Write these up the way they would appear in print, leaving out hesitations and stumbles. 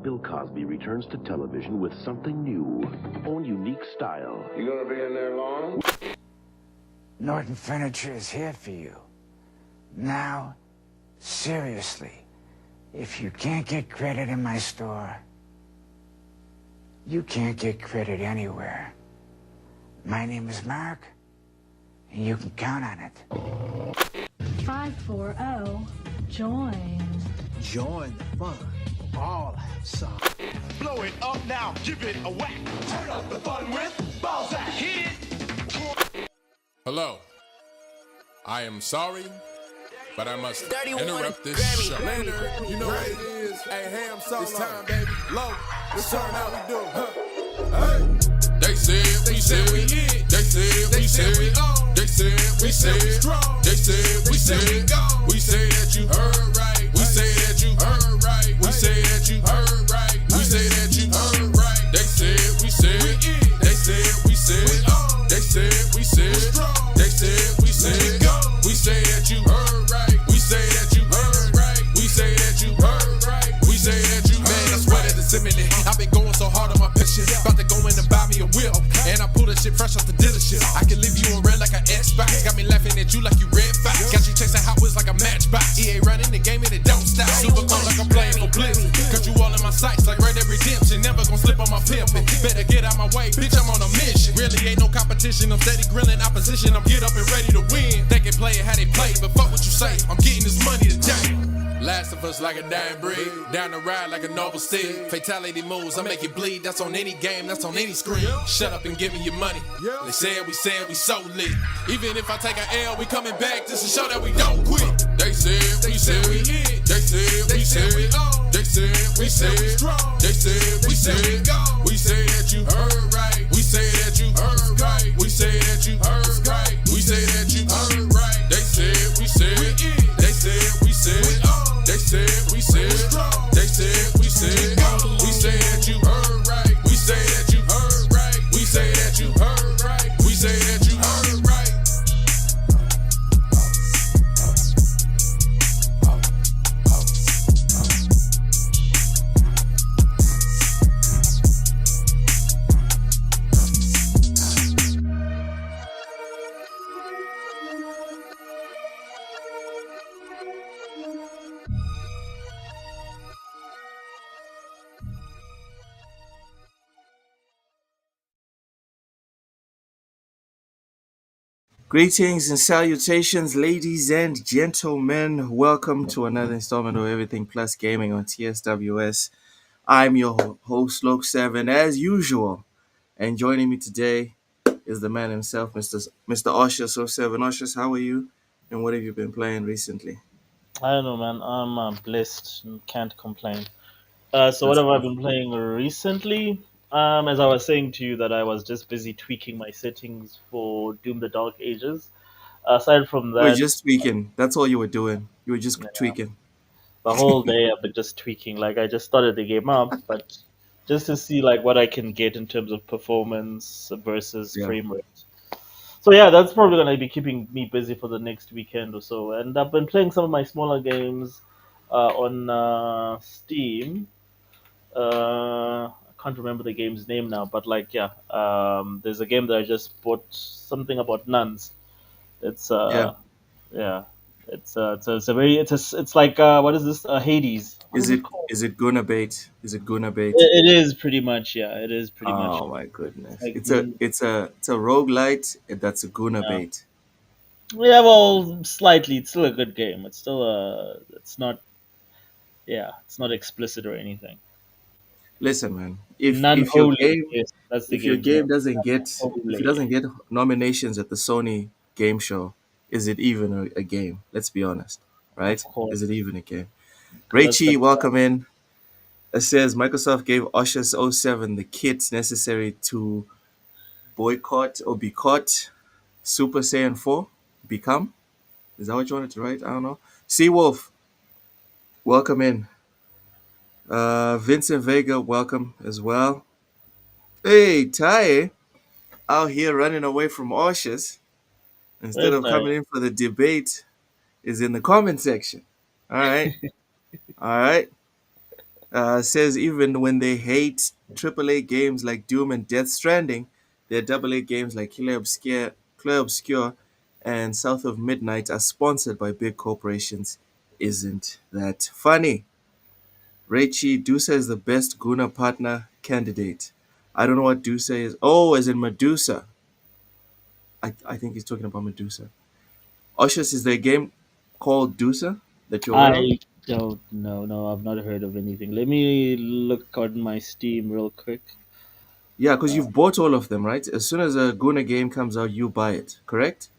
Bill Cosby returns to television with something new, own unique style. You gonna be in there long? Norton Furniture is here for you. Now, seriously, if you can't get credit in my store, you can't get credit anywhere. My name is Mark, and you can count on it. 540, join. Join the fun. All have some. Blow it up now, give it a whack. Turn up the fun with Balzac. Hit it. Hello. I am sorry, but I must 31 interrupt this Grammy. show. Lander, you know what it is. Hey, ham solo. It's time, baby. Low. Let's turn how we do. Hey. They said we said we hit. They said we said we on. They said we said we strong. They said we said we gone. We say that you heard right. We say that you heard right. We say that you heard right. We say that you heard right. They said we said we in. They said we said we on. They said we said strong. They said we said gone. We say that you heard right. We say that you heard right. We say that you heard right. We say that you heard right. Man, I swear that it's imminent. I've been going so hard on my picture. About to go in and buy me a whip. And I pull that shit fresh off the dealership. I can leave you in red like an Xbox. Got me laughing at you like you red fox. Got you chasing Hot Wheels like a matchbox. EA running the game and it don't stop. Super cold like I'm playing for Blizzard. Got you all in my sights like Red Dead Redemption. Never gonna slip on my pimpin'. Better get out my way, bitch, I'm on a mission. Really ain't no competition. I'm steady grilling opposition. I'm get up and ready to win. They can play it how they play, but fuck what you say. I'm getting this money today. Last of us like a dying breed. Down the ride like a noble steed. Fatality moves, I make it bleed. That's on any game, that's on any screen. Shut up and give me your money. They said we so lit. Even if I take an L, we coming back just to show that we don't quit. They said we hit. They said we said we on. They said we said we strong. They said we said we gone. We say that you heard right. We say that you heard right. We say that you heard right. We say that you heard right. They said we said we in. They said we said we on. They said we said strong. They said we said gone. We say that you heard right. We say that you heard right. We say that you heard right. We say that you heard right. Greetings and salutations, ladies and gentlemen. Welcome to another installment of Everything Plus Gaming on TSWS. I'm your host, Loke7, as usual. And joining me today is the man himself, Mr. Oshus07. Oshus, how are you? And what have you been playing recently? I don't know, man. I'm blessed and can't complain. So what That's have I awesome. been playing recently? As I was saying to you that I was just busy tweaking my settings for Doom: The Dark Ages. Aside from You were that, just tweaking. That's all you were doing. You were just yeah, tweaking. the whole day I've been just tweaking. Like I just started the game up, but just to see like what I can get in terms of performance versus Yeah. frame rate. So yeah, that's probably gonna be keeping me busy for the next weekend or so. And I've been playing some of my smaller games on Steam. I can't remember the game's name now, but like yeah, there's a game that I just bought, something about nuns. It's Yeah. yeah, it's a very it's like what is this? Hades. What Is is it it called? is it Guna bait? Is it Guna bait? It is pretty much, yeah. It is pretty much Oh my it's goodness. like It's a roguelite that's a Guna yeah. bait. Yeah, well, slightly. It's still a good game. It's still it's not, yeah, it's not explicit or anything. Listen, man. Non holy. Yes, that's the If your game's name. game doesn't get if it Holy. doesn't get nominations at the Sony game show, is it even a game? Let's be honest, Of right? Is it course, even a game? because that's the Raichi, welcome in. It says Microsoft gave Oshus07 the kits necessary to boycott or be caught Super Saiyan 4 become. Is that what you wanted to write? I don't know. Seawolf, welcome in. Vincent Vega, welcome as well. Hey, Ty, out here running away from Oshus instead where's of the coming in for the debate is in the comment section. All right. All right. Says even when they hate AAA games like Doom and Death Stranding, their AA games like Killer Obscure, and South of Midnight are sponsored by big corporations. Isn't that funny? Reichi, Dusa is the best Guna partner candidate. I don't know what Dusa is. Oh, as in Medusa. I think he's talking about Medusa. Oshus, is there a game called Dusa that you're aware of? I don't know. No, I've not heard of anything. Let me look on my Steam real quick. Yeah, because you've bought all of them, right? As soon as a Guna game comes out, you buy it, correct?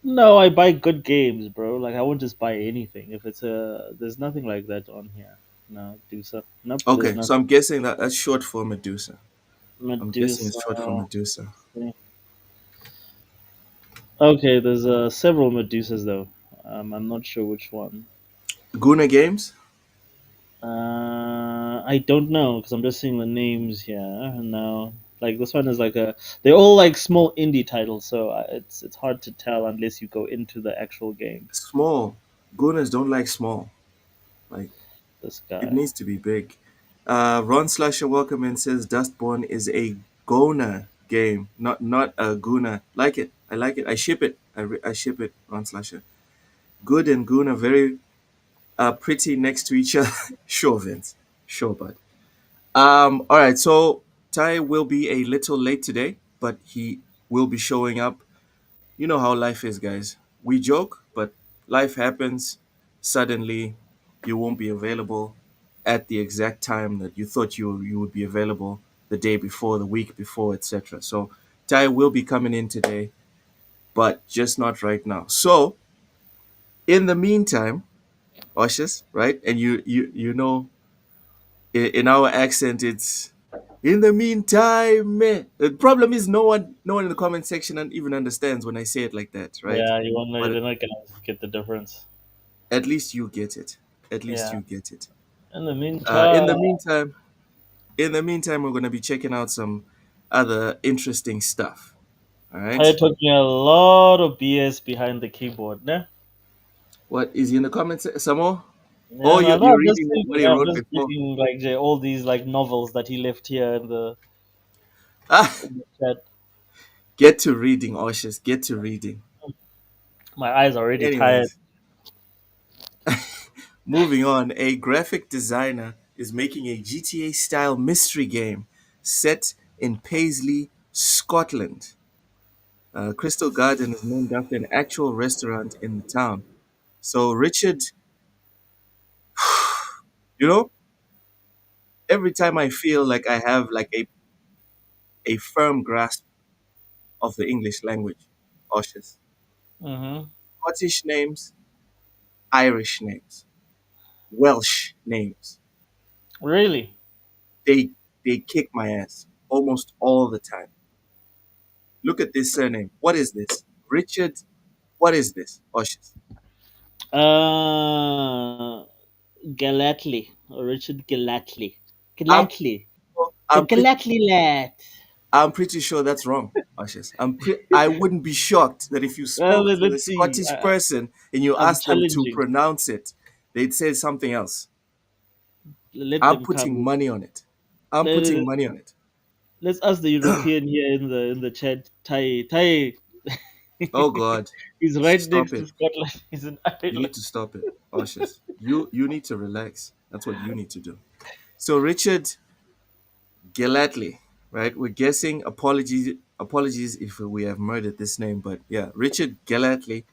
No, I buy good games, bro. Like I won't just buy anything. If it's a, there's nothing like that on here. No, do so. Nope, there's Okay, so nothing. I'm guessing that that's short for Medusa. I'm guessing Medusa. it's short for Medusa. Okay, there's several Medusas though. I'm not sure which one. Guna games? I don't know because I'm just seeing the names here now. Like this one is like a. They're all like small indie titles, so it's hard to tell unless you go into the actual game. Small. Gunas don't like small. Like, This it guy. needs to be big. Ron Slasher Welcome in says Dustborn is a Gona game, not a Guna. Like it. I like it. I ship it. I ship it, Ron Slasher. Good and Guna very pretty next to each other. Sure, Vince. Sure, bud. All right, so Ty will be a little late today, but he will be showing up. You know how life is, guys. We joke, but life happens. Suddenly, you won't be available at the exact time that you thought you would be available the day before, the week before, etc. So Ty will be coming in today, but just not right now. So in the meantime, Oshus, right? And you know, in our accent, it's in the meantime. The problem is no one in the comment section even understands when I say it like that, right? Yeah, you won't know. But They're not gonna get the difference. at least you get it. At least Yeah. you get it. In the Uh, in meantime, the meantime, in the meantime, we're gonna be checking out some other interesting stuff. All Ty right. talking a lot of BS behind the keyboard, ne? What is he in the comments? Some more? Oh, Yeah, no, you're I'm just reading what thinking. he I'm wrote just before. reading like all these like novels that he left here Ah, in the chat. get to reading, Oshus. Get to reading. My eyes are already tired. Anyways, moving on. A graphic designer is making a GTA style mystery game set in Paisley, Scotland. Crystal Garden is named after an actual restaurant in the town. So Richard, you know, every time I feel like I have like a firm grasp of the English language, Oshes, Hmm. Scottish names, Irish names, Welsh names, Really? they they kick my ass almost all the time. Look at this surname. What is this? Richard, what is this? Oshes. Uh, Galatly or Richard Galatly. I'm Galatly. The I'm pretty Galatly lad. I'm pretty sure that's wrong, Ashes. I wouldn't be shocked that if you Well, spoke to a let's see. Scottish person and you I'm asked them to challenging. pronounce it, they'd say something else. Let I'm them putting come. money on it. I'm Let, putting money on it. us ask the European here in the chat. Tai. Oh God, He's right stop next to it! Scotland. He's in You Ireland. need to stop it, Ashes. You need to relax. That's what you need to do. So Richard Gellatley, right? We're guessing. Apologies if we have murdered this name, but yeah, Richard Gellatley,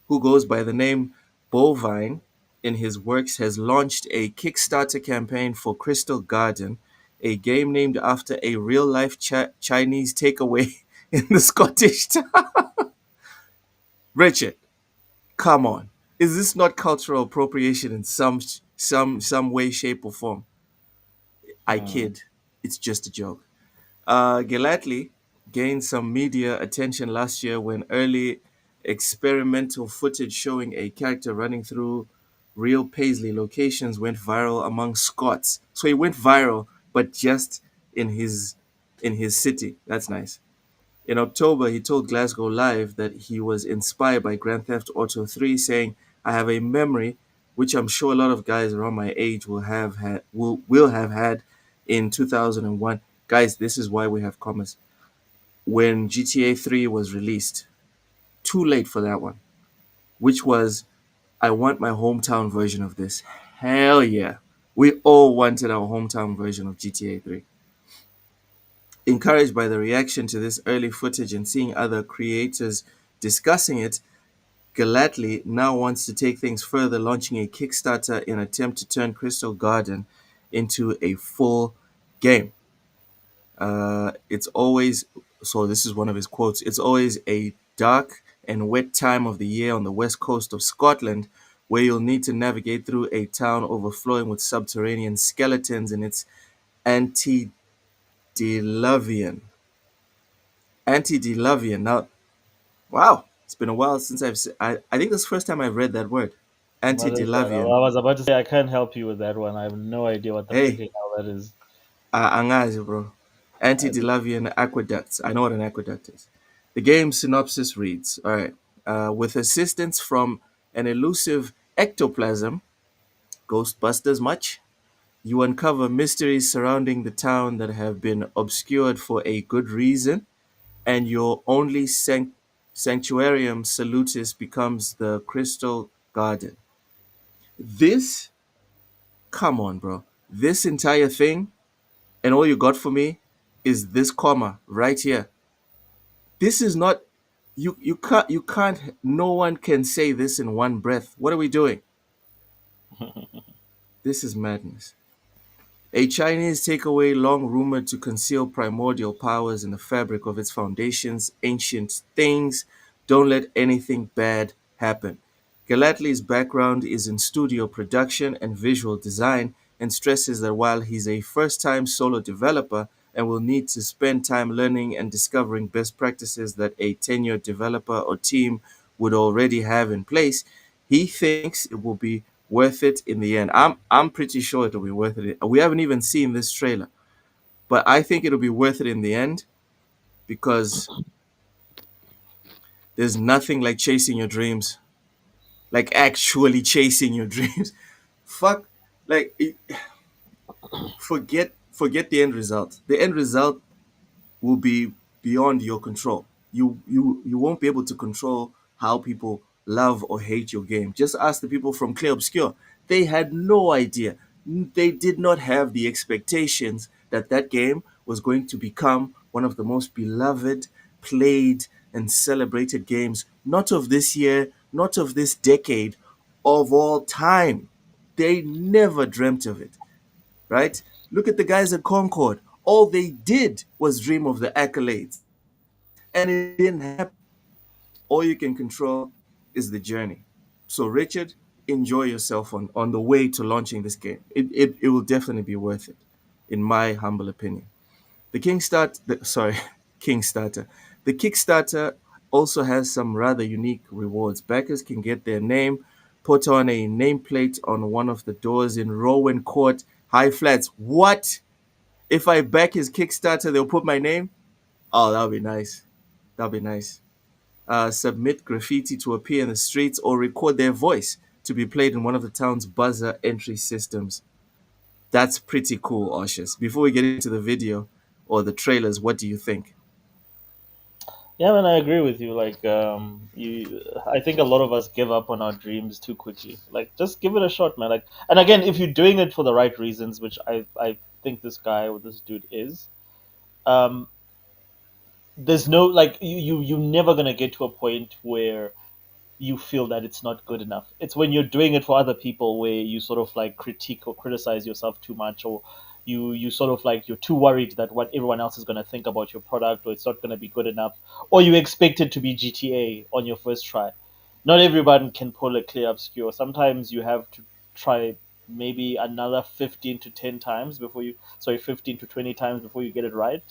who goes by the name Bovine in his works, has launched a Kickstarter campaign for Crystal Garden, a game named after a real-life Chinese takeaway in the Scottish town. Richard, come on, is this not cultural appropriation in some way, shape, or form? I Hmm. kid. It's just a joke. Gelatli gained some media attention last year when early experimental footage showing a character running through real Paisley locations went viral among Scots. So he went viral, but just in his city. That's nice. In October, he told Glasgow Live that he was inspired by Grand Theft Auto 3, saying, "I have a memory which I'm sure a lot of guys around my age will have had in 2001. Guys, this is why we have commas. When GTA 3 was released, too late for that one, which was I want my hometown version of this. Hell yeah. We all wanted our hometown version of GTA 3. Encouraged by the reaction to this early footage and seeing other creators discussing it, Galatly now wants to take things further, launching a Kickstarter in attempt to turn Crystal Garden into a full game. It's always, so this is one of his quotes, it's always a dark and wet time of the year on the west coast of Scotland where you'll need to navigate through a town overflowing with subterranean skeletons in its antediluvian. Antediluvian. Now, wow, it's been a while since I think this is the first time I've read that word. What is that? I Antediluvian. was about to say I can't help you with that one. I have no idea what the Hey, freaking hell that is. angazi, bro. I think- Antediluvian aqueducts. I know what an aqueduct is. The game synopsis reads, all right, with assistance from an elusive ectoplasm, Ghostbusters much, you uncover mysteries surrounding the town that have been obscured for a good reason, and your only sanctuarium salutis becomes the Crystal Garden. This, come on, bro. This entire thing, and all you got for me is this comma right here. This is not you can't no one can say this in one breath. What are we doing? This is madness. A Chinese takeaway long rumored to conceal primordial powers in the fabric of its foundations, ancient things. Don't let anything bad happen. Galatly's background is in studio production and visual design and stresses that while he's a first time solo developer and will need to spend time learning and discovering best practices that a tenured developer or team would already have in place, he thinks it will be worth it in the end. I'm pretty sure it'll be worth it. We haven't even seen this trailer, but I think it'll be worth it in the end because there's nothing like chasing your dreams, like actually chasing your dreams. Fuck, like forget the end result. The end result will be beyond your control. You won't be able to control how people love or hate your game. Just ask the people from Clear Obscure. They had no idea. They did not have the expectations that that game was going to become one of the most beloved, played, and celebrated games, not of this year, not of this decade, of all time. They never dreamt of it, right? Look at the guys at Concord. All they did was dream of the accolades, and it didn't happen. All you can control is the journey. So, Richard, enjoy yourself on the way to launching this game. It will definitely be worth it, in my humble opinion. The Kickstarter. The Kickstarter also has some rather unique rewards. Backers can get their name put on a nameplate on one of the doors in Rowan Court, High Flats. What? If I back his Kickstarter, they'll put my name? Oh, that'll be nice. That'll be nice. Submit graffiti to appear in the streets or record their voice to be played in one of the town's buzzer entry systems. That's pretty cool, Oshus. Before we get into the video or the trailers, what do you think? Yeah, man, I agree with you. I think a lot of us give up on our dreams too quickly. Like, just give it a shot, man. Like, and again, if you're doing it for the right reasons, which I think this guy or this dude is, um, there's no like you're never gonna get to a point where you feel that it's not good enough. It's when you're doing it for other people where you sort of like critique or criticize yourself too much, or you sort of like you're too worried that what everyone else is going to think about your product, or it's not going to be good enough, or you expect it to be GTA on your first try. Not everyone can pull a clear obscure. Sometimes you have to try maybe another 15 to 10 times before you sorry 15 to 20 times before you get it right.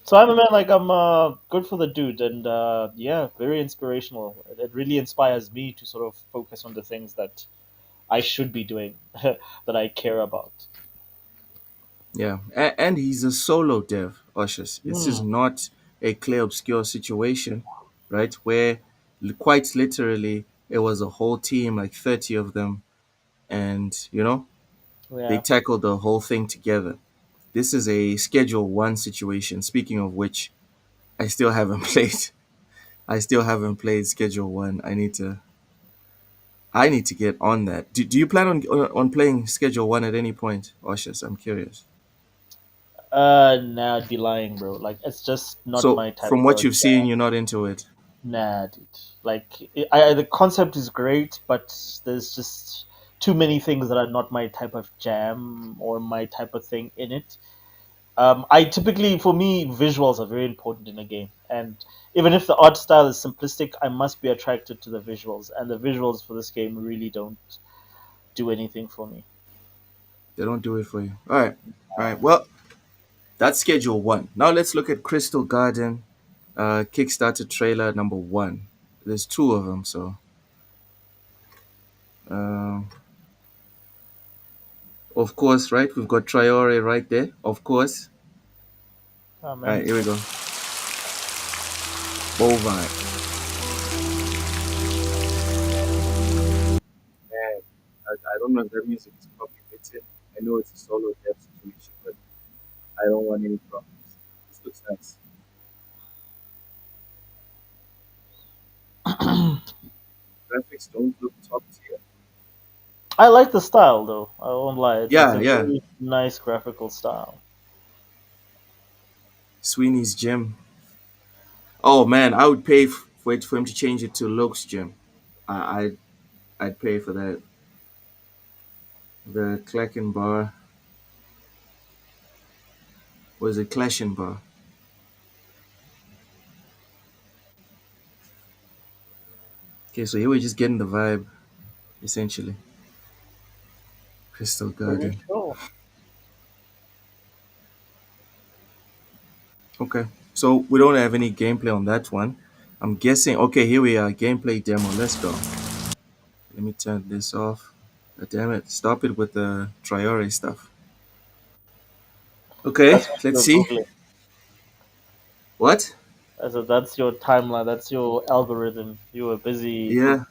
So I'm a man, like I'm good for the dude, and yeah, very inspirational. It really inspires me to sort of focus on the things that I should be doing, that I care about. Yeah, and he's a solo dev, Oshus. This is Hmm. not a clear obscure situation, right? Where quite literally it was a whole team, like 30 of them, and they Yeah. tackle the whole thing together. This is a Schedule One situation. Speaking of which, I still haven't played. I still haven't played Schedule One. I need to get on that. Do you plan on playing Schedule One at any point, Oshus? I'm curious. Nah, I'd be lying, bro. Like, it's just not So my type from what of you've seen, you're not into it. Nah, dude. Like, the concept is great, but there's just too many things that are not my type of jam or my type of thing in it. I typically, for me, visuals are very important in a game, and even if the art style is simplistic, I must be attracted to the visuals, and the visuals for this game really don't do anything for me. They don't do it for you. All right, all right. Well, that's Schedule One. Now let's look at Crystal Garden, Kickstarter trailer number one. There's two of them, so um, of course, right? We've got Traore right there, of course. Oh All man, right, here we go. Bovine. Man, I don't know if that music is probably written. I know it's a solo dev situation, but I don't want any problems. This looks nice. Graphics don't look top tier. I like the style though. I won't lie. It's Yeah, a yeah. very nice graphical style. Sweeney's Gym. Oh man, I would pay for it for him to change it to Luke's Gym. I'd pay for that. The Klacken bar was a Clashin bar. Okay, so here we're just getting the vibe, essentially. Crystal Very Garden. cool. Okay, so we don't have any gameplay on that one. I'm guessing. Okay, here we are. Gameplay demo. Let's go. Let me turn this off. Damn it! Stop it with the Traore stuff. Okay, That's what let's you're see. googling. What? So that's your timeline. That's your algorithm. You were busy Yeah.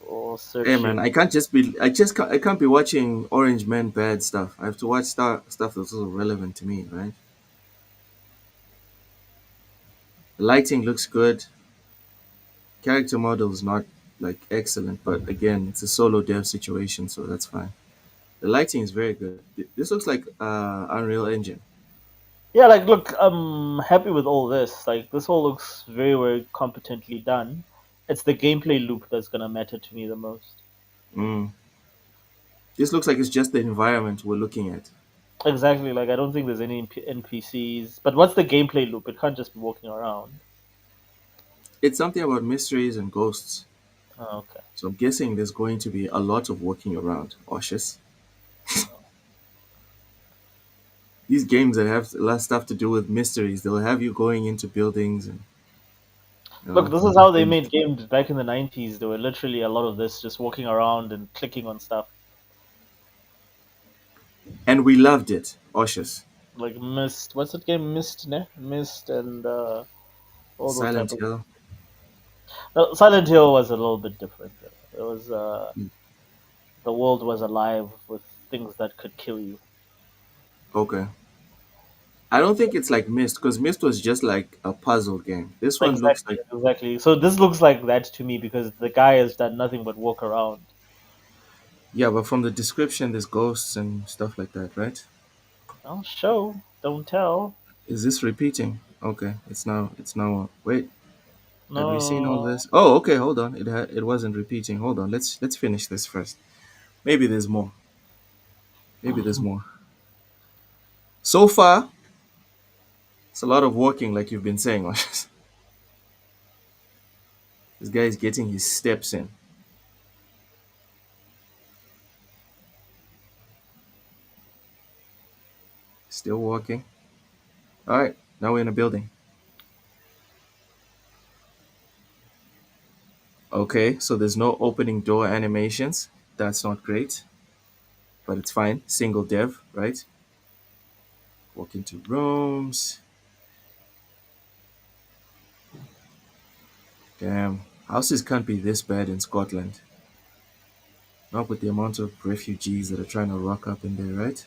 or Hey man, searching. I can't just be. I can't be watching Orange Man bad stuff. I have to watch stuff that's also relevant to me, right? The lighting looks good. Character model is not like excellent, but again, it's a solo dev situation, so that's fine. The lighting is very good. This looks like Unreal Engine. Yeah, like look, I'm happy with all this. Like this all looks very, very competently done. It's the gameplay loop that's gonna matter to me the most. Mm. This looks like it's just the environment we're looking at. Exactly. Like I don't think there's any NPCs. But what's the gameplay loop? It can't just be walking around. It's something about mysteries and ghosts. Oh, okay. So I'm guessing there's going to be a lot of walking around. Cautious. These games that have a lot of stuff to do with mysteries, they'll have you going into buildings and you Look, know, this is how they things. made games back in the 90s. There were literally a lot of this, just walking around and clicking on stuff. And we loved it. Cautious. Like Mist. What's that game? Mist, ne? Mist and all those type Silent of. Hill. No, Silent Hill was a little bit different. It was Mm. the world was alive with things that could kill you. Okay. I don't think it's like Myst, because Myst was just like a puzzle game. This one looks Exactly, like, exactly. So this looks like that to me because the guy has done nothing but walk around. yeah, but from the description, there's ghosts and stuff like that, right? I'll show, don't tell. Is this repeating? Okay, it's now. Wait, had we seen all No, this? Oh, okay, hold on. It wasn't repeating. Hold on. Let's finish this first. Maybe there's more. Maybe there's more. So far, it's a lot of walking, like you've been saying. This guy is getting his steps in. Still walking. All right, now we're in a building. Okay, so there's no opening door animations. That's not great, but it's fine. Single dev, right? Walk into rooms. Damn, houses can't be this bad in Scotland. Not with the amount of refugees that are trying to rock up in there, right?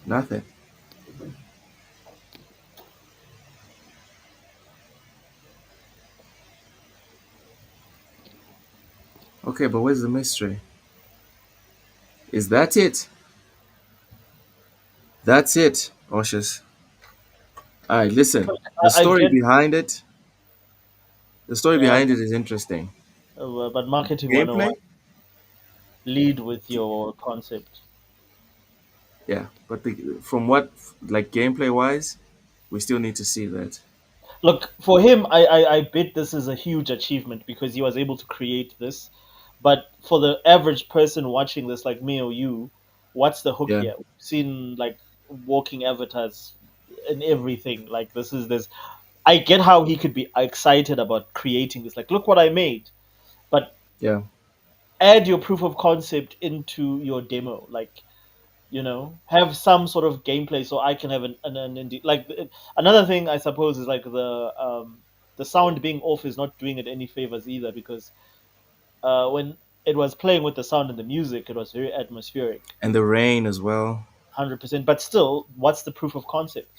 Nothing. Okay, but where's the mystery? Is that it? That's it, Oshus. All right, listen. The I story get, behind it, the story yeah, behind it is interesting. but marketing 101, Gameplay, lead with your concept. yeah, but from what like gameplay wise, we still need to see that. Look, for him, I bet this is a huge achievement because he was able to create this. But for the average person watching this, like me or you, what's the hook Yeah, here? We've seen like walking avatars and everything. Like this. I get how he could be excited about creating this. Like, look what I made. But yeah, add your proof of concept into your demo. Like, have some sort of gameplay so I can have another thing I suppose is like the sound being off is not doing it any favors either because when it was playing with the sound and the music it was very atmospheric, and the rain as well. 100%. But still, what's the proof of concept?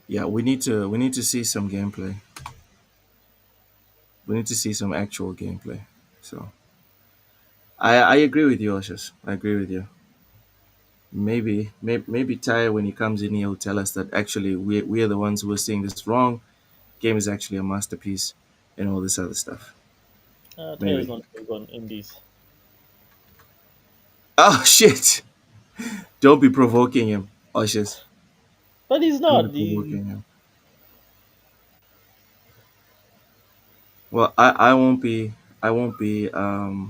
Yeah, we need to see some gameplay. We need to see some actual gameplay. So I agree with you, Oshus. I agree with you. Maybe Ty, when he comes in here, will tell us that actually we are the ones who are seeing this wrong. Game is actually a masterpiece, and all this other stuff. Tay is Maybe. not big on indies, Oh shit! Don't be provoking him, Oshus. but he's Don't be not. provoking him. Well, I won't be. I won't be. I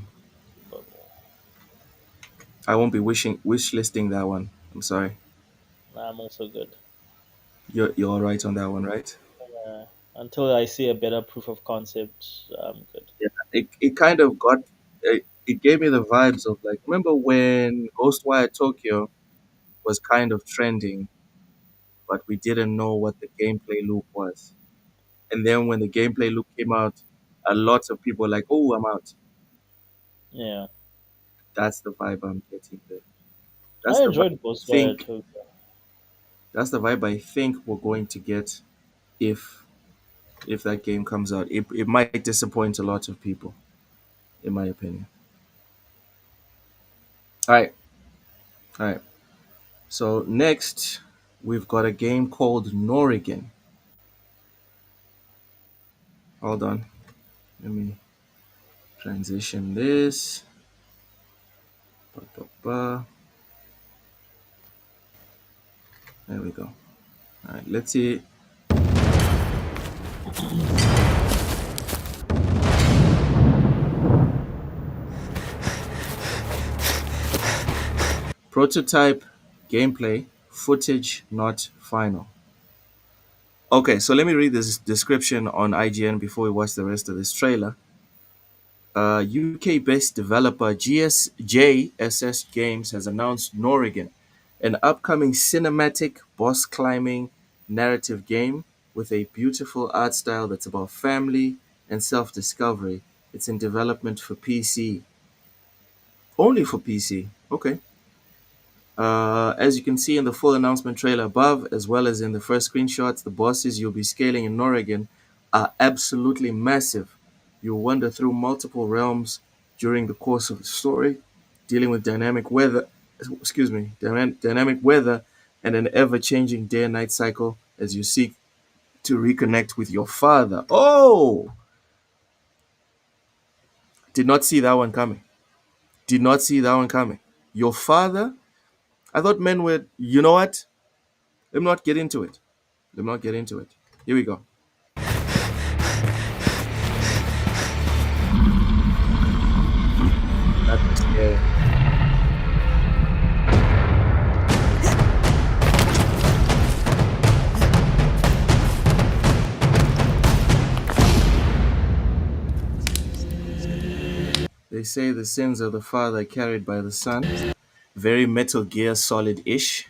won't be wish listing that one. I'm sorry. I'm also good. You're all right on that one, right? Until I see a better proof of concept, I'm good. Yeah. It kind of got. It gave me the vibes of like, remember when Ghostwire Tokyo was kind of trending, but we didn't know what the gameplay loop was. And then when the gameplay loop came out, a lot of people were like, "Oh, I'm out." Yeah, That's the vibe I'm getting there. That's I the vibe enjoyed I Ghostwire think. too. That's the vibe I think we're going to get if if that game comes out. It might disappoint a lot of people, in my opinion. All right, all right. So next, we've got a game called Norrigan. Hold on, let me transition this. Ba, ba, ba. There we go. All right, let's see. Prototype gameplay footage not final. Okay, so let me read this description on IGN before we watch the rest of this trailer. UK-based developer JSS Games has announced Norrigan, an upcoming cinematic boss climbing narrative game with a beautiful art style that's about family and self-discovery. It's in development for PC. Only for PC. Okay. As you can see in the full announcement trailer above, as well as in the first screenshots, the bosses you'll be scaling in Norrigan are absolutely massive. You'll wander through multiple realms during the course of the story, dealing with dynamic weather and an ever-changing day and night cycle as you seek to reconnect with your father. Oh, did not see that one coming. Did not see that one coming. Your father? I thought men were, you know what? Let me not get into it. Let me not get into it. Here we go. That was scary. They say the sins of the father are carried by the son. Very Metal Gear Solid-ish.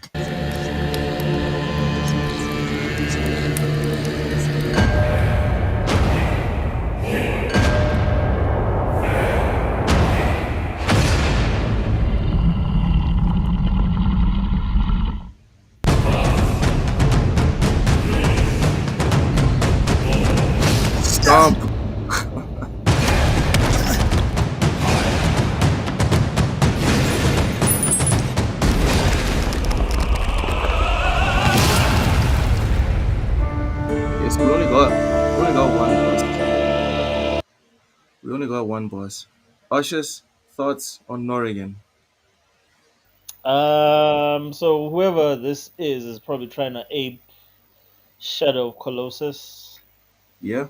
got one, boss. Ushers, thoughts on Norrigan? So whoever this is probably trying to ape Shadow of Colossus. Yeah,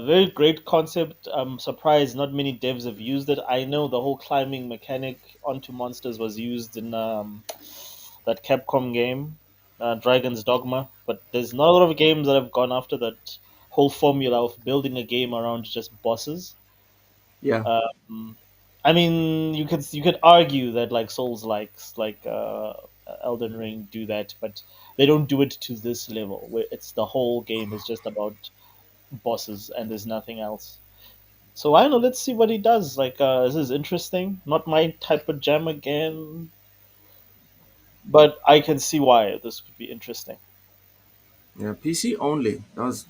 Very great concept. I'm surprised not many devs have used it. I know the whole climbing mechanic onto monsters was used in that Capcom game, Dragon's Dogma, but there's not a lot of games that have gone after that whole formula of building a game around just bosses. yeah, Um, I mean, you could argue that like Souls likes like Elden Ring do that, but they don't do it to this level where it's the whole game is just about bosses and there's nothing else. So I don't know. Let's see what he does. Like, this is interesting. Not my type of jam again, but I can see why this would be interesting. yeah. PC only. That was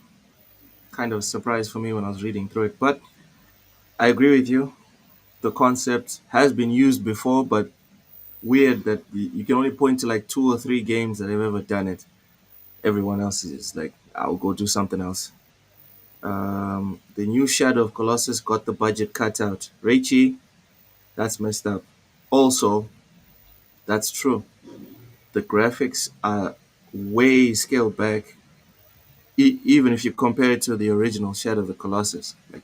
kind of a surprise for me when I was reading through it. But I agree with you. The concept has been used before, but weird that you can only point to like two or three games that have ever done it. Everyone else is like, I'll go do something else. The new Shadow of Colossus got the budget cut out. Reichi, that's messed up. Also, that's true. The graphics are way scaled back, even if you compare it to the original Shadow of the Colossus. Like,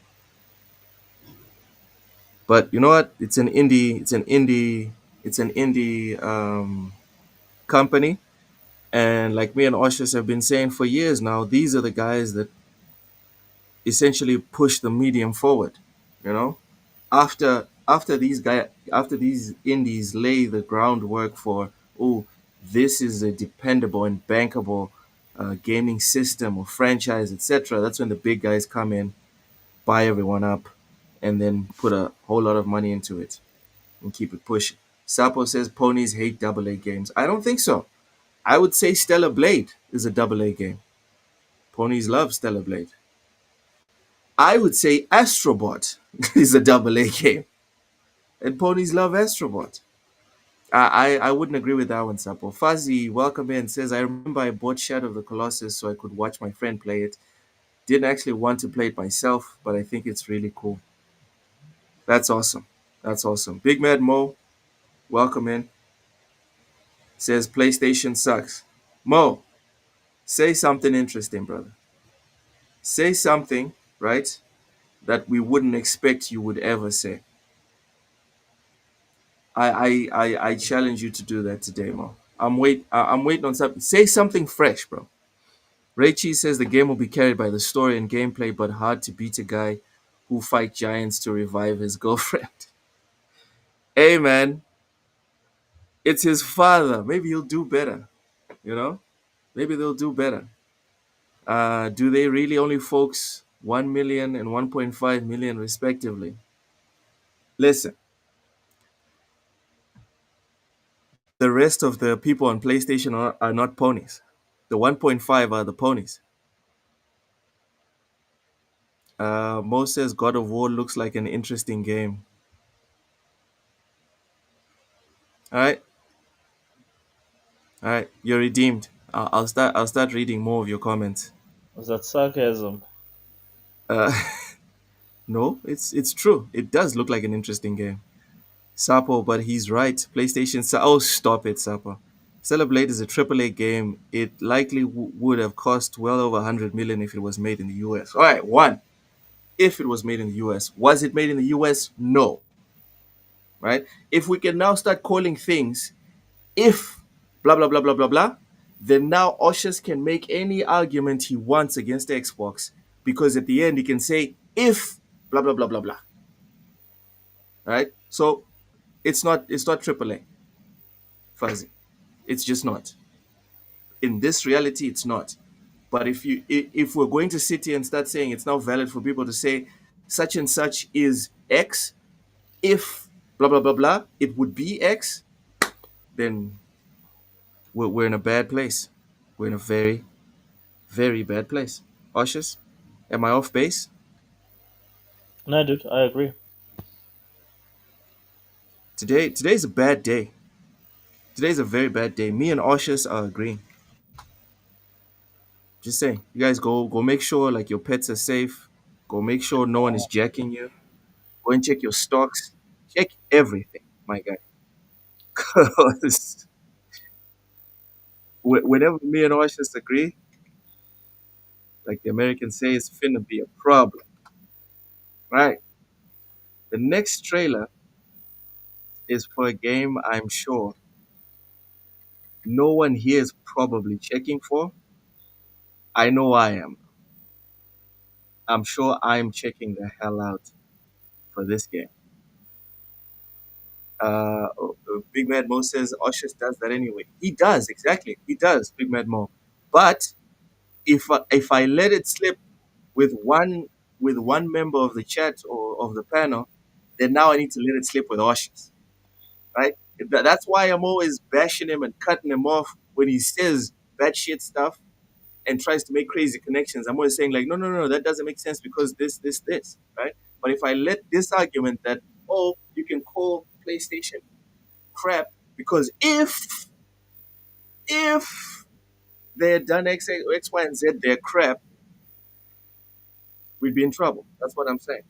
but you know what? It's an indie. It's an indie. It's an indie company, and like me and Oshus have been saying for years now, these are the guys that essentially push the medium forward. You know, after these indies lay the groundwork for, oh, this is a dependable and bankable gaming system or franchise, etc. That's when the big guys come in, buy everyone up, and then put a whole lot of money into it and keep it pushing. Sapo says ponies hate double A games. I don't think so. I would say Stellar Blade is a double A game. Ponies love Stellar Blade. I would say Astrobot is a double A game. And ponies love Astrobot. I wouldn't agree with that one, Sapo. Fuzzy, welcome in, says, I remember I bought Shadow of the Colossus so I could watch my friend play it. Didn't actually want to play it myself, but I think it's really cool. That's awesome. That's awesome. Big Mad Mo, welcome in, says, PlayStation sucks. Mo, say something interesting, brother. Say something, right, that we wouldn't expect you would ever say. I challenge you to do that today, Mo. I'm waiting on something. Say something fresh, bro. Reichi says the game will be carried by the story and gameplay, but hard to beat a guy who fight giants to revive his girlfriend. Hey man, it's his father. Maybe he'll do better. You know? Maybe they'll do better. Do they really only folks 1 million and 1.5 million respectively? Listen, the rest of the people on PlayStation are not ponies. The 1.5 are the ponies. Mo says God of War looks like an interesting game. All right, all right, you're redeemed. I'll start reading more of your comments. Was that sarcasm? Uh, no, it's true. It does look like an interesting game. Sapo, but he's right. Oh, stop it, Sapo. Stellar Blade is a AAA game. It likely would have cost well over 100 million if it was made in the US. All right, one. If it was made in the US, was it made in the US? No. Right? If we can now start calling things if blah blah blah blah blah blah, then now Oshus can make any argument he wants against Xbox because at the end he can say if blah blah blah blah blah. Right? So it's not AAA, Fuzzy. It's just not. In this reality, it's not. But if we're going to sit here and start saying it's now valid for people to say such and such is X, if blah blah blah blah, it would be X, then we're in a bad place. We're in a very, very bad place. Oshus, am I off base? No, dude, I agree. Today's a bad day. Today's a very bad day. Me and Oshus are agreeing. Just saying. You guys go make sure like your pets are safe. Go make sure no one is jacking you. Go and check your stocks. Check everything, my guy. 'Cause whenever me and Oshis agree, like the Americans say, it's finna be a problem, right? The next trailer is for a game I'm sure no one here is probably checking for. I know I am. I'm sure I'm checking the hell out for this game. Big Mad Mo says Oshis does that anyway. He does, exactly. He does, Big Mad Mo. But if I let it slip with one member of the chat or of the panel, then now I need to let it slip with Oshis, right? That's why I'm always bashing him and cutting him off when he says bad shit stuff and tries to make crazy connections. I'm always saying like, no, no, no, that doesn't make sense because this, right? But if I let this argument that, oh, you can call PlayStation crap because if they had done X, Y, and Z, they're crap, we'd be in trouble. That's what I'm saying.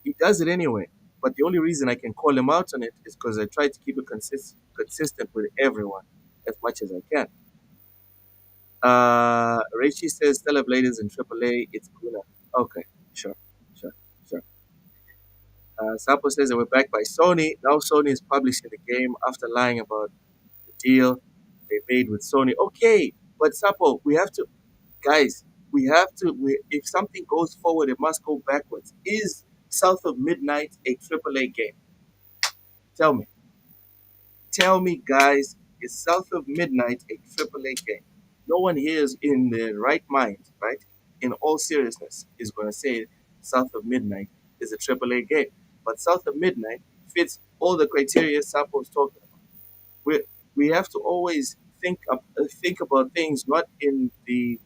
He does it anyway. But the only reason I can call him out on it is because I try to keep it consistent with everyone as much as I can. Reichi says Stellar Blade is in AAA. It's Guna. Okay, sure, sure, sure. Sapo says that we're backed by Sony. Now Sony is publishing the game after lying about the deal they made with Sony. Okay, but Sapo, we have to, guys, if something goes forward, it must go backwards. Is South of Midnight a AAA game? Tell me. Tell me, guys, is South of Midnight a AAA game? No one here is in their right mind, right? In all seriousness, is going to say South of Midnight is a AAA game. But South of Midnight fits all the criteria Sapo was talking about. We have to always think about things not in the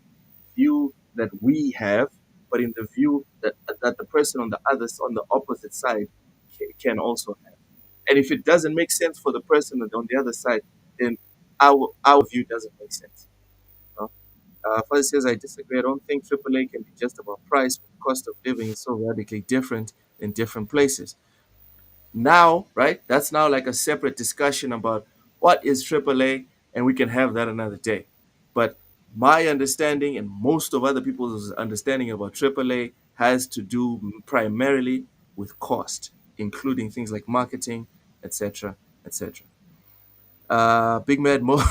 view that we have, but in the view that the person on the opposite side can also have. And if it doesn't make sense for the person on the other side, then our view doesn't make sense. No? Fuzzy says, I disagree. I don't think AAA can be just about price. The cost of living is so radically different in different places. Now, right, that's now like a separate discussion about what is AAA, and we can have that another day. But my understanding and most of other people's understanding about AAA has to do primarily with cost, including things like marketing, etc., etc. Big Mad Mo,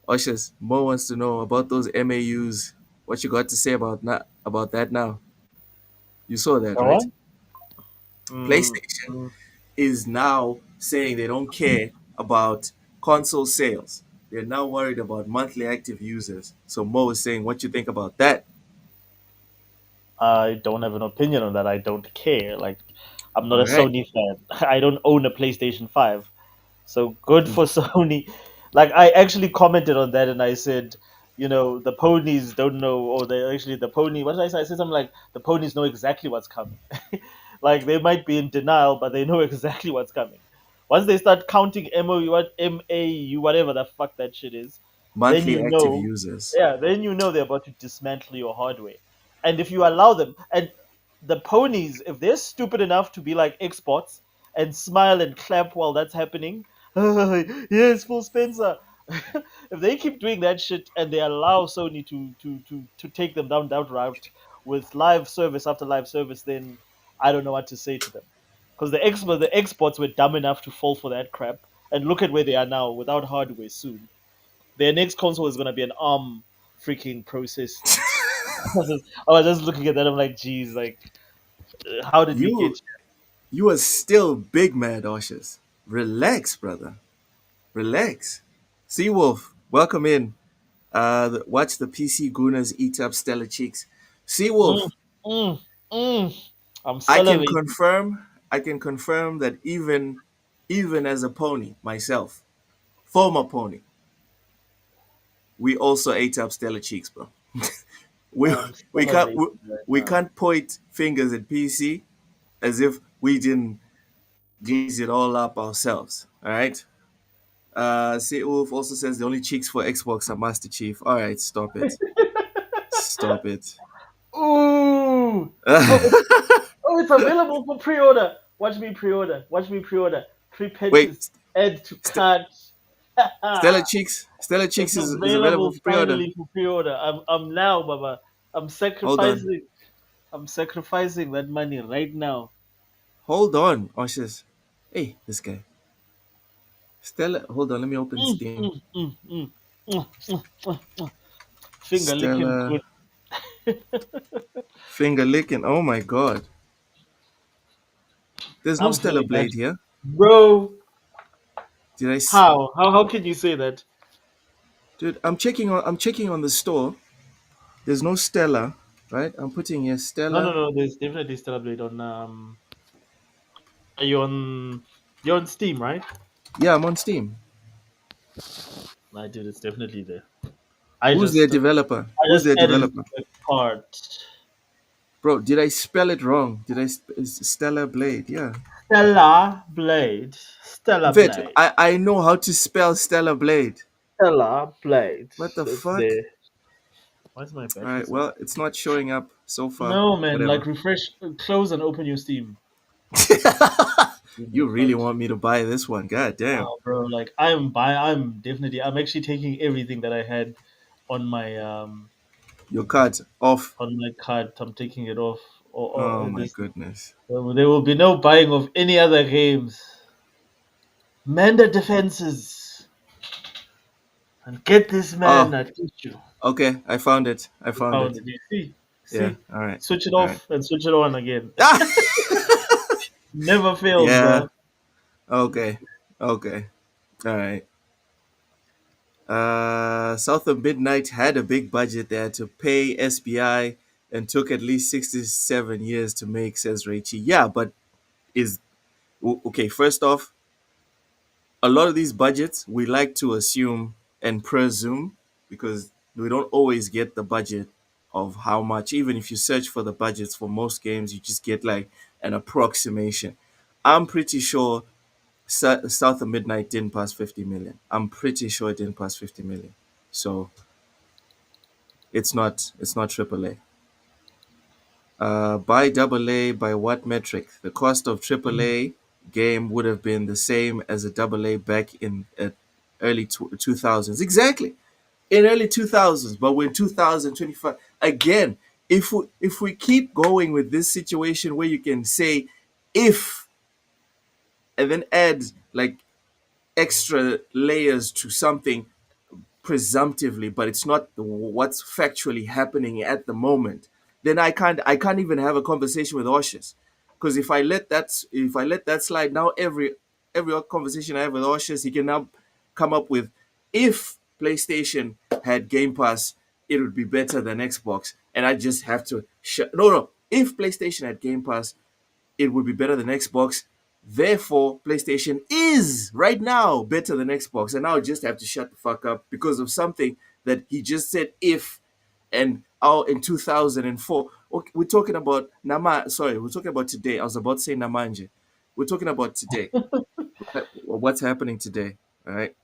Oshas, Mo wants to know about those MAUs. What you got to say about that now? You saw that, Go right? on. Mm, PlayStation mm. is now saying they don't care about console sales. They're now worried about monthly active users. So Mo is saying, what you think about that? I don't have an opinion on that. I don't care. Like, I'm not All a right. Sony fan. I don't own a PlayStation 5. So good for Sony. Like, I actually commented on that and I said, the ponies don't know, or they actually, the pony, what did I say? I said something like, the ponies know exactly what's coming. Like, they might be in denial, but they know exactly what's coming. Once they start counting MAU, whatever the fuck that shit is, then Monthly you active know, users. yeah, then you know they're about to dismantle your hardware. And if you allow them, and the ponies, if they're stupid enough to be like exports and smile and clap while that's happening, yes, Phil Spencer. If they keep doing that shit and they allow Sony to take them down that route with live service after live service, then I don't know what to say to them. Because the exports were dumb enough to fall for that crap, and look at where they are now without hardware soon. Their next console is gonna be an ARM freaking processed. I was just looking at that. I'm like, geez, like, how did we get You you are still big mad, Oshas. Relax, brother. Relax. Seawolf, welcome in. Watch the PC Gooners eat up Stellar Cheeks. here? Seawolf, Mm, mm. I'm I can salivating. confirm. I can confirm that even as a pony myself, former pony, we also ate up Stellar Cheeks, bro. we I'm we can't salivating we, right we now. can't point fingers at PC as if we didn't glaze it all up ourselves. All right. Wolf also says the only cheeks for Xbox are Master Chief. All right, stop it. Stop it. Ooh, oh, Oh, it's available for pre-order. Watch me pre-order. Watch me pre-order. Three Wait, patches. Add to St- cart. Stella It's Cheeks is available available for pre-order. finally for pre-order. I'm now, Baba. I'm Hold on, sacrificing. I'm sacrificing that money right now. hold on, Oshes. Hey, this guy. Stella, hold on, let me open Mm, Steam. mm, mm, mm, Finger licking Stella good. finger licking. Oh my god. There's no I'm Stella feeling that, Blade here. bro. Did How can you say that? Dude, I'm checking on the store. There's no Stella, right? I'm putting here No, no, Stella. no. There's definitely still update on. Are you on? You're on Steam, right? Yeah, I'm on Steam. I dude, it's definitely there. Who's their developer? I Who's just their added developer? the card. Bro, did I spell it wrong? It's Stella Blade? Yeah. Stellar Blade. Stellar Vet, Blade. I know how to spell Stella Blade. Stellar Blade. What the It's fuck? there. Why is my All battery right, so? well, it's not showing up so far. No, man. Whatever. Like refresh, close, and open your Steam. Give me a You really card. want me to buy this one? God damn. Oh, bro. Like I'm definitely. I'm actually taking everything that I had on my Your card's off. card. I'm taking it off. Oh Or my this. goodness. There will be no buying of any other games. Mend the defenses and get this man Oh, at issue. okay. I found it. I found Found it. it. You see, Yeah. see, All right. switch it All right. off and switch it on again. Ah! Never fails, Yeah. bro. Okay. Okay. All right. South of Midnight had a big budget. They had to pay SBI and took at least 67 years to make, says Raichi. Yeah, but is okay. First off, a lot of these budgets we like to assume and presume because we don't always get the budget of how much. Even if you search for the budgets for most games, you just get like an approximation. I'm pretty sure South of Midnight didn't pass 50 million. I'm pretty sure it didn't pass 50 million. So it's not AAA. By double A, by what metric? The cost of AAA game would have been the same as a double A back in early 2000s. Exactly. In early 2000s, but we're in 2025. Again, if we keep going with this situation where you can say if and then add like extra layers to something presumptively, but it's not what's factually happening at the moment, then I can't even have a conversation with Oshis. Because if I let that slide, now every conversation I have with Oshis, he can now come up with if PlayStation had Game Pass, it would be better than Xbox. And I just have to no. If PlayStation had Game Pass, it would be better than Xbox. Therefore, PlayStation is right now better than Xbox. And now I just have to shut the fuck up because of something that he just said if and out in 2004. Okay, we're talking about we're talking about today. I was about to say Namanje. We're talking about today. What's happening today? All right.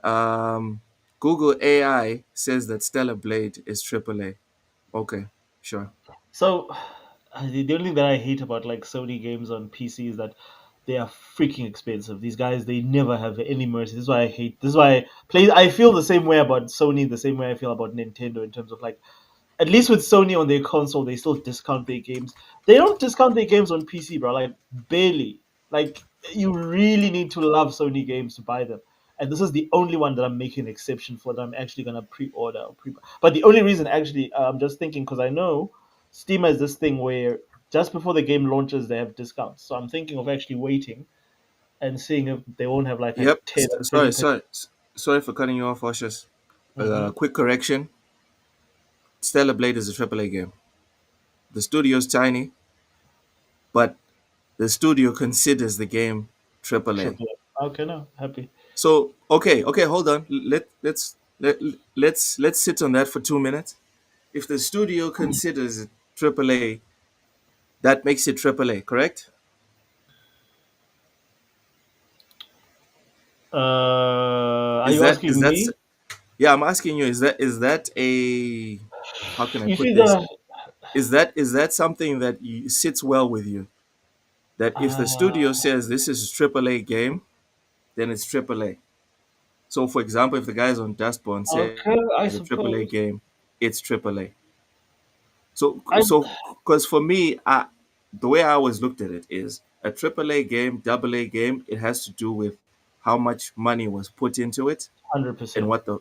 Um, Google AI says that Stellar Blade is AAA. Okay, sure. So the only thing that I hate about like Sony games on PC is that they are freaking expensive. These guys, they never have any mercy. This is why I hate. This is why I feel the same way about Sony, the same way I feel about Nintendo in terms of like at least with Sony on their console, they still discount their games. They don't discount their games on PC, bro. Like barely. Like you really need to love Sony games to buy them. And this is the only one that I'm making an exception for that I'm actually gonna pre-order. But the only reason, actually, I'm just thinking because I know Steam has this thing where just before the game launches, they have discounts. So I'm thinking of actually waiting and seeing if they won't have like a Yep. 10 or Sorry, 20%. sorry for cutting you off, Oshis. Hmm. Quick correction. Stellar Blade is a AAA game. The studio's tiny, but the studio considers the game AAA. Triple A. Okay, no, happy. So okay, hold on. Let's sit on that for 2 minutes. If the studio considers it AAA, that makes it AAA, correct? Are Is you that is asking that? me? Yeah, I'm asking you. Is that a? How can I You put see this? Is that something that sits well with you? That if the studio Uh, says this is a AAA game, then it's AAA. So, for example, if the guys on Dustborn say okay, I it's a AAA suppose. game, it's AAA. So, I because for me, the way I always looked at it is a AAA game, AA game. It has to do with how much money was put into it hundred and percent. what the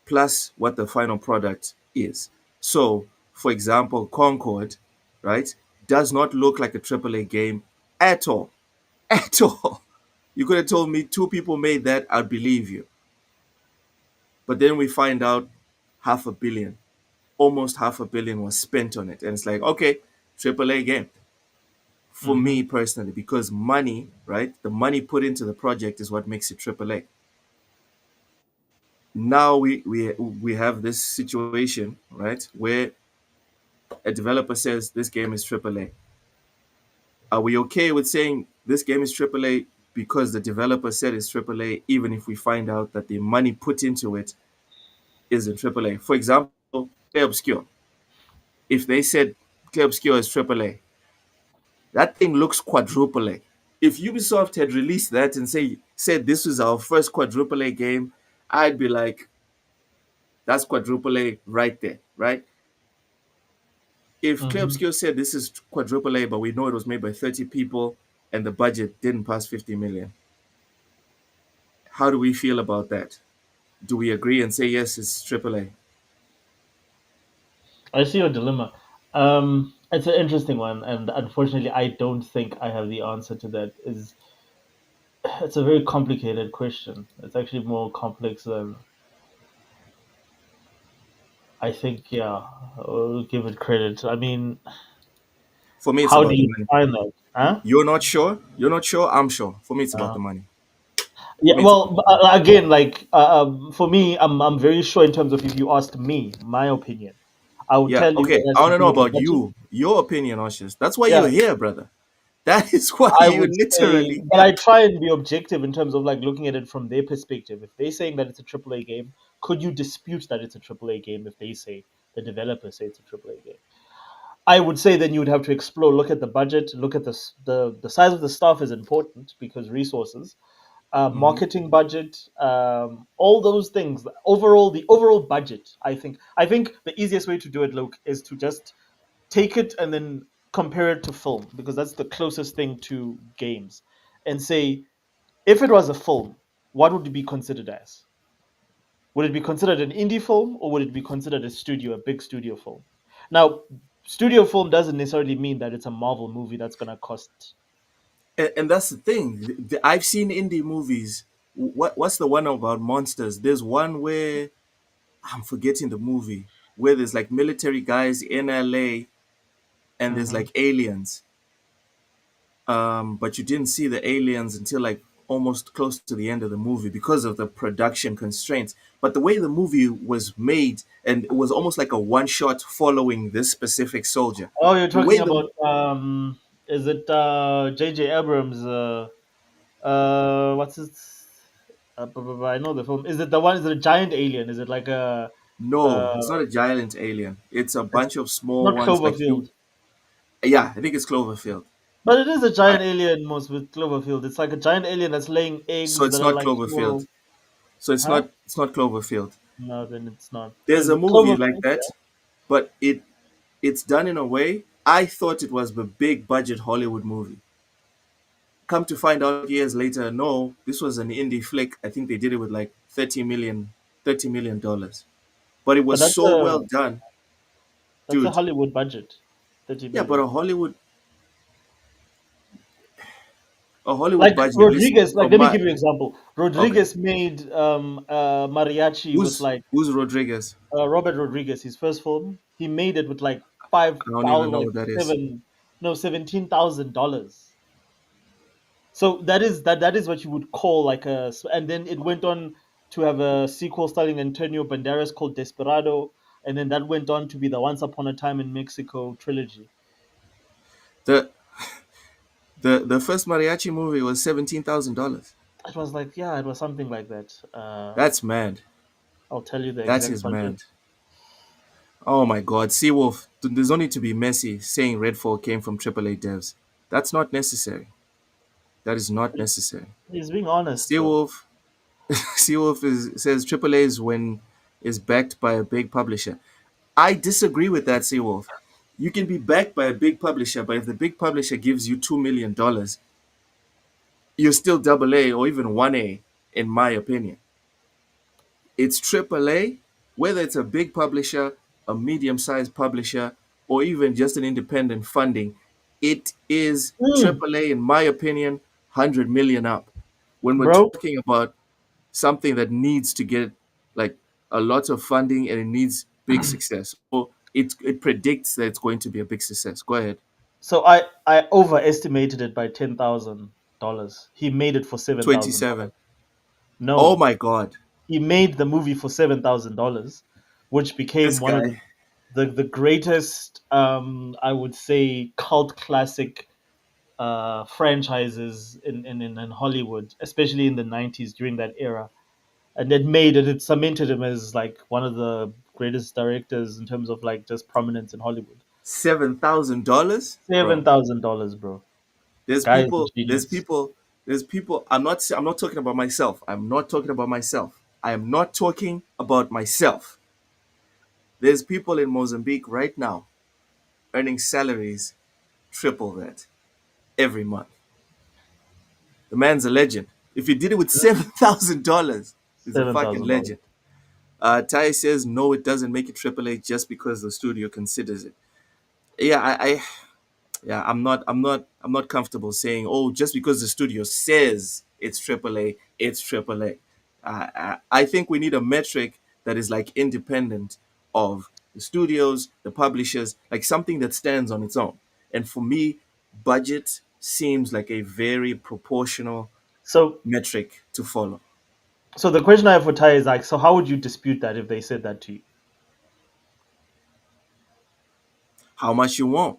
plus what the final product is. So, for example, Concord, right, does not look like a AAA game at all, at all. You could have told me two people made that, I'd believe you. But then we find out 500 million, almost 500 million was spent on it, and it's like, okay, AAA game for Mm-hmm. me personally, because money, right, the money put into the project is what makes it AAA. Now we have this situation, right, where a developer says this game is AAA. Are we okay with saying this game is AAA because the developer said it's AAA, even if we find out that the money put into it is a AAA? For example, Play Obscure. If they said Play Obscure is AAA, that thing looks quadruple A. If Ubisoft had released that and said this was our first quadruple A game, I'd be like, that's quadruple A right there, right? If Play Mm-hmm. Obscure said this is quadruple A, but we know it was made by 30 people and the budget didn't pass 50 million, how do we feel about that? Do we agree and say yes, it's triple A? I see your dilemma. It's an interesting one, and unfortunately, I don't think I have the answer to that. Is It's a very complicated question. It's actually more complex than I think. Yeah, I'll give it credit. I mean, For me, it's how do about the you money. find that? Huh? You're not sure? You're not sure? I'm sure. For me, it's about Uh, the money. For yeah. me, it's about Well, the money. again, like for me, I'm very sure in terms of if you asked me, my opinion, I would Yeah, tell you okay. it has I to want to do know with the about budget. you, your opinion, Oshis. That's why Yeah, you're here, brother. That is why I you're would say, literally but here. I try and be objective in terms of like looking at it from their perspective. If they're saying that it's a AAA game, could you dispute that it's a AAA game if they say the developers say it's a AAA game? I would say then you would have to explore, look at the budget, look at the size of the staff is important because resources, Hmm. marketing budget, all those things. Overall, the overall budget. I think the easiest way to do it, Luke, is to just take it and then compare it to film because that's the closest thing to games, and say if it was a film, what would it be considered as? Would it be considered an indie film or would it be considered a big studio film? Now, studio film doesn't necessarily mean that it's a Marvel movie that's going to cost. And that's the thing. I've seen indie movies. What's the one about monsters? There's one where I'm forgetting the movie where there's like military guys in LA and there's Mhm. like aliens. But you didn't see the aliens until like almost close to the end of the movie because of the production constraints. But the way the movie was made, and it was almost like a one shot following this specific soldier. Oh, you're The way talking the about is it J.J. Abrams? What's it? I know the film. Is it the one? Is it a giant alien? Is it like a? No, Uh, it's not a giant alien. It's a it's bunch of small not ones like Cloverfield, you. Yeah, I think it's Cloverfield. but it is a I, giant alien. Most with Cloverfield, it's like a giant alien that's laying so eggs it's that are not like Cloverfield. small. So it's Huh? not Cloverfield. No, then it's not. There's a movie like Cloverfield? that, but it's done in a way I thought it was the big budget Hollywood movie. Come to find out years later, no, this was an indie flick. I think they did it with like 30 million dollars. But it But was so well done, that's a dude. Hollywood budget, 30 Yeah, but million. a Hollywood Like budget. Listen, Rodriguez, like from let me my give you an example. okay, Rodriguez made Mariachi with like who's Rodriguez? Robert Rodriguez, his first film. He made it with like I don't even know like who that is. seven, no, $17,000. So that is what you would call like and then it went on to have a sequel starring Antonio Banderas called Desperado, and then that went on to be the Once Upon a Time in Mexico trilogy. The the first mariachi movie was $17,000. It was like, yeah, it was something like that. That's mad. I'll tell you the That exact is budget. mad. Oh my God, Seawolf. There's no need to be messy saying Redfall came from AAA devs. That's not necessary. That is not necessary. He's being honest, bro. Seawolf, says AAA is when is backed by a big publisher. I disagree with that, Seawolf. You can be backed by a big publisher, but if the big publisher gives you $2 million, you're still double A or even 1A, in my opinion. It's AAA, whether it's a big publisher, a medium sized publisher, or even just an independent funding, it is Mm, AAA, in my opinion, 100 million up. When we're bro. talking about something that needs to get like a lot of funding and it needs big success, or it predicts that it's going to be a big success. Go ahead. So I overestimated it by $10,000. He made it for $7,000. 27. Oh No, my God. he made the movie for $7,000, which became This one of guy. the greatest, I would say, cult classic franchises in Hollywood, especially in the '90s during that era. And it cemented him as like one of the greatest directors in terms of like just prominence in Hollywood. $7,000? Bro. $7,000, bro. There's Guy is a people, there's genius. people, there's people. I'm not talking about myself. I'm not talking about myself. I am not talking about myself. There's people in Mozambique right now earning salaries triple that every month. The man's a legend. If he did it with $7,000, he's a fucking $7,000. legend. Tai says no, it doesn't make it AAA just because the studio considers it. Yeah, yeah, I'm not comfortable saying, oh, just because the studio says it's AAA, it's AAA. I think we need a metric that is like independent of the studios, the publishers, like something that stands on its own. And for me, budget seems like a very proportional So metric to follow. so the question I have for Ty is like, so how would you dispute that if they said that to you? How much you want?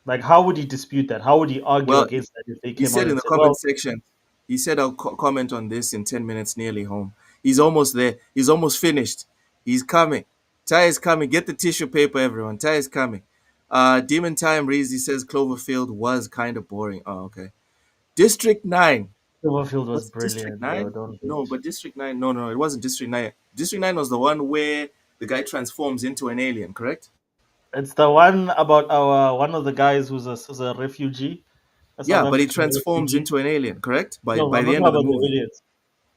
Like, how would he dispute that? How would he argue Well, against that if they he came out said in and the said, comment well, section, he said, I'll comment on this in 10 minutes, nearly home. He's almost there. He's almost finished. He's coming. Ty is coming. Get the tissue paper, everyone. Ty is coming. Demon Time reads, he says Cloverfield was kind of boring. Oh, okay. District 9. Silverfield was What's District brilliant, bro? 9? Don't No, hate. but District 9. No, no, it wasn't District 9. District 9 was the one where the guy transforms into an alien, correct? It's the one about our one of the guys who's a refugee, a South Yeah, but he African transforms refugee. into an alien, correct? By No, by I'm the not end talking of the about the movie. idiots.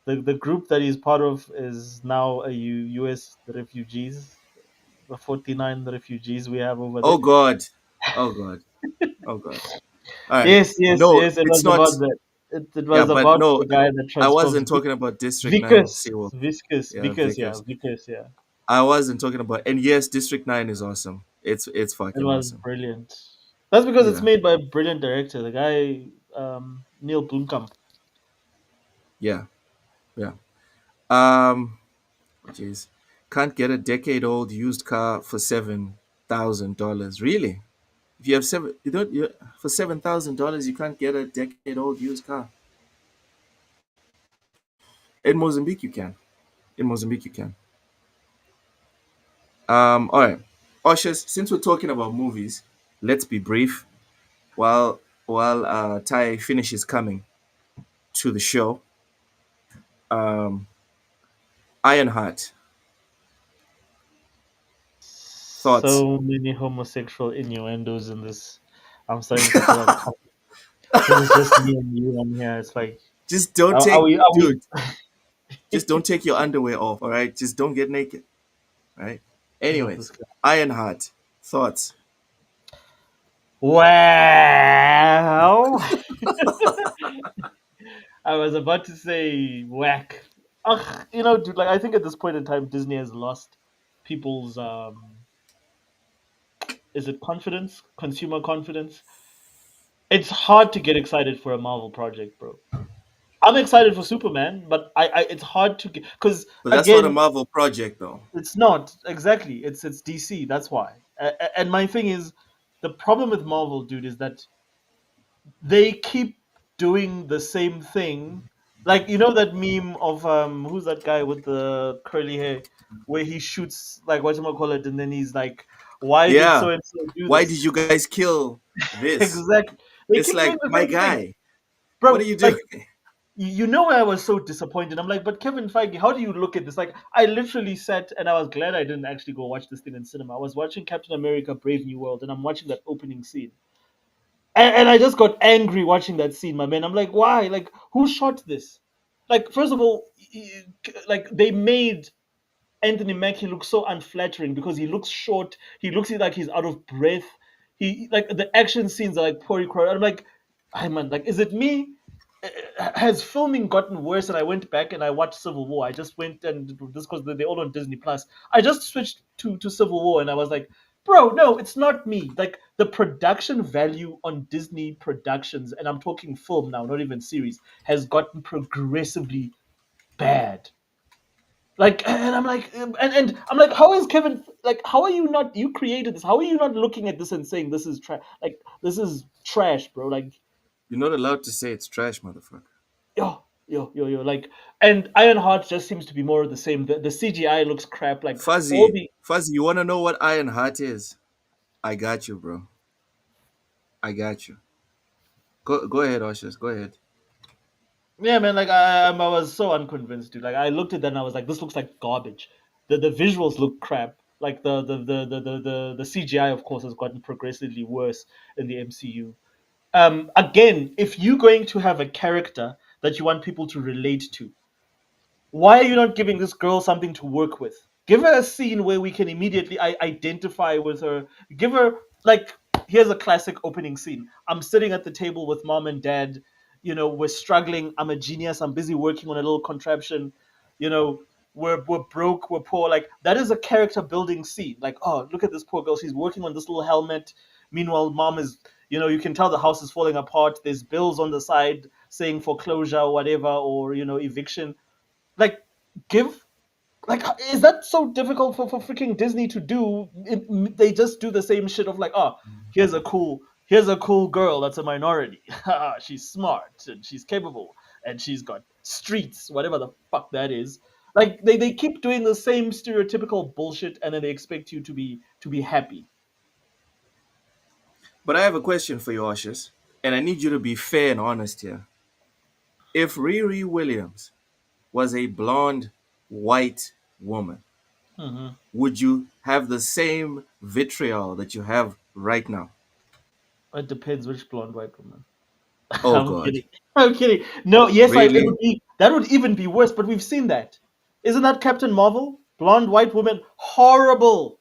The group that he's part of is now U.S. refugees, the 49 refugees we have over there. Oh God. Oh God. Oh God. All right. Yes, yes, No, yes. It it's was not. about that. It Yeah, was but about no, the guy that I transforms. wasn't talking about District 9, Vicus, Seawolf. Viscous, Yeah, Vicus, yeah, Vickers. Vicus, yeah. I wasn't talking about. And yes, District 9 is awesome. It's It fucking was awesome. brilliant. That's because it's Yeah. made by a brilliant director, the guy Neil Blomkamp. Yeah. Yeah. Um. Jeez. Can't get a decade-old used car for $7,000. Really? If you have seven, you don't. You, for $7,000, you can't get a decade-old used car. In Mozambique, you can. In Mozambique, you can. All right, Oshas. Since we're talking about movies, let's be brief while Ty finishes coming to the show. Um, Ironheart thoughts. So many homosexual innuendos in this. I'm starting to feel uncomfortable. This is just me and you on here. It's like, Just don't are take, we? Are we? dude. Just don't take your underwear off. All right. Just don't get naked. All right. This Anyways, guy. Ironheart thoughts. Well, I was about to say whack. Ugh, dude. Like, I think at this point in time, Disney has lost people's is it confidence, consumer confidence. It's hard to get excited for a Marvel project, bro. I'm excited for Superman, but it's hard to get because But that's not a again, Marvel project, though. it's not exactly. It's DC. That's why. And my thing is, the problem with Marvel, dude, is that they keep doing the same thing Like you know that meme of who's that guy with the curly hair where he shoots like what you call it and then he's like, why did Yeah. so and so do Why this? did you guys kill this? Exactly. They It's keep doing like, the my same thing. guy, what are Bro, you like doing? you know where I was so disappointed. I'm like, but Kevin Feige, how do you look at this? Like, I literally sat and I was glad I didn't actually go watch this thing in cinema. I was watching Captain America: Brave New World, and I'm watching that opening scene, and I just got angry watching that scene, my man. I'm like, why? Like, who shot this? Like, first of all, like they made Anthony Mackie looks so unflattering because he looks short. He looks like he's out of breath. He like the action scenes are like poorly choreographed. I'm like, I man, like, is it me? Has filming gotten worse? And I went back and I watched Civil War. I just went and this because they all on Disney Plus. I just switched to Civil War and I was like, bro, no, it's not me. Like the production value on Disney productions, and I'm talking film now, not even series, has gotten progressively bad. Like, and I'm like, and I'm like, how is Kevin? Like, how are you not? You created this. How are you not looking at this and saying this is trash? Like, this is trash, bro. Like, You're not allowed to say it's trash, motherfucker. yo. Like, and Ironheart just seems to be more of the same. The CGI looks crap. Like all Fuzzy, the Fuzzy, you want to know what Iron Heart is? I got you, bro. I got you. Go ahead, Oshus. Go ahead. yeah, man. Like I was so unconvinced, dude. Like I looked at that and I was like, this looks like garbage. The visuals look crap. Like the CGI, of course, has gotten progressively worse in the MCU. Again, if you're going to have a character that you want people to relate to, why are you not giving this girl something to work with? Give her a scene where we can immediately identify with her. Give her like here's a classic opening scene. I'm sitting at the table with mom and dad. You know, we're struggling. I'm a genius. I'm busy working on a little contraption. You know, we're broke. We're poor. Like that is a character building scene. Like, oh, look at this poor girl. She's working on this little helmet. Meanwhile, mom is. You know, you can tell the house is falling apart. There's bills on the side saying foreclosure or whatever, or eviction. Like give like is that so difficult for freaking Disney to do? They just do the same shit of like, oh, here's a cool girl that's a minority. She's smart and she's capable and she's got streets, whatever the fuck that is. Like they keep doing the same stereotypical bullshit and then they expect you to be happy. But I have a question for you, Oshus, and I need you to be fair and honest here. If Riri Williams was a blonde, white woman, Hmm. would you have the same vitriol that you have right now? It depends which blonde white woman. Oh I'm God, kidding. I'm kidding. No, yes, it really? would be that would even be worse, but we've seen that. Isn't that Captain Marvel? Blonde white woman, horrible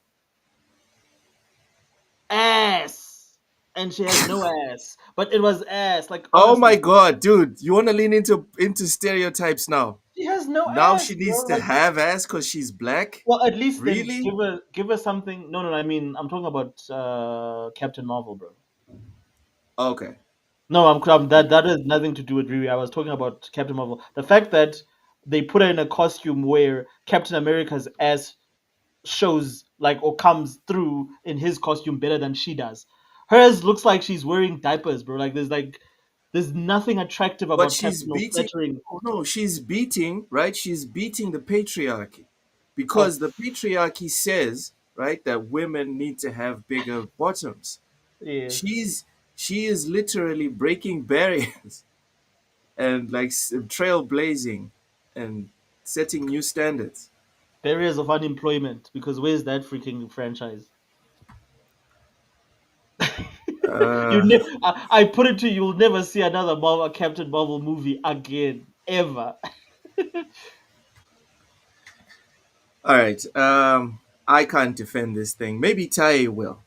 ass. And she has no ass. But it was ass. Like Oh my honestly. God, dude, you want to lean into stereotypes now? She has no Now ass, she needs bro. to Like have ass because she's black? well at least then Really? give her something. No, I mean I'm talking about Captain Marvel, bro. Okay. No, that has nothing to do with Riri. I was talking about Captain Marvel. The fact that they put her in a costume where Captain America's ass shows like or comes through in his costume better than she does. Hers looks like she's wearing diapers, bro. Like there's nothing attractive But about she's Captain or beating, flattering. oh no, she's beating, right? She's beating the patriarchy Oh because the patriarchy says, right, that women need to have bigger bottoms. yes, She's she is literally breaking barriers and like trailblazing and setting new standards. barriers of unemployment. Because where's that freaking franchise? Uh, I put it to you, you'll never see another Marvel Captain Marvel movie again, ever. all right. I can't defend this thing. Maybe Tai will.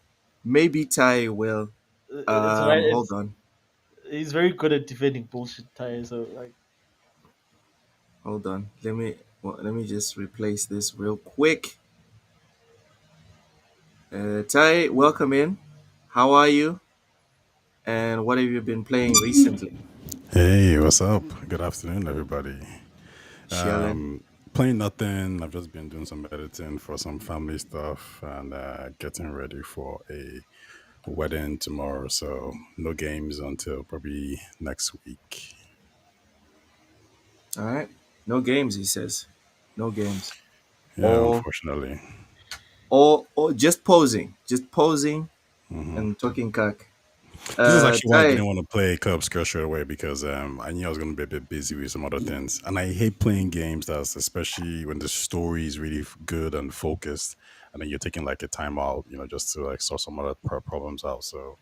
Maybe Tai will. It's right. Hold It's on. he's very good at defending bullshit tires. So like, Hold on. Let me just replace this real quick. Tai, welcome in. How are you? And what have you been playing recently? Hey, what's up? Good afternoon, everybody. Chilling. Playing nothing. I've just been doing some editing for some family stuff and getting ready for a wedding tomorrow. So no games until probably next week. All right. No games, he says. No games. Yeah, Or unfortunately. or just posing Hmm. and talking cock. This is actually why I Ty. didn't want to play Club Skirt straight away because I knew I was going to be a bit busy with some other things, and I hate playing games that's especially when the story is really good and focused, and then you're taking like a time out, just to like sort some other problems out. So,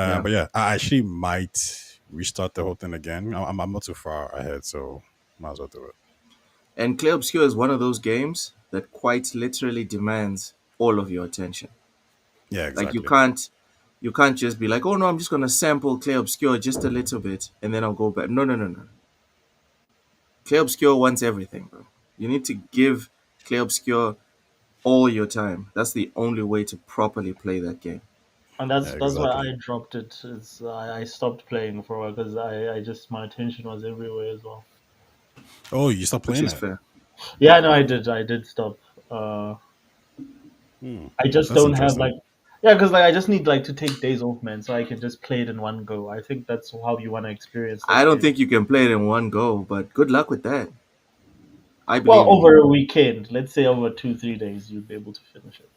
Yeah. but yeah, I actually might restart the whole thing again. I'm not too far ahead, so might as well do it. And Clear Obscure is one of those games that quite literally demands all of your attention. Yeah, Like exactly. you can't just be like, oh no, I'm just gonna sample Clear Obscure just a little bit and then I'll go back. No, no, no, no. Clear Obscure wants everything, bro. You need to give Clear Obscure all your time. That's the only way to properly play that game. And Yeah, that's why exactly. I dropped it. I stopped playing for a while because I just my attention was everywhere as well. Oh, you stopped Which playing is it? fair. Yeah, no, I did stop. Uh, Hmm. I just That's don't have interesting. like, yeah, because like I just need like to take days off, man, so I can just play it in one go. I think that's how you want to experience I that don't game. think you can play it in one go, but good luck with that. I Well, believe in over you. a weekend, let's say over 2 3 days, you'll be able to finish it.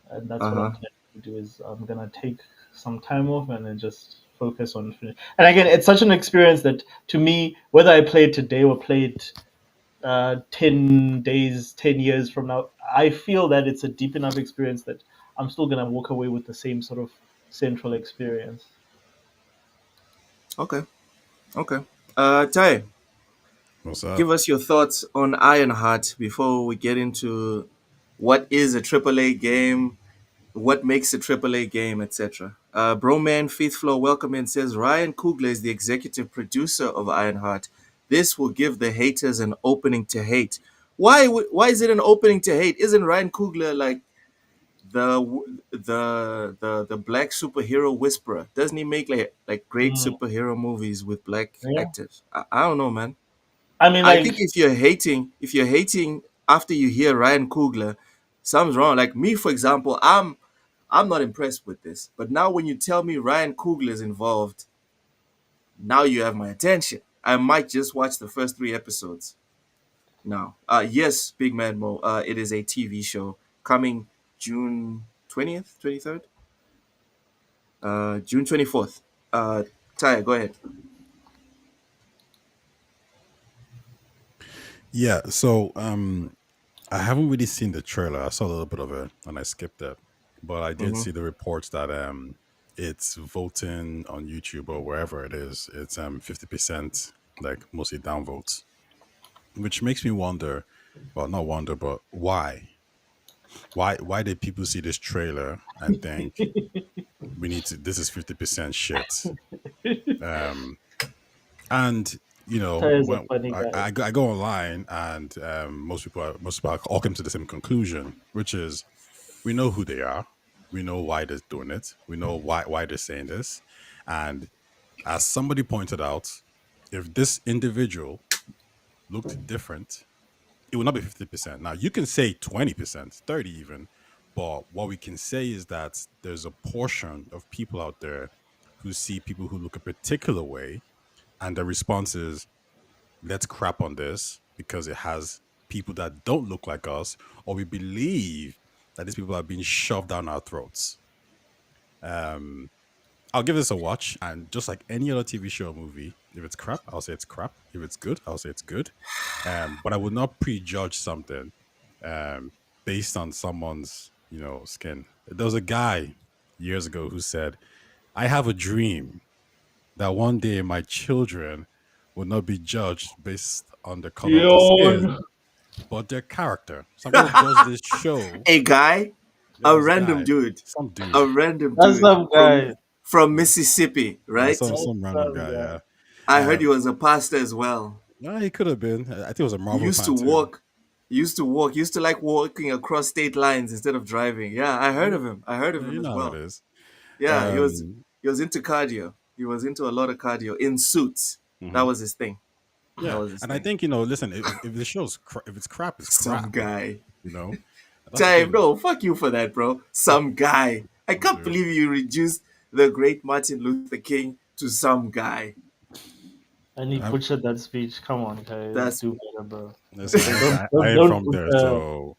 And that's what I'm Uh-huh. planning to do. Is I'm gonna take some time off and then just focus on finish. And again, it's such an experience that to me, whether I play it today or play it 10 days, 10 years from now, I feel that it's a deep enough experience that I'm still going to walk away with the same sort of central experience. Okay. Okay. Ty, What's up? give us your thoughts on Ironheart before we get into what is a AAA game, what makes a AAA game, etc. Broman Faithflow welcome in says Ryan Coogler is the executive producer of Ironheart. This will give the haters an opening to hate. Why is it an opening to hate? Isn't Ryan Coogler like the black superhero whisperer? Doesn't he make like great Mm, superhero movies with black yeah. actors? I don't know, man. I mean, I think like, if you're hating after you hear Ryan Coogler, something's wrong. Like me, for example, I'm not impressed with this. But now when you tell me Ryan Coogler is involved, now you have my attention. I might just watch the first 3 episodes now. Yes, Big Man Mo. It is a TV show coming June 20th, 23rd, June 24th. Taya, go ahead. Yeah, so I haven't really seen the trailer. I saw a little bit of it and I skipped it. But I did Mm-hmm. see the reports that it's voting on YouTube or wherever it is, it's 50% like mostly downvotes. Which makes me wonder, well not wonder, but why? Why did people see this trailer and think we need to this is 50% shit? Um and Ty is a when funny I, guy. I, go, I go online and most people all come to the same conclusion, which is we know who they are, we know why they're doing it, we know why they're saying this, and as somebody pointed out, if this individual looked different, it would not be 50%. Now you can say 20%, 30 even, but what we can say is that there's a portion of people out there who see people who look a particular way, and the response is let's crap on this because it has people that don't look like us, or we believe that these people are being shoved down our throats. Um, I'll give this a watch, and just like any other TV show or movie, if it's crap, I'll say it's crap. If it's good, I'll say it's good. But I would not prejudge something um, based on someone's, skin. There was a guy years ago who said, "I have a dream that one day my children will not be judged based on the color of the Yawn. skin, but their character." So I'm gonna judge this show. A guy, There a was a random guy, dude, some a dude, random That's dude some guy. from Mississippi, right? some That's some random some guy. guy. Yeah, I heard he um, was a pastor as well. no, he could have been. I think he was a He Marvel used to fan too. walk, he used to like walking across state lines instead of driving. Yeah, I heard Yeah, of him. I heard of yeah, him you as know how it well. is. Yeah, Um, he was into cardio. He was into a lot of cardio in suits. That mhm. was his thing. That Yeah, was his and I thing. think listen, if the show's if it's crap, it's Some crap. guy. You know, that's the Time, thing. no, fuck you for that, bro. Some guy. I Some can't dude. believe you reduced the great Martin Luther King to some guy. And he I'm, butchered that speech. Come on, guys, That's do better, bro. listen, Don't I, don't I don't, ain't don't from there, butcher. so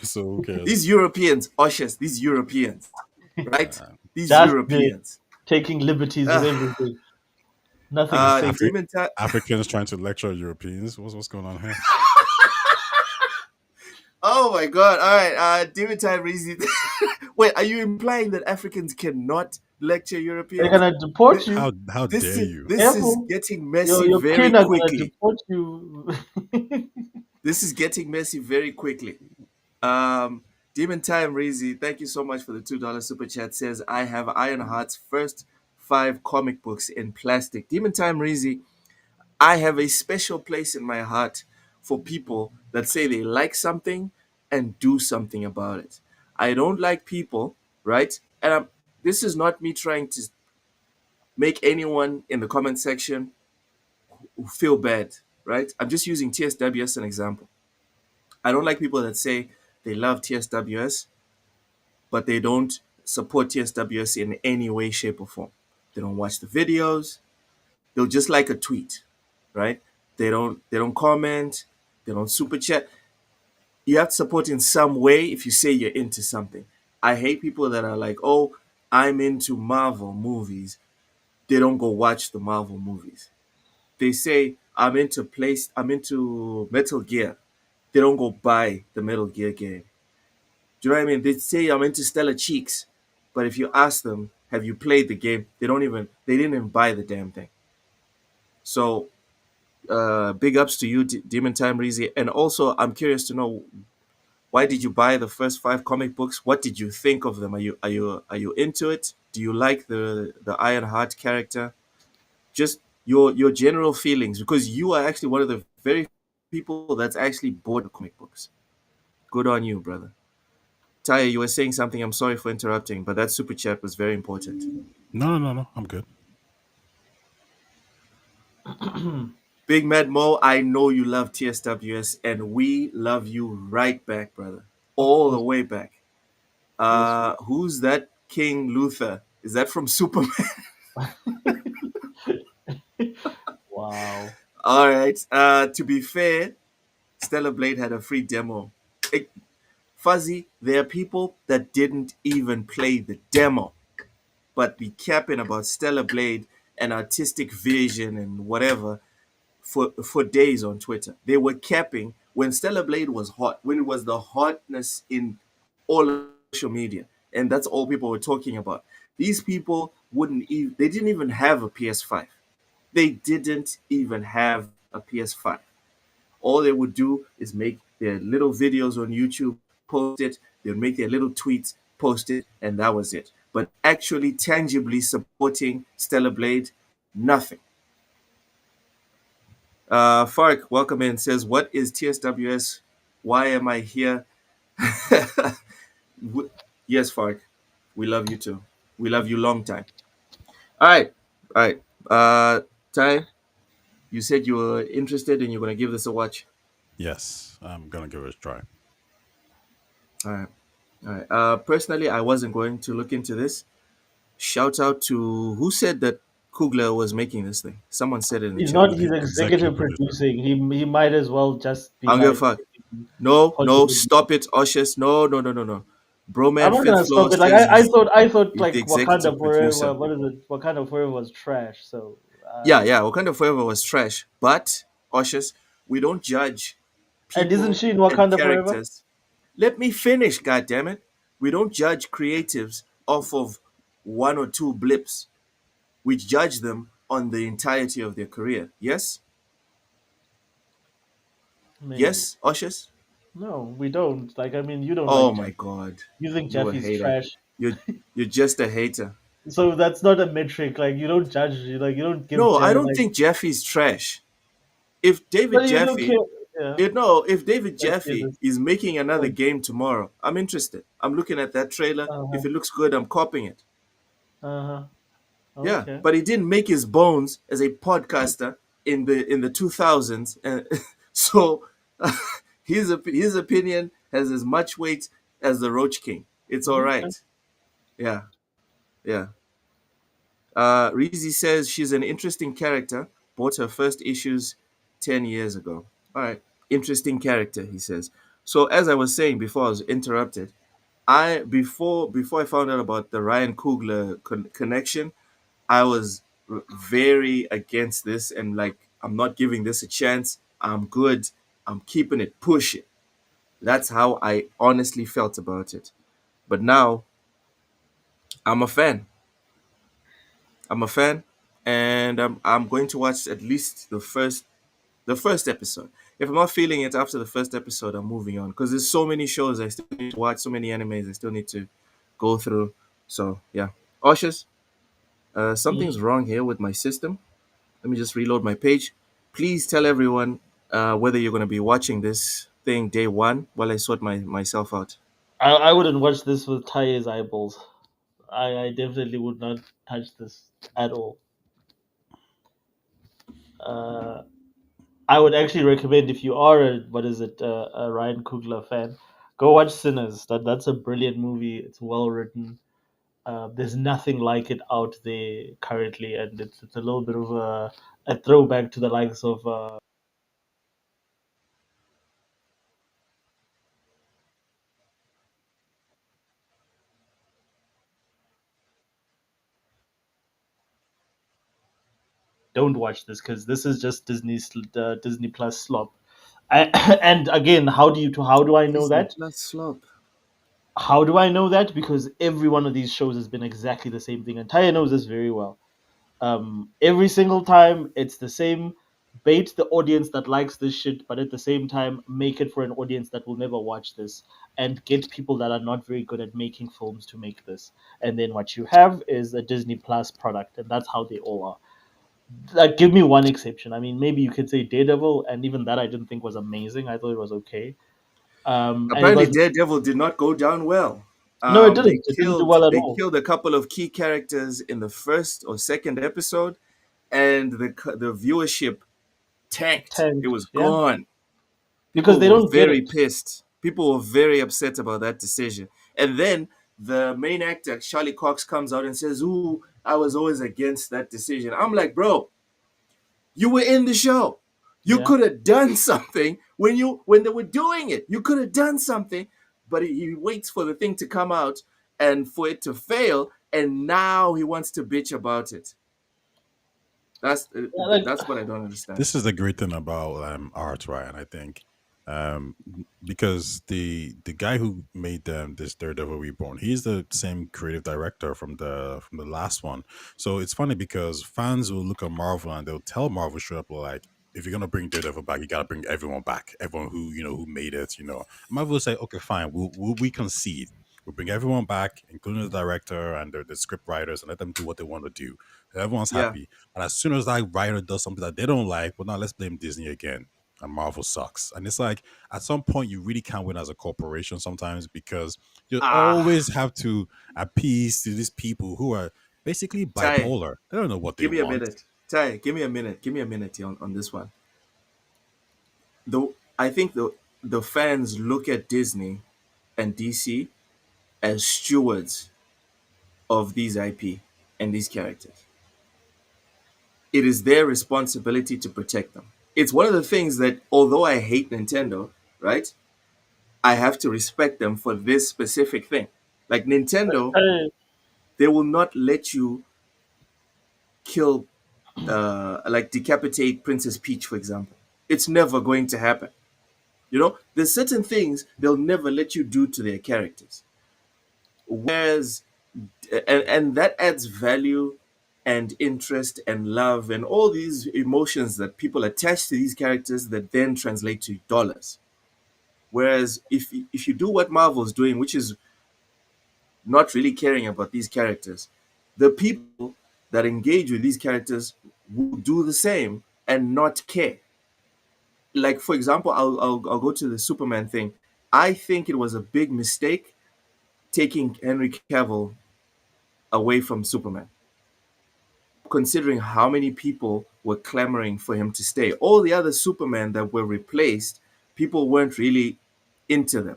so who cares? these Europeans, Ushers, these Europeans, right? These Just the Europeans. taking liberties with Uh, everything. Nothing is sacred. Demon Time. Africans trying to lecture Europeans. What's going on here? Oh my God! All right, Demon Time Reezy. Wait, are you implying that Africans cannot lecture They're Europeans? gonna deport Th- you. How This dare is you? this is Careful. getting Your messy your very kin are gonna quickly. deport you. This is getting messy very quickly. Um, Demon Time Reezy, thank you so much for the $2 super chat. Says I have Ironheart's first 5 comic books in plastic. Demon Time Reezy, I have a special place in my heart for people that say they like something and do something about it. I don't like people, right? And this is not me trying to make anyone in the comment section feel bad, right? I'm just using TSW as an example. I don't like people that say they love TSWS, but they don't support TSWS in any way, shape, or form. They don't watch the videos. They'll just like a tweet, right? They don't comment. They don't super chat. You have to support in some way if you say you're into something. I hate people that are like, oh, I'm into Marvel movies. They don't go watch the Marvel movies. They say I'm into Metal Gear. They don't go buy the Metal Gear game. Do you know what I mean? They say I'm into Stellar Cheeks, but if you ask them, have you played the game? They didn't even buy the damn thing. So big ups to you, Demon Time Reezy. And also, I'm curious to know, why did you buy the first 5 comic books? What did you think of them? Are you into it? Do you like the Ironheart character? Just your general feelings, because you are actually one of the very people that's actually bought comic books. Good on you, brother. Taya, you were saying something. I'm sorry for interrupting, but that super chat was very important. No. I'm good. Big Mad Mo, I know you love TSWS, and we love you right back, brother. Of All the course, way back. yes. Who's that King Luther? Is that from Superman? Wow. All right. To be fair, Stellar Blade had a free demo. Fuzzy, there are people that didn't even play the demo, but be capping about Stellar Blade and artistic vision and whatever for days on Twitter. They were capping when Stellar Blade was hot, when it was the hotness in all of social media, and that's all people were talking about. These people they didn't even have a PS5. They didn't even have a PS5. All they would do is make their little videos on YouTube, post it, they'd make their little tweets, post it, and that was it. But actually tangibly supporting Stellar Blade, nothing. Fark, welcome in, says, what is TSWS? Why am I here? Yes, Fark, we love you too. We love you long time. All right. All right. Ty, you said you were interested and you're going to give this a watch. Yes, I'm gonna give it a try. All right. All right. Personally, I wasn't going to look into this. Shout out to who said that Kugler was making this thing. Someone said it in the He's chat. not. He's Executive executive producer. producing. He might as well just be I don't give a like fuck. No, Hollywood. stop it, Ushers. No. I'm Broman not Fifth gonna Floor stop it. Like says I thought he's the like Wakanda executive Forever. producer. What is it? Wakanda Forever was trash. So Yeah, Wakanda Forever was trash. But, Ushers, we don't judge and isn't people she in and Wakanda Forever? characters. Let me finish, goddammit. We don't judge creatives off of one or two blips. We judge them on the entirety of their career. Yes? Maybe. Yes, Ushers? No, we don't. Like I mean, you don't Oh like my Jeff. god. You think You a Jeffy's hater. trash. You're just a hater. So that's not a metric. Like you don't judge. You don't give No, I Jeff don't like. think Jeffy's trash. If David But you don't care. Jeffy, Yeah. if David Like yeah, Jeffy is making another oh, game tomorrow, I'm interested. I'm looking at that trailer. If uh-huh. it looks good, I'm copying it. Uh-huh. Yeah, Okay. but he didn't make his bones as a podcaster in the 2000s, and so his opinion has as much weight as the Roach King. It's all Okay. right. Yeah, yeah. Reezy says she's an interesting character, bought her first issues 10 years ago. All right. Interesting character, he says. So as I was saying before I was interrupted, I before I found out about the Ryan Coogler connection, I was very against this and like I'm not giving this a chance. I'm good. I'm keeping it pushing. That's how I honestly felt about it. But now I'm a fan. I'm a fan, and I'm going to watch at least the first episode. If I'm not feeling it after the first episode, I'm moving on because there's so many shows I still need to watch, so many animes I still need to go through. So yeah, Oshus, something's wrong here with my system. Let me just reload my page. Please tell everyone whether you're going to be watching this thing day one while I sort myself out. I wouldn't watch this with Taye's eyeballs. I definitely would not touch this at all. Uh, I would actually recommend if you are a Ryan Coogler fan, go watch Sinners. That's a brilliant movie. It's well written. There's nothing like it out there currently, and it's a little bit of a throwback to the likes of don't watch this because this is just Disney Plus slop. I, and again, how do I know Disney that? Plus slop. How do I know that? Because every one of these shows has been exactly the same thing, and Taya knows this very well. Every single time, it's the same. Bait the audience that likes this shit, but at the same time, make it for an audience that will never watch this, and get people that are not very good at making films to make this. And then what you have is a Disney Plus product, and that's how they all are. Like, give me one exception. I mean, maybe you could say Daredevil, and even that I didn't think was amazing. I thought it was okay. And it Apparently, was Daredevil did not go down well. no, it They didn't. It didn't do killed well at they all. killed a couple of key characters in the first or second episode, and the viewership tanked. It Tanked, was yeah, gone. because People they were don't get very it. pissed. People were very upset about that decision. And then the main actor, Charlie Cox, comes out and says, "Ooh, I was always against that decision." I'm like, bro, you were in the show. You Yeah. could have done something when they were doing it. You could have done something, but he waits for the thing to come out and for it to fail, and now he wants to bitch about it. That's Yeah, like that's what I don't understand. This is the great thing about art, right? And I think um, because the guy who made this Daredevil Reborn, he's the same creative director from the last one. So it's funny because fans will look at Marvel and they'll tell Marvel straight up like, if you're gonna bring Daredevil back, you gotta bring everyone back, everyone who who made it. Marvel will say, okay, fine, we concede. We'll bring everyone back, including the director and the script writers, and let them do what they want to do. Everyone's Yeah. happy. And as soon as that writer does something that they don't like, well, now let's blame Disney again. And Marvel sucks. And it's like, at some point, you really can't win as a corporation sometimes because you Ah, always have to appease to these people who are basically Ty, bipolar. They don't know what they give me a want. minute. Ty, give me a minute. Give me a minute here on this one. Though I think the fans look at Disney and DC as stewards of these IP and these characters. It is their responsibility to protect them. It's one of the things that, although I hate Nintendo, right, I have to respect them for this specific thing. Like Nintendo, uh, they will not let you kill, like decapitate Princess Peach, for example. It's never going to happen. There's certain things they'll never let you do to their characters. Whereas, and that adds value and interest and love and all these emotions that people attach to these characters that then translate to dollars. Whereas if you do what Marvel's doing, which is not really caring about these characters, the people that engage with these characters will do the same and not care. Like for example, I'll go to the Superman thing. I think it was a big mistake taking Henry Cavill away from Superman, considering how many people were clamoring for him to stay. All the other Supermen that were replaced, people weren't really into them.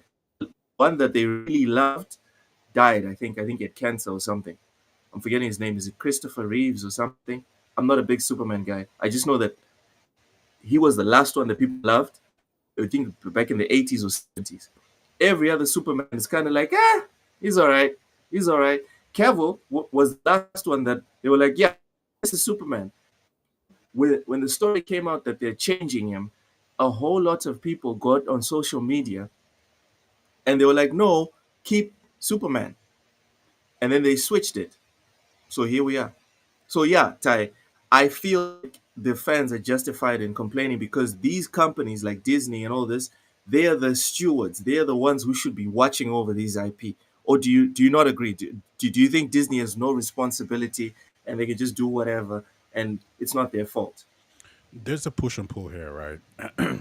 One that they really loved died. I think he had cancer or something. I'm forgetting his name. Is it Christopher Reeves or something? I'm not a big Superman guy. I just know that he was the last one that people loved. I think back in the 80s or 70s. Every other Superman is kind of like, he's all right. He's all right. Cavill was the last one that they were like, yeah, this is Superman. When the story came out that they're changing him, a whole lot of people got on social media and they were like, no, keep Superman. And then they switched it. So here we are. So yeah, Ty, I feel like the fans are justified in complaining because these companies like Disney and all this, they are the stewards. They are the ones who should be watching over these IP. Or do you not agree? Do you think Disney has no responsibility and they can just do whatever and it's not their fault? There's a push and pull here, right?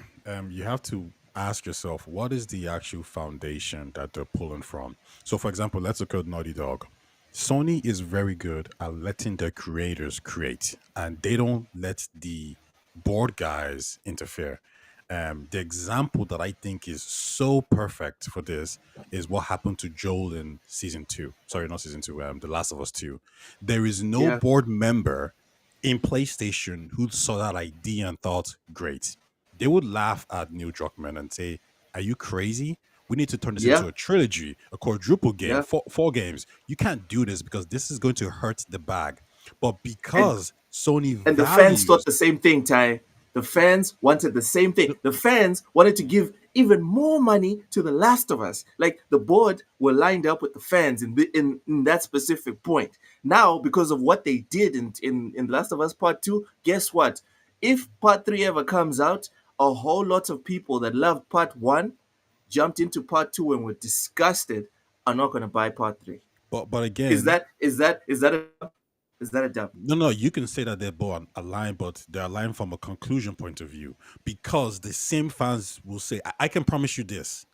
You have to ask yourself, what is the actual foundation that they're pulling from? So, for example, let's look at Naughty Dog. Sony is very good at letting their creators create, and they don't let the board guys interfere. The example that I think is so perfect for this is what happened to Joel in season two. Sorry, not season two. The Last of Us two. There is no Yeah, board member in PlayStation who saw that idea and thought, great. They would laugh at Neil Druckmann and say, are you crazy? We need to turn this yeah, into a trilogy, a quadruple game, yeah. four games. You can't do this because this is going to hurt the bag. But And because Sony And the fans thought values, the same thing, Ty. The fans wanted the same thing. The fans wanted to give even more money to The Last of Us. Like the board were lined up with the fans in that specific point. Now, because of what they did in The Last of Us Part 2, guess what? If Part 3 ever comes out, a whole lot of people that loved Part 1 jumped into Part 2 and were disgusted are not going to buy Part 3. but Is again, that is that is that a is that a dub? no, you can say that they're both aligned, but they're aligned from a conclusion point of view because the same fans will say, I can promise you this.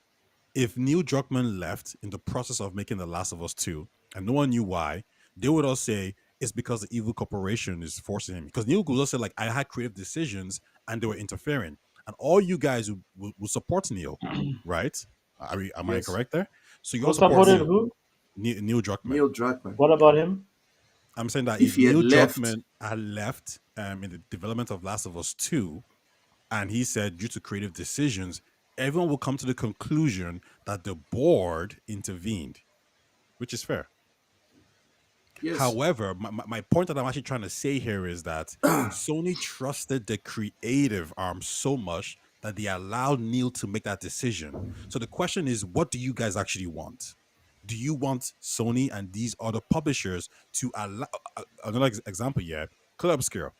If Neil Druckmann left in the process of making The Last of Us 2 and no one knew why, they would all say it's because the evil corporation is forcing him. Because Neil would also say, like, I had creative decisions and they were interfering. And all you guys will support Neil, right? Am I Yes. correct there? So you all Who support supported Yes. Neil, who? Neil Druckmann. Neil Druckmann. What about him? I'm saying that If if he had Neil left, Druckmann had left in the development of Last of Us 2, and he said, due to creative decisions, everyone will come to the conclusion that the board intervened, which is fair. yes, However, my point that I'm actually trying to say here is that Sony trusted the creative arm so much that they allowed Neil to make that decision. So the question is, what do you guys actually want? Do you want Sony and these other publishers to allow another example? Yeah, Clear Obscure.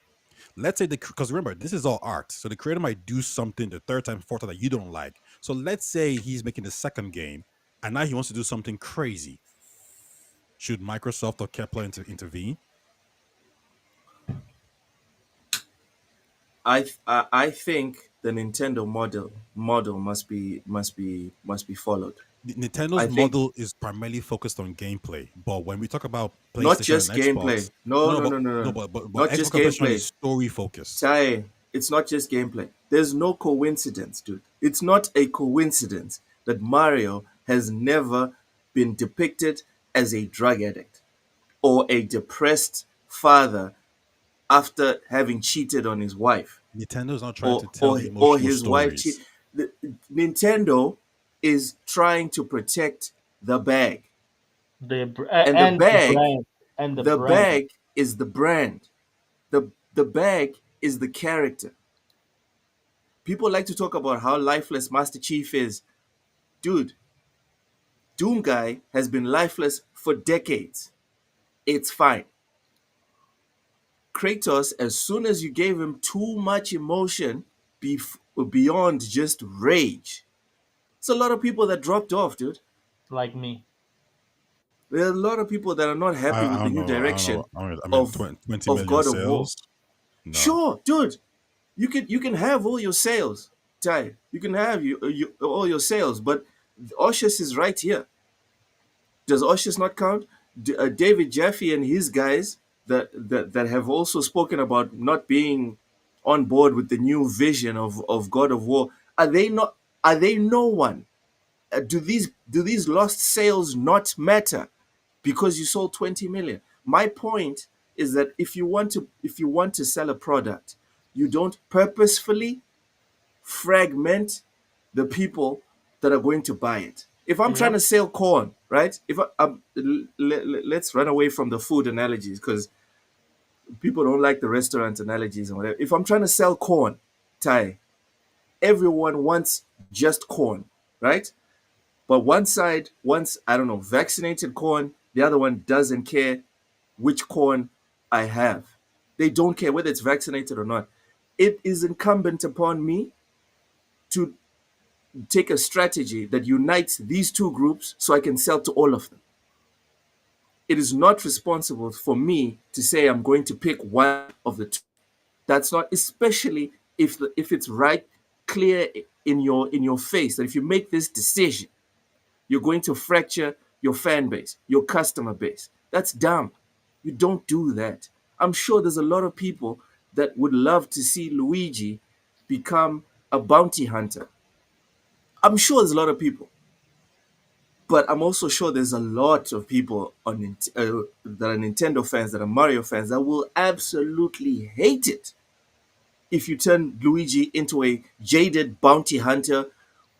Let's say because remember, this is all art, so the creator might do something the third time, fourth time that you don't like. So let's say he's making the second game, and now he wants to do something crazy. Should Microsoft or Kepler intervene? I think the Nintendo model must be followed. Nintendo's I think model is primarily focused on gameplay, but when we talk about not PlayStation just and Xbox, gameplay. No, no, no, no, but no, no, no, no. but Not Xbox just and PlayStation gameplay. is story focused. Ty, it's not just gameplay. There's no coincidence, dude. It's not a coincidence that Mario has never been depicted as a drug addict or a depressed father after having cheated on his wife. Nintendo's not trying or to tell or the or emotional his wife cheat. stories. The, Nintendo is trying to protect the bag, and And the brand and the the brand. bag is the brand. The bag is the character. People like to talk about how lifeless Master Chief is. Dude, Doom Guy has been lifeless for decades. It's fine. Kratos, as soon as you gave him too much emotion beyond just rage, it's a lot of people that dropped off, dude. Like me. There are a lot of people that are not happy I with the don't new know. I don't know. direction I mean, of 20 million God of War. sales? No. Sure, dude, you can have all your sales, Ty. You can have all your sales, but Oshus is right here. Does Oshus not count? David Jaffe and his guys that have also spoken about not being on board with the new vision of God of War. Are they not? Are they no one? Do these lost sales not matter because you sold 20 million? My point is that if you want to sell a product, you don't purposefully fragment the people that are going to buy it. If I'm trying Yep. to sell corn, right? If let's run away from the food analogies because people don't like the restaurant analogies and whatever. If I'm trying to sell corn, Ty, everyone wants just corn, right? But one side wants, I don't know, vaccinated corn. The other one doesn't care which corn I have. They don't care whether it's vaccinated or not. It is incumbent upon me to take a strategy that unites these two groups so I can sell to all of them. It is not responsible for me to say I'm going to pick one of the two. That's not, especially if it's right clear in your face that if you make this decision, you're going to fracture your fan base, your customer base. That's dumb. You don't do that. I'm sure there's a lot of people that would love to see Luigi become a bounty hunter. I'm sure there's a lot of people. But I'm also sure there's a lot of people that are Nintendo fans, that are Mario fans, that will absolutely hate it if you turn Luigi into a jaded bounty hunter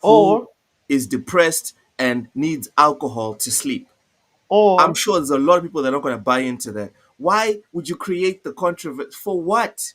who Or is depressed and needs alcohol to sleep. I'm or sure there's a lot of people that are not going to buy into that. Why would you create the controversy? For what?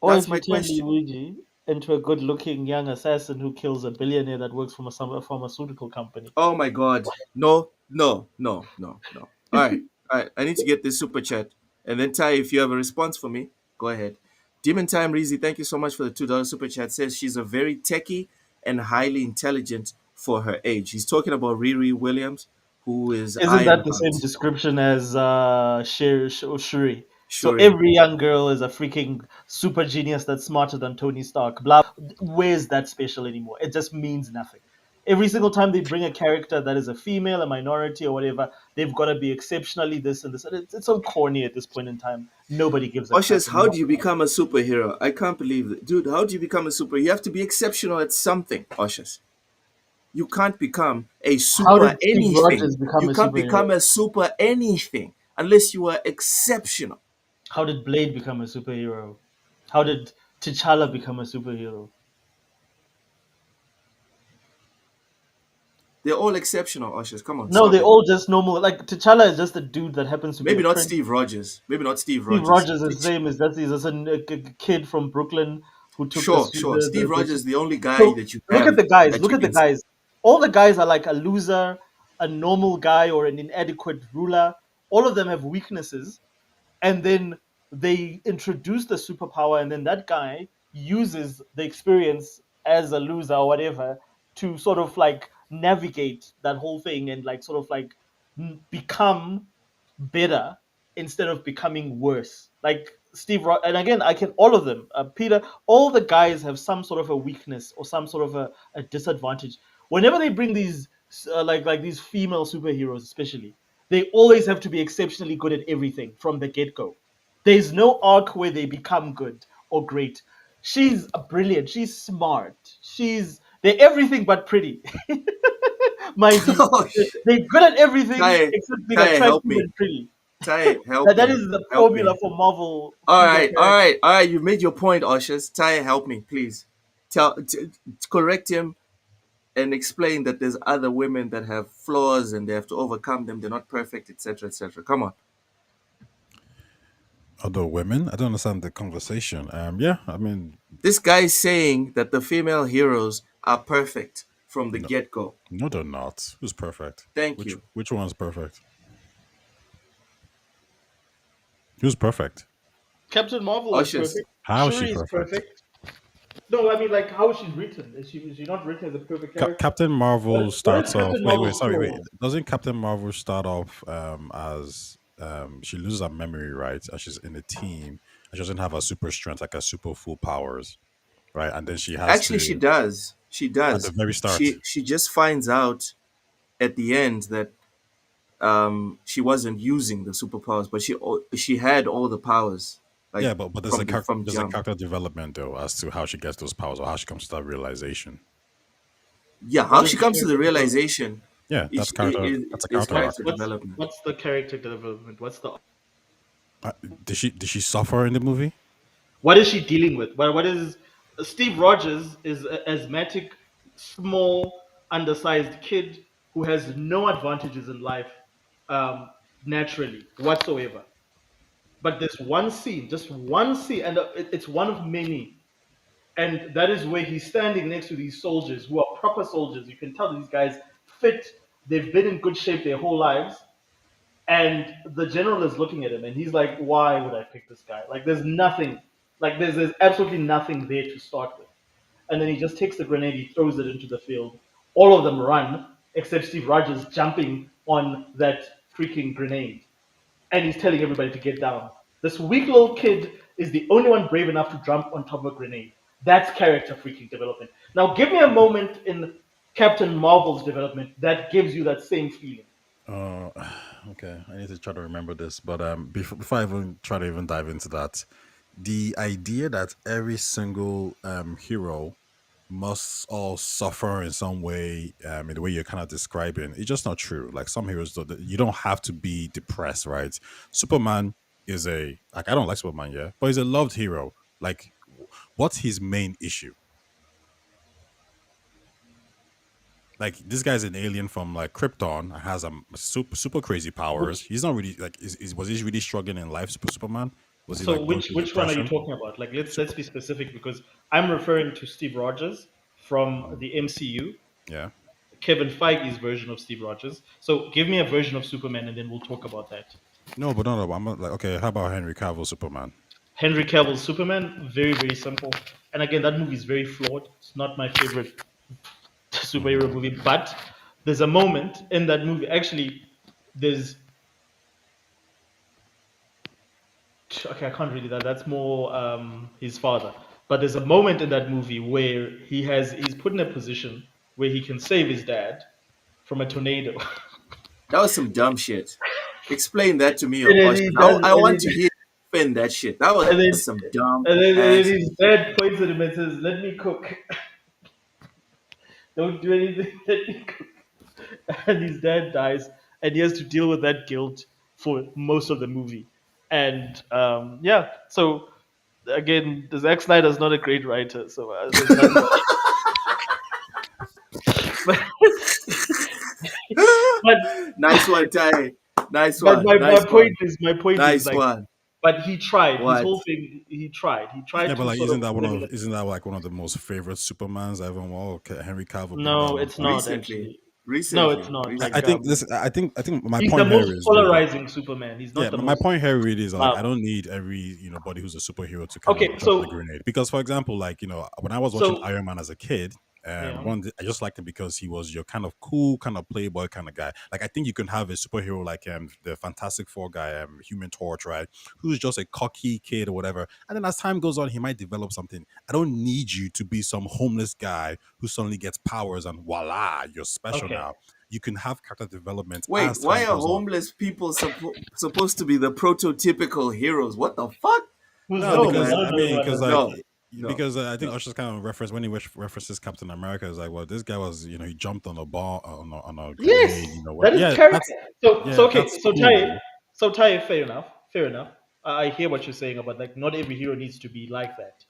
or That's if you my turn question. Luigi into a good-looking young assassin who kills a billionaire that works for a pharmaceutical company. Oh my God. No, no, no, no, no. All right. All right. I need to get this super chat. And then, Ty, if you have a response for me, go ahead. Demon Time Reezy, thank you so much for the $2 super chat. Says she's a very techie and highly intelligent for her age. He's talking about Riri Williams, who is Isn't that the same Ironheart. description as Shuri? So Shuri. every young girl is a freaking super genius that's smarter than Tony Stark. Blah. Where's that special anymore? It just means nothing. Every single time they bring a character that is a female, a minority, or whatever, they've got to be exceptionally this and this. And it's so corny at this point in time. Nobody gives a crap Oshas, how anymore. do you become a superhero? I can't believe it. Dude, how do you become a superhero? You have to be exceptional at something, Oshas. You can't become a How super did Steve anything. Rogers become You a can't superhero? become a super anything unless you are exceptional. How did Blade become a superhero? How did T'Challa become a superhero? They're all exceptional, Oshas. Come on, No, stop they're it. all just normal. Like T'Challa is just a dude that happens to be Maybe a not prince. Steve Rogers. Maybe not Steve Steve Rogers. Rogers is the same. Is that he's just a kid from Brooklyn who took Sure, sure. Steve the Rogers is the only guy so that you look at have the guys. that Look you at the can say. guys. All the guys are like a loser, a normal guy, or an inadequate ruler. All of them have weaknesses, and then they introduce the superpower, and then that guy uses the experience as a loser or whatever to sort of like navigate that whole thing and like sort of like become better instead of becoming worse. Like and again, I can all of them. Peter, all the guys have some sort of a weakness or some sort of a disadvantage. Whenever they bring these like these female superheroes, especially, they always have to be exceptionally good at everything from the get go. There's no arc where they become good or great. She's brilliant. She's smart. They're everything but pretty. Mind you, Oh, they're good at everything Ty, except being Ty, attractive help me. and pretty. Ty, help That me. is the Help formula me. for Marvel All female right, all characters. right, all right. You've made your point, Oshas. Ty, help me, please. Correct him and explain that there's other women that have flaws and they have to overcome them. They're not perfect, etc., etc. Come on. Other women? I don't understand the conversation. Yeah, I mean, This guy is saying that the female heroes are perfect from the no, get go. no, they're not. Who's perfect? Thank Which you. which one's perfect? Who's perfect? Captain Marvel is Ushers. perfect. How is she Shuri is perfect? perfect. No, I mean like how she's written. Is she not written as a perfect character? Captain Marvel What is starts off. Captain Wait, Marvel's sorry, wait. flaw? Doesn't Captain Marvel start off as she loses her memory, right? And she's in a team, and she doesn't have a super strength, like a super full powers, right? And then she has Actually, she to does. She at the does. very start. She just finds out at the end that she wasn't using the superpowers, but she had all the powers like Yeah, but there's from there's a jump. character development though as to how she gets those powers or how she comes to that realization. Yeah, how What is she the comes to the character development? realization Yeah, is, is, that's a is character arc. character development. What's the character development? What's the Uh, did she suffer in the movie? What is she dealing with? What is Steve Rogers is an asthmatic, small, undersized kid who has no advantages in life, um, naturally whatsoever. But there's one scene, just one scene, and it's one of many, and that is where he's standing next to these soldiers who are proper soldiers. You can tell these guys fit. They've been in good shape their whole lives, and the general is looking at him and he's like, why would I pick this guy? Like there's nothing, like there's absolutely nothing there to start with. And then he just takes the grenade, he throws it into the field. All of them run except Steve Rogers jumping on that freaking grenade, and he's telling everybody to get down. This weak little kid is the only one brave enough to jump on top of a grenade. That's character freaking development. Now give me a moment in Captain Marvel's development that gives you that same feeling. Uh, okay, I need to try to remember this. But before I even try to even dive into that, the idea that every single hero must all suffer in some way, in the way you're kind of describing, it's just not true. Like some heroes, you don't have to be depressed, right? Superman is a like I don't like Superman, yeah, but he's a loved hero. Like, what's his main issue? Like this guy's an alien from like Krypton and has super crazy powers. Which He's not really like was he really struggling in life, Superman? Was he So like going which through which one are you depression? talking about? Like let's Super, be specific because I'm referring to Steve Rogers from um, the MCU, yeah. Kevin Feige's version of Steve Rogers. So give me a version of Superman and then we'll talk about that. No, but no, no. I'm not like okay. How about Henry Cavill Superman? Henry Cavill's Superman, very very simple. And again, that movie is very flawed. It's not my favorite superhero Hmm. movie, but there's a moment in that movie. Actually, there's okay, I can't really that. That's more his father. But there's a moment in that movie where he's put in a position where he can save his dad from a tornado. That was some dumb shit. Explain that to me, And then Osman. he does, I want to hear you defend that shit. That was and then some dumb and then ass. his dad points at him and says, "Let me cook. Don't do anything. Let me cook." And his dad dies, and he has to deal with that guilt for most of the movie. And yeah, so again, Zack Snyder's not a great writer, so there's not much. But, but Nice one, Ty. Nice but one. my Nice point one. is Nice like, one. but he tried his What? whole thing. He tried Yeah, but to like, sort of bring it. isn't that like one of the most favorite Supermans ever? Well, okay, Henry Cavill being that No, one. it's not Recently. actually. No, it's Recently. not. I Like think this. I think my he's the point here most is really polarizing Superman. He's yeah. not the My most point here really is like I loved. don't need every body who's a superhero to kind of Okay, drop the so grenade because for example like when I was watching so Iron Man as a kid. yeah. I just liked him because he was your kind of cool, kind of playboy kind of guy. Like I think you can have a superhero like the Fantastic Four guy, Human Torch, right? Who's just a cocky kid or whatever. And then as time goes on, he might develop something. I don't need you to be some homeless guy who suddenly gets powers and voila, you're special Okay. now. You can have character development Wait, as why time are goes on. homeless people supposed to be the prototypical heroes? What the fuck? Who's No, No, homeless? because I man. I don't know mean, anyone because who's like, No. No. I think No. Usher's kind of reference when he references Captain America is like, well, this guy was, he jumped on a ball on a grenade, yes, what? that is Yeah, character. that's So okay, that's so Ty, cool. fair enough, fair enough. I hear what you're saying about like not every hero needs to be like that.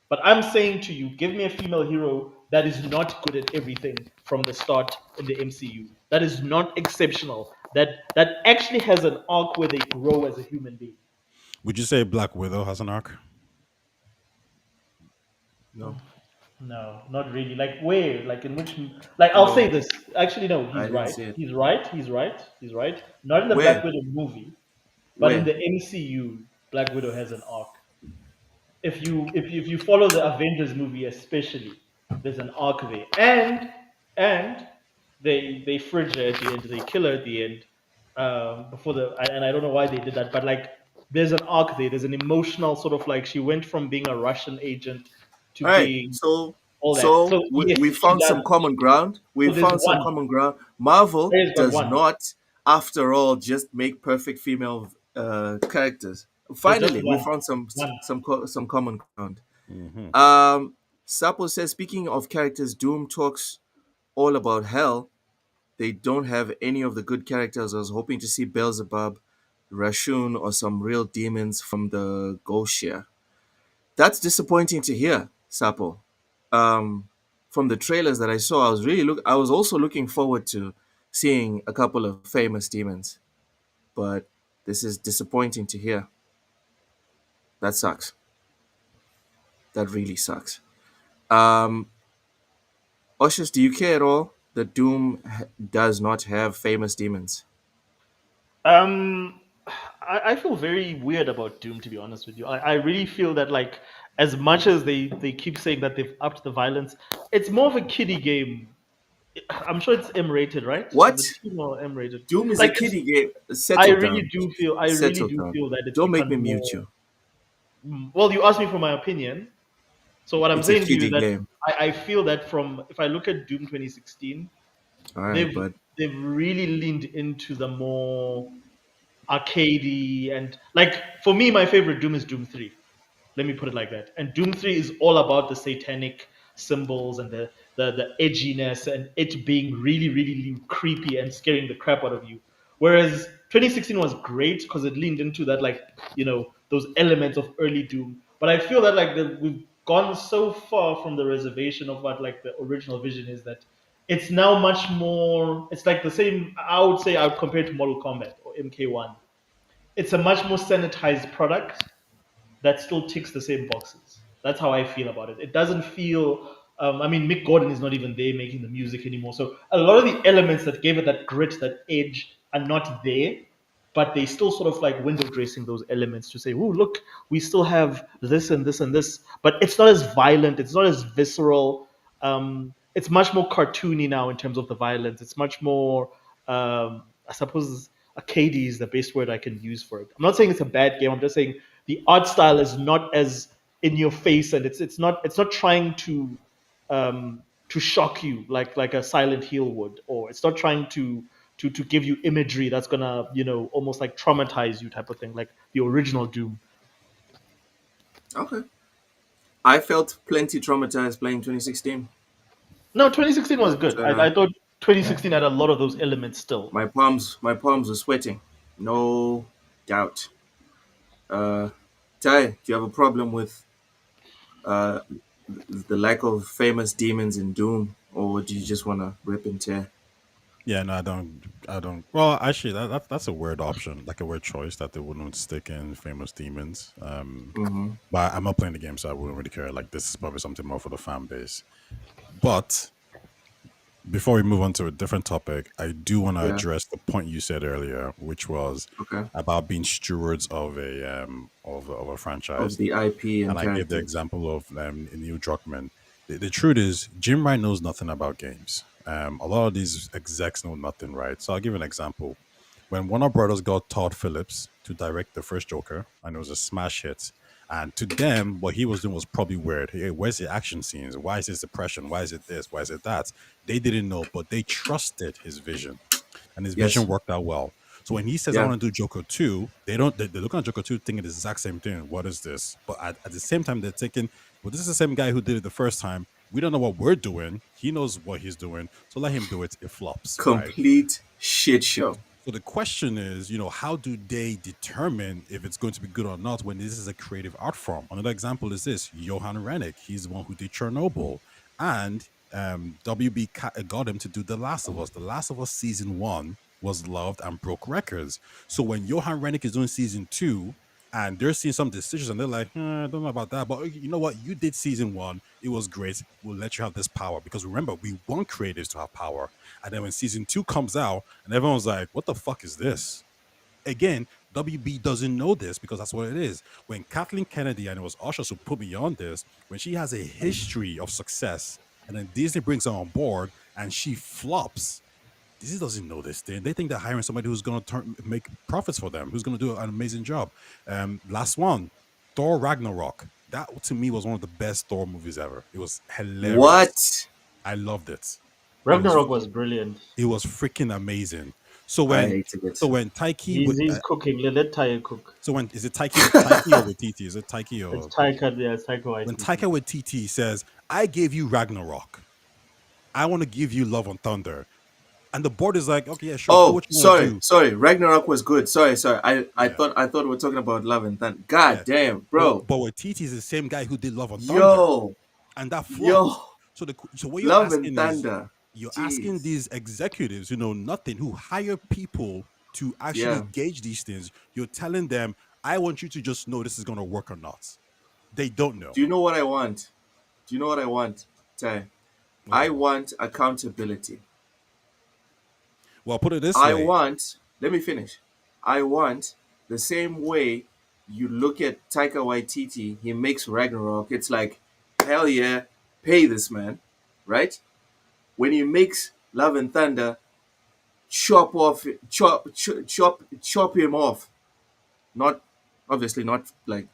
But I'm saying to you, give me a female hero that is not good at everything from the start in the MCU. That is not exceptional. That actually has an arc where they grow as a human being. Would you say Black Widow has an arc? No. No, not really. Like where? Like in which? Like I'll say No. this. Actually, no. I He's didn't right. see it. He's right. He's right. He's right. Not in the Black Where? Widow movie, but in Where? the MCU, Black Widow has an arc. If you follow the Avengers movie especially, there's an arc there, and they fridge her at the end, they kill her at the end, before and I don't know why they did that, but like there's an arc there, there's an emotional sort of like she went from being a Russian agent to All right. being So all that. so So yes, we she found does. some common ground. We So there's found some one. common ground. Marvel There's but does one. not, after all, just make perfect female characters. There's just Finally, we one. found One. some common ground. Hmm. Sapo says, speaking of characters, Doom talks all about hell. They don't have any of the good characters. I was hoping to see Beelzebub, Rashun or some real demons from the Goshia. That's disappointing to hear, Sapo. From the trailers that I saw, I was also looking forward to seeing a couple of famous demons. But this is disappointing to hear. That sucks. That really sucks. Um, Oshus, do you care at all that does not have famous demons? Um, I feel very weird about Doom, to be honest with you. I really feel that, like, as much as they keep saying that they've upped the violence, it's more of a kiddie game. I'm sure it's M rated, right? Is What? it Doom or M rated? Doom is a Like, it's, kiddie game. I Settle really down. do feel, I really Settle do down. feel that it's Don't make me become mute more. you. Well, you asked me for my opinion. So what I'm It's a saying to you is kiddie that game. I feel that from if I look at Doom 2016, All right, they've bud. they've really leaned into the more arcadey and, like, for me, my favorite Doom is Doom 3. Let me put it like that. And Doom 3 is all about the satanic symbols and the edginess and it being really, really creepy and scaring the crap out of you. Whereas 2016 was great because it leaned into that, like, those elements of early Doom. But I feel that, like, we've gone so far from the reservation of what, like, the original vision is, that it's now much more. It's like the same. I would say I would compare it to Mortal Kombat or MK1. It's a much more sanitized product that still ticks the same boxes. That's how I feel about it. It doesn't feel. I mean, Mick Gordon is not even there making the music anymore. So a lot of the elements that gave it that grit, that edge, are not there. But they still sort of like window dressing those elements to say, "Oh, look, we still have this and this and this." But it's not as violent. It's not as visceral. It's much more cartoony now in terms of the violence. It's much more, I suppose, arcadey is the best word I can use for it. I'm not saying it's a bad game. I'm just saying the art style is not as in your face, and it's not trying to shock you like a Silent Hill would, or it's not trying to give you imagery that's gonna almost like traumatize you type of thing, like the original Doom. Okay. I felt plenty traumatized playing 2016, No, 2016 was but good. I thought 2016 had a lot of those elements still. my palms were sweating. No doubt. Ty, do you have a problem with uh, the lack of famous demons in Doom, or do you just want to rip and tear? Yeah, no, I don't. I don't. Well, actually, that's a weird option, like a weird choice that they wouldn't stick in famous demons. Mm-hmm. But I'm not playing the game, so I wouldn't really care. Like, this is probably something more for the fan base. But before we move on to a different topic, I do want to Yeah. address the point you said earlier, which was Okay. about being stewards of a Of franchise. the IP and And I gave the characters. example of Neil Druckmann. The truth is, Jim Ryan knows nothing about games. A lot of these execs know nothing, right? So I'll give you an example. When Warner Brothers got Todd Phillips to direct the first Joker, and it was a smash hit, and to them, what he was doing was probably weird. Hey, where's the action scenes? Why is this depression? Why is it this? Why is it that? They didn't know, but they trusted his vision, and his vision Yes. worked out well. So when he says, "I Yeah. want to do Joker 2," they don't. They look at Joker 2 thinking the exact same thing. What is this? But at the same time, they're thinking, "Well, this is the same guy who did it the first time. We don't know what we're doing. He knows what he's doing. So let him do it. It flops, right?" Complete shit show. So the question is, how do they determine if it's going to be good or not when this is a creative art form? Another example is this: Johan Rennick. He's the one who did Chernobyl, and got him to do The Last of Us. The Last of Us season 1 was loved and broke records. So when Johan Rennick is doing season 2, and they're seeing some decisions, and they're like, I don't know about that, but you know what? You did season 1. It was great. We'll let you have this power because remember, we want creatives to have power. And then when season 2 comes out, and everyone's like, what the fuck is this? Again, WB doesn't know this because that's what it is. When Kathleen Kennedy, and it was Usher who put me on this, when she has a history of success, and then Disney brings her on board and she flops, Disney doesn't know this thing. They think they're hiring somebody who's going to make profits for them, who's going to do an amazing job. Last one, Thor Ragnarok. That to me was one of the best Thor movies ever. It was hilarious. What? I loved it. It was Ragnarok was brilliant. it was freaking amazing. So I when hated it. so when Taiki He's cooking. Let Taika cook. so when is it Taiki or with TT? Is it Taiki It's or Taika. Yeah, it's Taika when Waititi. Taika with TT says, "I gave you Ragnarok. I want to give you Love on Thunder." and the board is like, okay, yeah, sure, do Oh, what you want to sorry, do. sorry. Ragnarok was good. Sorry, sorry. Yeah, I thought we were talking about Love and Thunder. God yeah. damn, But bro. but with TT is the same guy who did Love and Thunder, Yo, and that yo, flopped. So what you're Love and asking is, Thunder. you're asking Jeez. these executives who know nothing, who hire people to actually Yeah. gauge these things. You're telling them, I want you to just know this is going to work or not. They don't know. Do you know what I want? Do you know what I want, Ty? What's I up? want accountability. Well, put it this I way. want, let me finish. I want the same way you look at Taika Waititi, he makes Ragnarok. It's like, hell yeah, pay this man, right? When he makes Love and Thunder, chop him off. Not, obviously, not like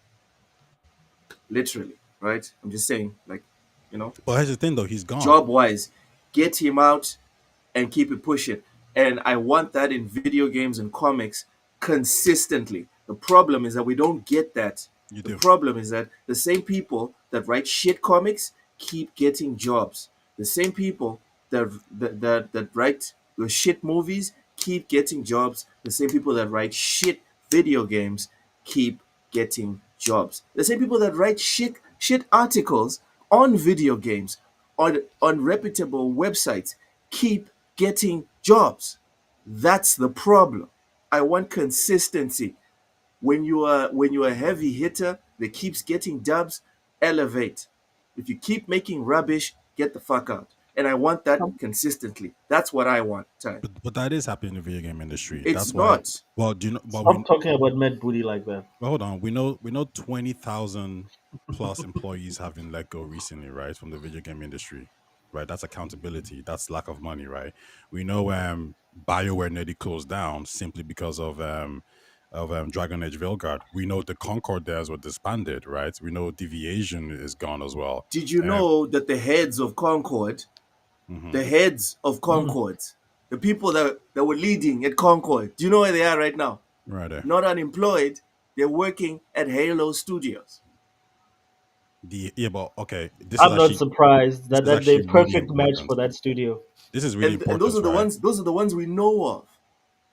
literally, right? I'm just saying, like, you know, But here's the thing, though. He's gone. job wise, get him out and keep it pushing. And I want that in video games and comics consistently. The problem is that we don't get that. You The do. problem is that the same people that write shit comics keep getting jobs. The same people that write the shit movies keep getting jobs. The same people that write shit video games keep getting jobs. The same people that write shit articles on video games on reputable websites keep getting jobs. That's the problem. I want consistency. When you're a heavy hitter that keeps getting dubs, elevate. If you keep making rubbish, get the fuck out. And I want that consistently. That's what I want, Ty. But that is happening in the video game industry. It's That's why. not. Well, do you know? Well, Stop talking about Matt Booty like that. well, hold on. We know 20,000 plus employees have been let go recently, right, from the video game industry. Right, that's accountability. That's lack of money, right? We know BioWare nearly closed down simply because of Dragon Age Veilguard. We know the Concord Dares were disbanded, right? We know Deviation is gone as well. Did you Um, know that the heads of Concord, mhm, the heads of Concord, the people that were leading at Concord, do you know where they are right now? right there. Not unemployed. They're working at Halo Studios. Yeah, but okay, I'm not surprised this that is that they actually really perfect match important. for that studio. This is really And those important, are the right? ones we know of.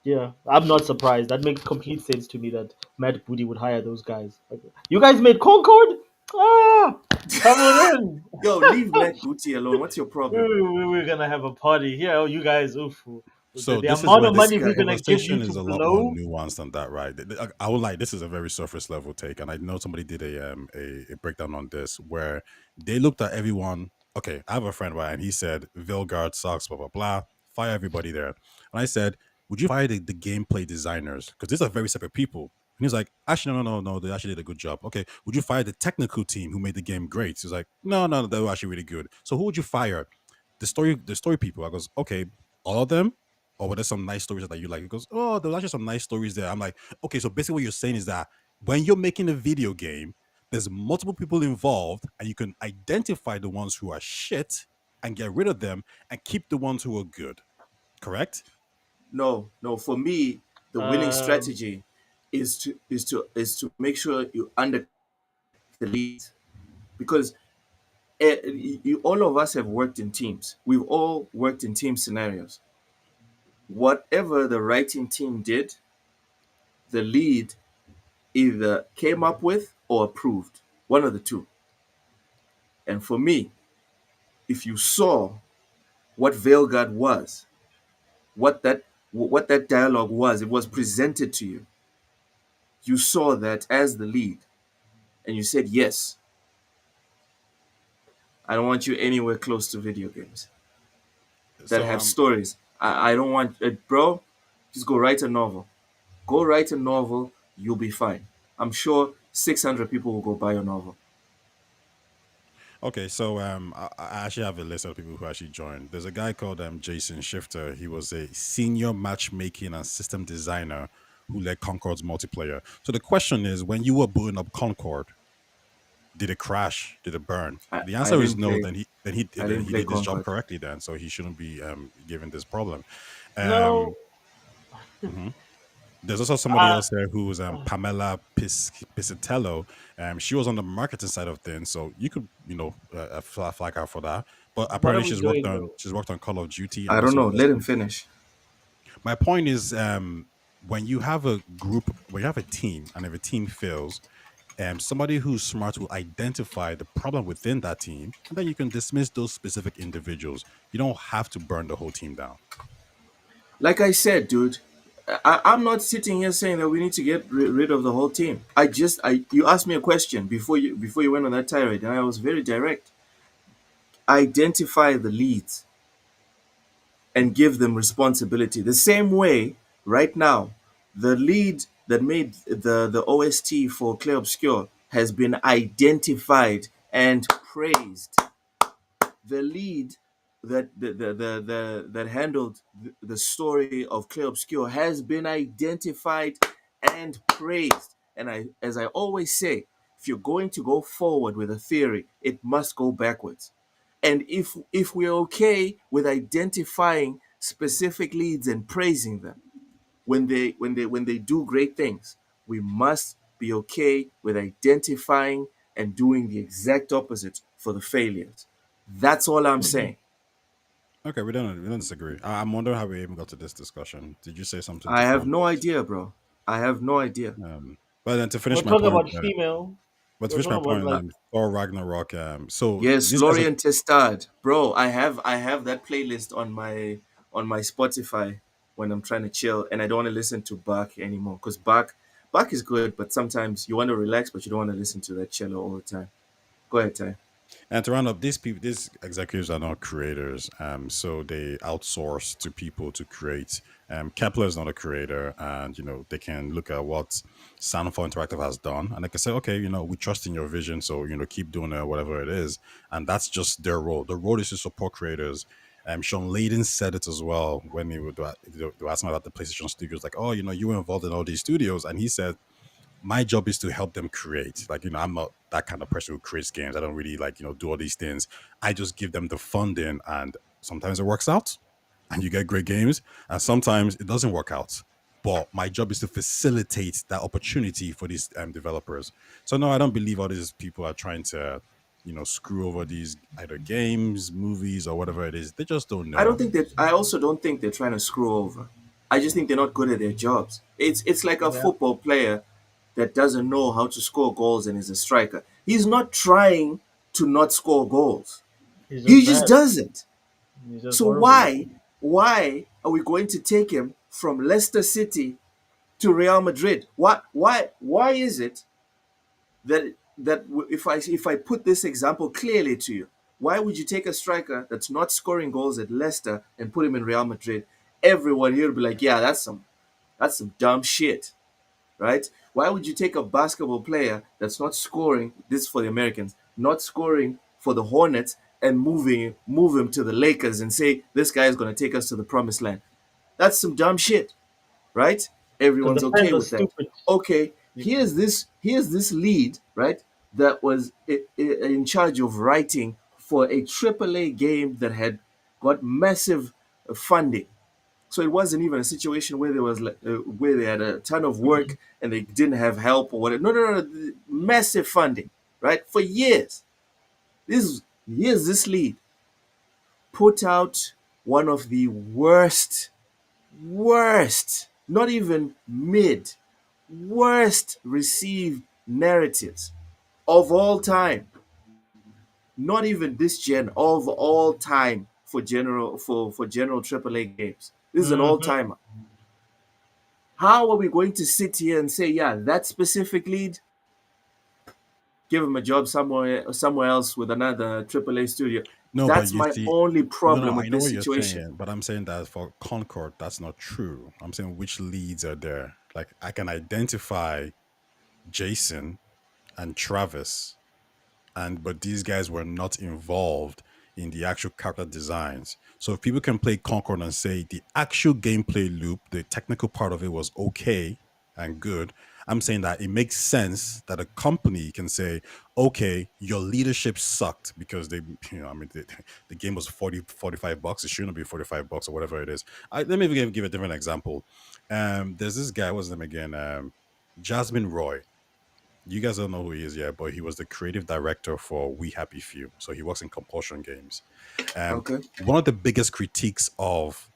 Yeah, I'm not surprised. That makes complete sense to me that Matt Booty would hire those guys. Like, you guys made Concord? Ah, come on in. Yo, leave Matt Booty alone. What's your problem? We're gonna have a party here. Oh, you guys, oof. So The this is amount where of this This money we're guy. gonna give you conversation to is a lot more blow. nuanced than that, right? I would like, this is a very surface level take, and I know somebody did a breakdown on this where they looked at everyone. Okay, I have a friend, right, and he said Vilgard sucks, blah blah blah. Fire everybody there, and I said, would you fire the gameplay designers because these are very separate people? And he's like, actually, no, they actually did a good job. Okay, would you fire the technical team who made the game great? He's like, no, they were actually really good. So who would you fire? The story people. I goes, okay, all of them, or were there some nice stories that you like? He goes, oh, there's actually some nice stories there. I'm like, okay, so basically what you're saying is that when you're making a video game, there's multiple people involved, and you can identify the ones who are shit and get rid of them and keep the ones who are good. Correct? No. For me, the winning Um, strategy is to make sure you under the lead because all of us have worked in teams. We've all worked in team scenarios. Whatever the writing team did, the lead either came up with or approved. One of the two. And for me, if you saw what Veilguard was, what that dialogue was, it was presented to you. You saw that as the lead, and you said, "Yes, I don't want you anywhere close to video games that So have stories. I don't want it, bro. Just go write a novel. Go write a novel. You'll be fine. I'm sure 600 people will go buy your novel." okay, so I actually have a list of people who actually joined. There's a guy called Jason Shifter. He was a senior matchmaking and system designer who led Concord's multiplayer. So the question is, when you were building up Concord, did it crash? Did it burn? The I answer is didn't no. play. Then I didn't he play did his job Concord. correctly. Then, so he shouldn't be given this problem. no, Um, mhm. There's also somebody uh, else there who was Pamela Piscitello. She was on the marketing side of things, so you could flag out for that. But What are apparently we doing though? she's worked on Call of Duty and I don't also know. Let him Destiny. finish. My point is, when you have a group, when you have a team, and if a team fails, somebody who's smart will identify the problem within that team, and then you can dismiss those specific individuals. You don't have to burn the whole team down. Like I said, dude, I'm not sitting here saying that we need to get rid of the whole team. You asked me a question before you went on that tirade, and I was very direct. Identify the leads and give them responsibility. The same way, right now, the lead that made the OST for Clear Obscure has been identified and praised. The lead that handled the story of Clear Obscure has been identified and praised. And as I always say, if you're going to go forward with a theory, it must go backwards. And if we're okay with identifying specific leads and praising them when they do great things, we must be okay with identifying and doing the exact opposite for the failures. That's all I'm saying. Okay, we don't disagree. I'm wondering how we even got to this discussion. Did you say something I to have no prompt idea, bro. I have no idea. it? But then to We're finish my talking point, about female. but to We're finish my talking about point, like Thor Ragnarok. So Yes, these guys are Lorien Testard, bro. I have that playlist on my Spotify when I'm trying to chill, and I don't want to listen to Bach anymore because Bach is good, but sometimes you want to relax, but you don't want to listen to that cello all the time. Go ahead, Ty. And to round up, these people, these executives are not creators. So they outsource to people to create. Kepler is not a creator, and they can look at what Sound for Interactive has done, and they can say, okay, we trust in your vision, so keep doing whatever it is, and that's just their role. The role is to support creators. Sean Layden said it as well when they were asking about the PlayStation studios, like, oh, you were involved in all these studios, and he said my job is to help them create. Like, I'm not that kind of person who creates games. I don't really like, do all these things. I just give them the funding, and sometimes it works out and you get great games, and sometimes it doesn't work out. But my job is to facilitate that opportunity for these developers. So no, I don't believe all these people are trying to, screw over these either games, movies, or whatever it is. They just don't I don't know. think that. I also don't think they're trying to screw over. I just think they're not good at their jobs. It's like a yeah, football player that doesn't know how to score goals and is a striker. He's not trying to not score goals. he's just He just bad. doesn't. He's just So horrible. why are we going to take him from Leicester City to Real Madrid? Why is it that if I put this example clearly to you, why would you take a striker that's not scoring goals at Leicester and put him in Real Madrid? Everyone here would be like, yeah, that's some dumb shit, right? Why would you take a basketball player that's not scoring, this is for the Americans, not scoring for the Hornets and move him to the Lakers and say this guy is going to take us to the promised land? That's some dumb shit, right? Because Everyone's the okay fans are with that. stupid. Okay, here's this lead, right? That was in charge of writing for a AAA game that had got massive funding. So it wasn't even a situation where there was where they had a ton of work and they didn't have help or whatever. No, no, no, massive funding, right? For years. Here's this lead put out one of the worst, not even mid, worst received narratives of all time. Not even this gen, of all time for general AAA games. This is an all Hmm. timer. How are we going to sit here and say, yeah, that specific lead, give him a job somewhere else with another AAA studio? No, but That's you my see, only no, problem I with know this what you're situation. saying, but I'm saying that for Concord, that's not true. I'm saying which leads are there. Like, I can identify Jason and Travis, but these guys were not involved in the actual character designs. So if people can play Concord and say the actual gameplay loop, the technical part of it was okay and good, I'm saying that it makes sense that a company can say, okay, your leadership sucked because the game was 45 bucks. It shouldn't be 45 bucks or whatever it is. Let me give a different example. There's this guy, what's his name again? Jasmine Roy. You guys don't know who he is yet, but he was the creative director for We Happy Few. So he works in Compulsion Games. Okay. One of the biggest critiques of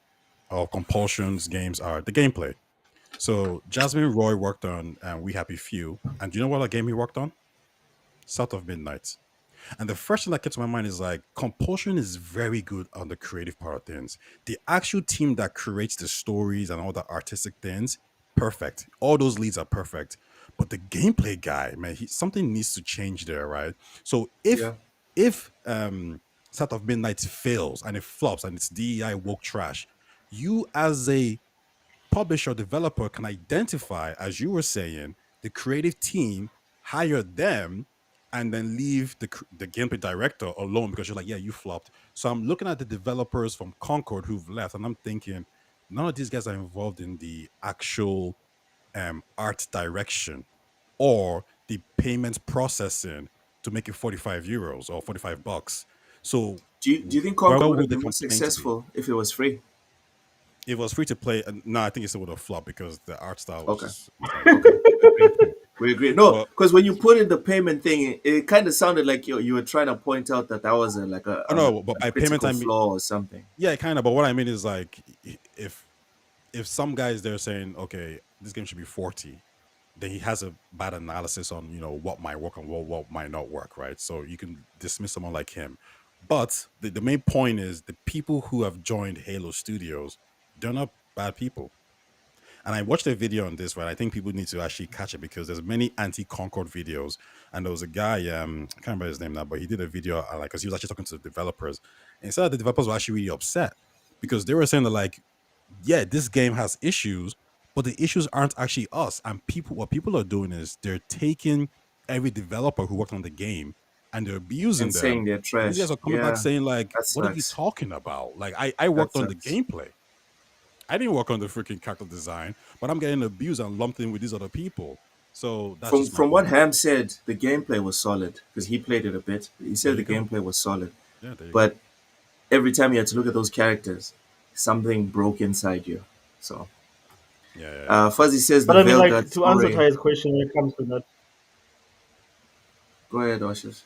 Compulsion's games are the gameplay. So Jasmine Roy worked on We Happy Few, and do you know what game he worked on? South of Midnight. And the first thing that came to my mind is like Compulsion is very good on the creative part of things. The actual team that creates the stories and all the artistic things, perfect. All those leads are perfect. But the gameplay guy, man, something needs to change there, right? So Yeah. if South of Midnight fails and it flops and it's DEI woke trash, you as a publisher developer can identify, as you were saying, the creative team, hire them, and then leave the gameplay director alone because you're like, yeah, you flopped. So I'm looking at the developers from Concord who've left, and I'm thinking, none of these guys are involved in the actual art direction or the payment processing to make it 45 euros or 45 bucks. So Do you think where Conquer would have would the been more complaints be? successful if it was free? It was free to play. No, I think it still would have flopped because the art style was Okay. just it's like Okay. We agree. No, but because when you put in the payment thing, it kind of sounded like you were trying to point out that that was oh no, but a by payment critical I mean flaw or something. yeah, kind of. But what I mean is like if some guys they're saying okay, this game should be 40, then he has a bad analysis on what might work and what might not work, right? So you can dismiss someone like him. But the main point is the people who have joined Halo Studios, they're not bad people. And I watched a video on this, right? I think people need to actually catch it because there's many anti-Concord videos. And there was a guy, I can't remember his name now, but he did a video like because he was actually talking to the developers. And he said that the developers were actually really upset because they were saying that like, yeah, this game has issues, but the issues aren't actually us. And what people are doing is they're taking every developer who worked on the game and they're abusing And them. saying they're And these guys trash. are coming back Yeah, saying like, that what are you sucks. talking about? Like I That worked on the sucks. gameplay. I didn't work on the freaking character design, but I'm getting abused and lumped in with these other people. So that's From just my from what point. Ham said, the gameplay was solid because he played it a bit. He There said you the go. gameplay was solid, Yeah, there you go. but every time you had to look at those characters, something broke inside you. So Yeah, yeah, yeah. Fuzzy says But the I mean, Veil Guard like to answer story. Ty's question when it comes to that. Go ahead, Oshis.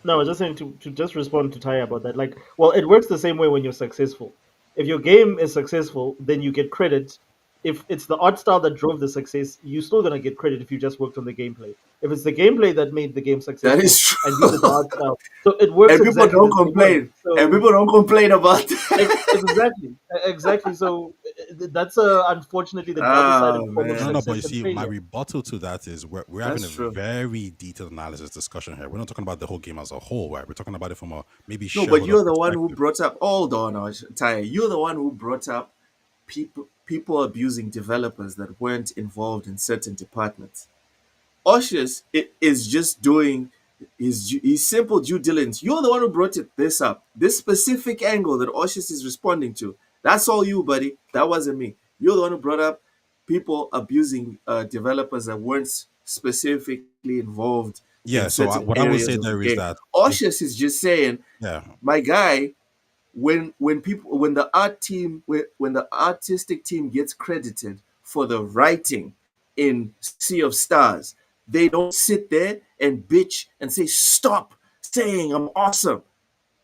No, I was just saying to just respond to Ty about that. Like, well, it works the same way when you're successful. If your game is successful, then you get credit. If it's the art style that drove the success, you're still gonna get credit if you just worked on the gameplay. If it's the gameplay that made the game That is successful and you did the true. art style, so it works And people exactly don't the same way. complain. And So people don't complain about that. exactly, exactly. So that's unfortunately the double Oh sided coin of No, man, no, but you success and see, my failure. rebuttal to that is we're having that's a true. very detailed analysis discussion here. We're not talking about the whole game as a whole, right? We're talking about it from a maybe No, but shareholder you're the one who perspective. brought up. Hold on, Ty. You're the one who brought up people abusing developers that weren't involved in certain departments. Oshis is just doing his simple due diligence. You're the one who brought this up. This specific angle that Oshis is responding to. That's all you, buddy. That wasn't me. You're the one who brought up people abusing developers that weren't specifically involved in Yeah, so certain what I would areas say of the there is game. that if Oshis is just saying, yeah, my guy, when the art team when the artistic team gets credited for the writing in Sea of Stars, they don't sit there and bitch and say stop saying I'm awesome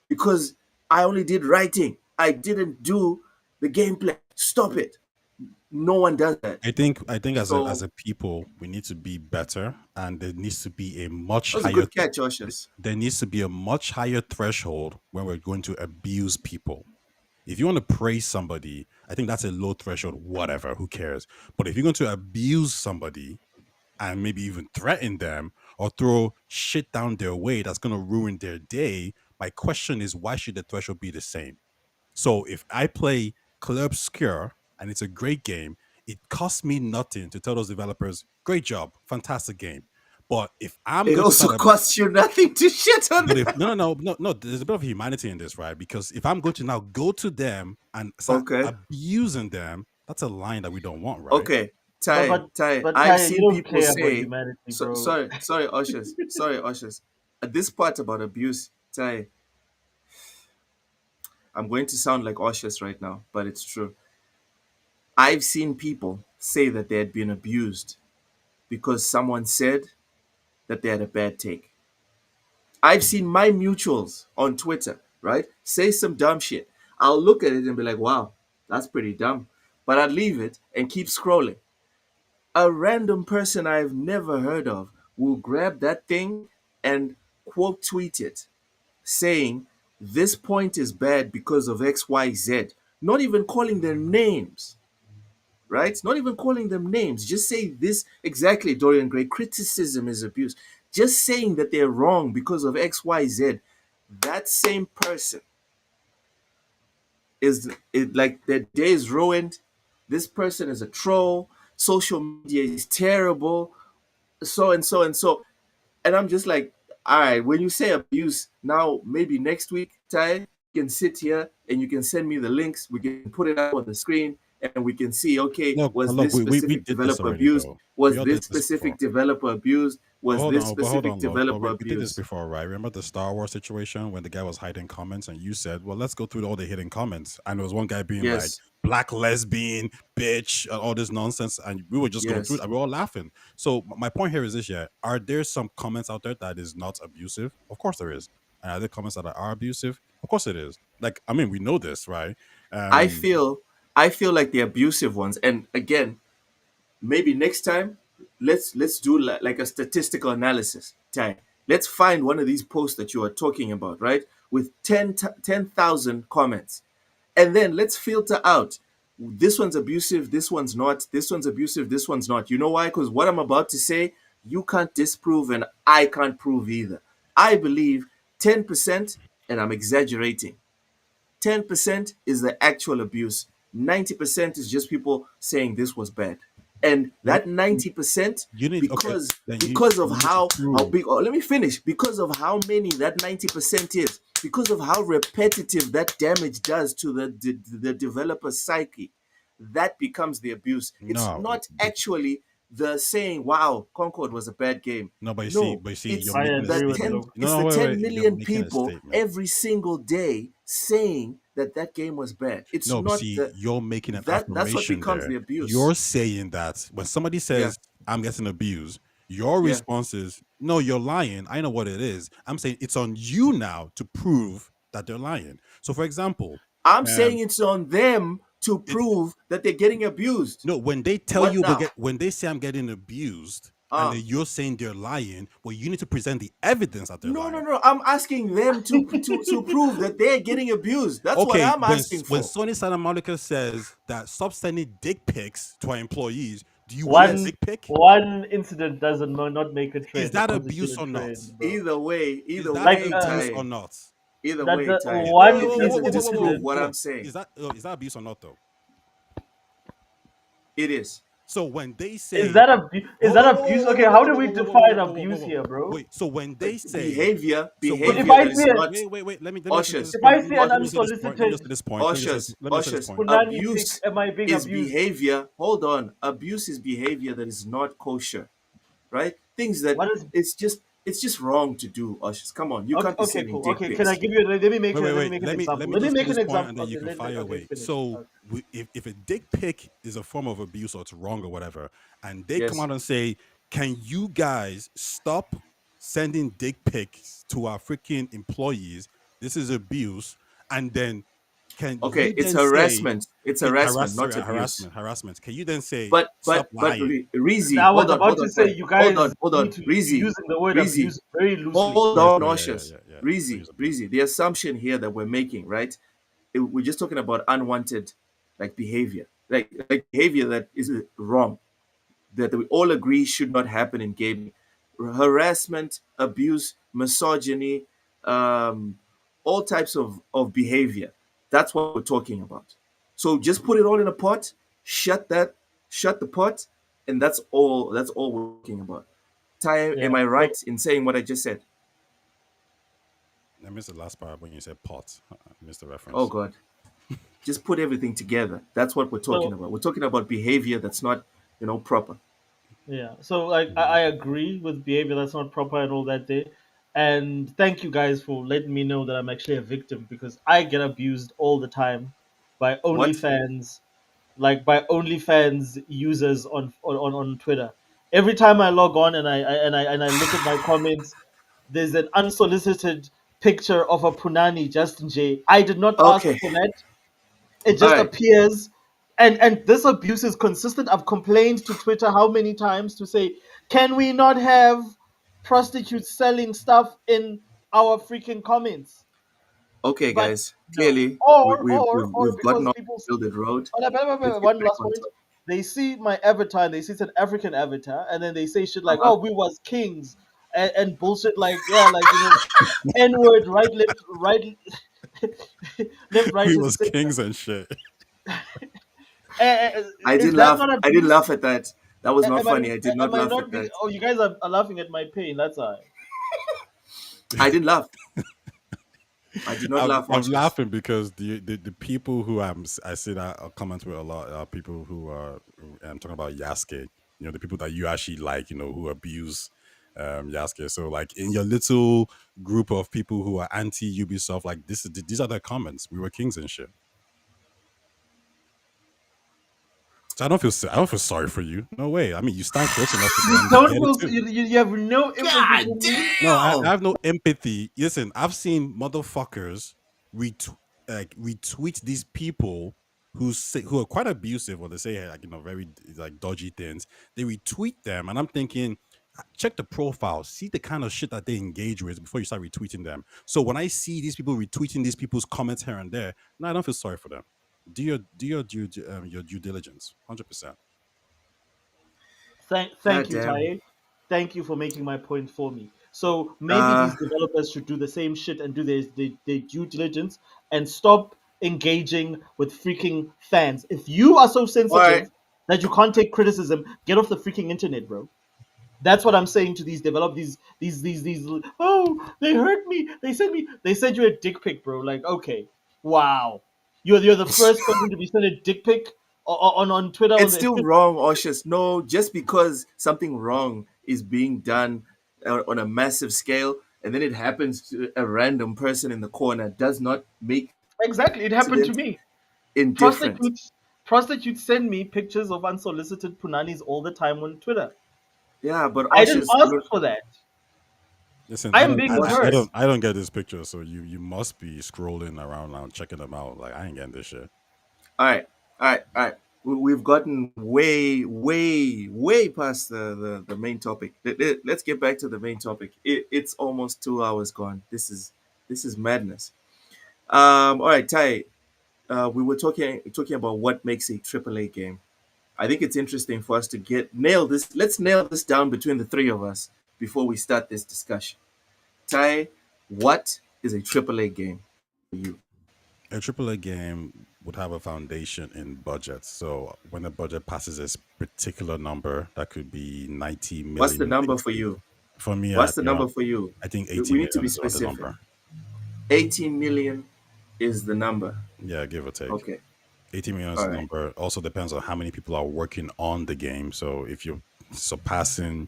because I only did writing. I didn't do the gameplay. Stop it. No one does that. I think as So a people we need to be better, and there needs to be a much that was a higher good catch, Oshus. there needs to be a much higher threshold when we're going to abuse people. If you want to praise somebody, I think that's a low threshold, whatever, who cares? But if you're going to abuse somebody and maybe even threaten them or throw shit down their way that's going to ruin their day, my question is why should the threshold be the same? So if I play Club Obscure and it's a great game, it costs me nothing to tell those developers, great job, fantastic game. But if I'm It going to also start a costs you nothing to shit on but if them. no, there's a bit of humanity in this, right? Because if I'm going to now go to them and start Okay. abusing them, that's a line that we don't want, right? Okay, But Ty, but Ty, but I've Ty, you seen don't people care about say, humanity, bro. sorry, Ushers, sorry, Ushers. At this part about abuse, Ty, I'm going to sound like Ushers right now, but it's true. I've seen people say that they had been abused because someone said that they had a bad take. I've seen my mutuals on Twitter, right, say some dumb shit. I'll look at it and be like, wow, that's pretty dumb. But I'd leave it and keep scrolling. A random person I've never heard of will grab that thing and quote tweet it saying, this point is bad because of XYZ. Not even calling their names, right? Not even calling them names. Just say this exactly, Dorian Gray. Criticism is abuse. Just saying that they're wrong because of XYZ. That same person like their day is ruined. This person is a troll. Social media is terrible. So and so and so. And I'm just like, all right, when you say abuse, now maybe next week, Ty, you can sit here and you can send me the links. We can put it up on the screen and we can see, okay, was Look, this we specific did this developer already abused? though. We Was all this did this before. specific developer abused? Was this But hold specific on, look. But developer we did this abused? before, right? Remember the Star Wars situation when the guy was hiding comments and you said, well, let's go through all the hidden comments. And there was one guy being like, Yes, black lesbian, bitch, and all this nonsense. And we were just going through it yes. and we were all laughing. So my point here is this, yeah. Are there some comments out there that is not abusive? Of course there is. And are there comments that are abusive? Of course it is. Like, I mean, we know this, right? I Um, feel I feel like the abusive ones, and again, maybe next time let's do like a statistical analysis, Ty. Let's find one of these posts that you are talking about, right, with 10,000 comments, and then let's filter out this one's abusive, this one's not, this one's abusive, this one's not. You know why? Because what I'm about to say, you can't disprove and I can't prove either. I believe 10%, and I'm exaggerating, 10% is the actual abuse. 90% is just people saying this was bad. And what that 90%, you need, okay, because then because of you need to how prove. big, oh, let me finish. Because of how many that 90% is, because of how repetitive that damage does to the developer's psyche, that becomes the abuse. It's No, not actually the saying, wow, Concord was a bad game. no, No, but you see, you're it's I making a the agree with 10 statement. Luke. No, it's no, the wait, 10 you're million making a people statement. every single day saying that that game was bad. It's No, but not see, the you're making an that's what affirmation becomes there. the abuse. You're saying that when somebody Yeah, says, I'm getting abused, your yeah. response is, no, you're lying. I know what it is. I'm saying it's on you now to prove that they're lying. So, for example, I'm um, saying it's on them to it, prove that they're getting abused. no, when they tell What you, now? when they say I'm getting abused, and Uh then you're saying they're lying, well, you need to present the evidence that they're no, no, lying. no. I'm asking them to prove that they're getting abused. That's what Okay, I'm asking when for. Sony Santa Monica says that stop sending dick pics to our employees, do you want a Yes. One dick pic? one incident doesn't not make a Is trend, that constitute abuse a or not? trend, bro. Is Either that Like way, abuse or Ty. not? Either that way, the Ty. Wait, wait, one It wait, whoa, doesn't whoa, whoa, whoa, whoa, disprove incident. what whoa. I'm saying. Is that abuse or not though? It is. So when they Is say, that abuse? Is that abuse? Okay, how do we define abuse here, bro? wait, so when they say, so when If Behavior I that they, is see a not wait, let me just get ushers, this if point. I see an Let me just unsolicited get this point. ushers, Let me just get this ushers. point. punani pic, Abuse am I being is abused? behavior. Hold on. Abuse is behavior that is not kosher, right? Things that What is it's just wrong to do, ushers. Come on, you can't be okay? sending Cool. dick Okay, can I pics. give you? Let me Wait. make an Let example. me Let me just get make this an point, and example. then you Okay, can fire okay, away. finish. So, if a dick pic is a form of abuse or it's wrong or whatever, and they come Yes. out and say, "Can you guys stop sending dick pics to our freaking employees? This is abuse." And then, can Okay, you it's then say, harassment. It's harassment, not abuse. harassment? Can you then say, But "Stop but but lying"? Rizi, I was about hold to on, say Ty. you Hold on, guys hold need on. to be Rizi, using the word Rizi, abuse very loosely. hold Sorry, on, sorry, nauseous. I Rizi, use abuse. Rizi. The assumption here that we're making, right? We're just talking about unwanted, like behavior, like behavior that is wrong, that we all agree should not happen in gaming. Harassment, abuse, misogyny, um, all types of behavior. That's what we're talking about. So just put it all in a pot, shut the pot, and that's all we're talking about. Ty, Yeah. am I So right in saying what I just said? I missed the last part when you said pot. I missed the Oh reference. God. Just put everything together. That's what we're talking so about. We're talking about behavior that's not, proper. yeah. So like I agree with behavior that's not proper and all that day. And thank you guys for letting me know that I'm actually a victim because I get abused all the time by What? OnlyFans, like by OnlyFans users on Twitter. Every time I log on and I look at my comments, there's an unsolicited picture of a punani Justin J. I did not ask Okay. for that. It All just right. appears, and this abuse is consistent. I've complained to Twitter how many times to say, can we not have prostitutes selling stuff in our freaking comments? Okay, But guys. no. Clearly, Or we've gotten because off people, the gilded road. oh, no, Let's get one back last on point. top. They see my avatar, they see it's an African avatar, and then they say shit like, Uh-huh. "Oh, we was kings," and bullshit like, yeah, like N word, right, left, right, left, right, We and was center. kings and shit. I Is did that laugh. not I did abuse? laugh at that. That was not Am I funny. I did not am I laugh at not being? that. Oh, you guys are laughing at my pain. That's why. I did laugh. I did not laugh, I'm Oshis. laughing because the people who I see that comment with a lot are people who are I'm talking about Yasuke. You know, the people that you actually like. You know, who abuse Yasuke. So like in your little group of people who are anti Ubisoft, like these are their comments. We were kings and shit. So I don't feel sorry for you. No way. I mean, you stand close enough to You them, you don't get it feel too. you have no empathy God for me. No, I damn! have no empathy. Listen, I've seen motherfuckers retweet these people who are quite abusive, or they say like very like dodgy things. They retweet them, and I'm thinking, check the profile, see the kind of shit that they engage with before you start retweeting them. So when I see these people retweeting these people's comments here and there, no, I don't feel sorry for them. Do your due diligence, 100%. God Thank you, damn. Taye. Thank you for making my point for me. So maybe Uh, these developers should do the same shit and do their due diligence and stop engaging with freaking fans. If you are so all right. sensitive that you can't take criticism, get off the freaking internet, bro. That's what I'm saying to these develop these. Oh, they hurt me. They sent you a dick pic, bro. Like, okay, wow, you're the first person to be sent a dick pic on Twitter on It's the. still wrong, Oshis. No, just because something wrong is being done on a massive scale, and then it happens to a random person in the corner, does not make Exactly, it happened to incident me. indifferent. Prostitutes send me pictures of unsolicited punanis all the time on Twitter. Yeah, but I didn't Oshis, ask for that. Listen, I'm being hurt. I don't get this picture. So you must be scrolling around now, checking them out. Like I ain't getting this shit. all right, all right, all right. We've gotten way past the main topic. Let's get back to the main topic. It's almost 2 hours gone. This is madness. All right, Ty. We were talking about what makes a AAA game. I think it's interesting for us to nail this. Let's nail this down between the three of us before we start this discussion. Ty, what is a AAA game for you? A AAA game would have a foundation in budget. So when the budget passes this particular number, that could be 90 What's the million, number for 80. you? For me, What's the number for you? I think We 80 need to million be is about the specific. number. 18 million is the number. Yeah, give or take. Okay. 80 million is All the right. number. Also depends on how many people are working on the game. So if you're surpassing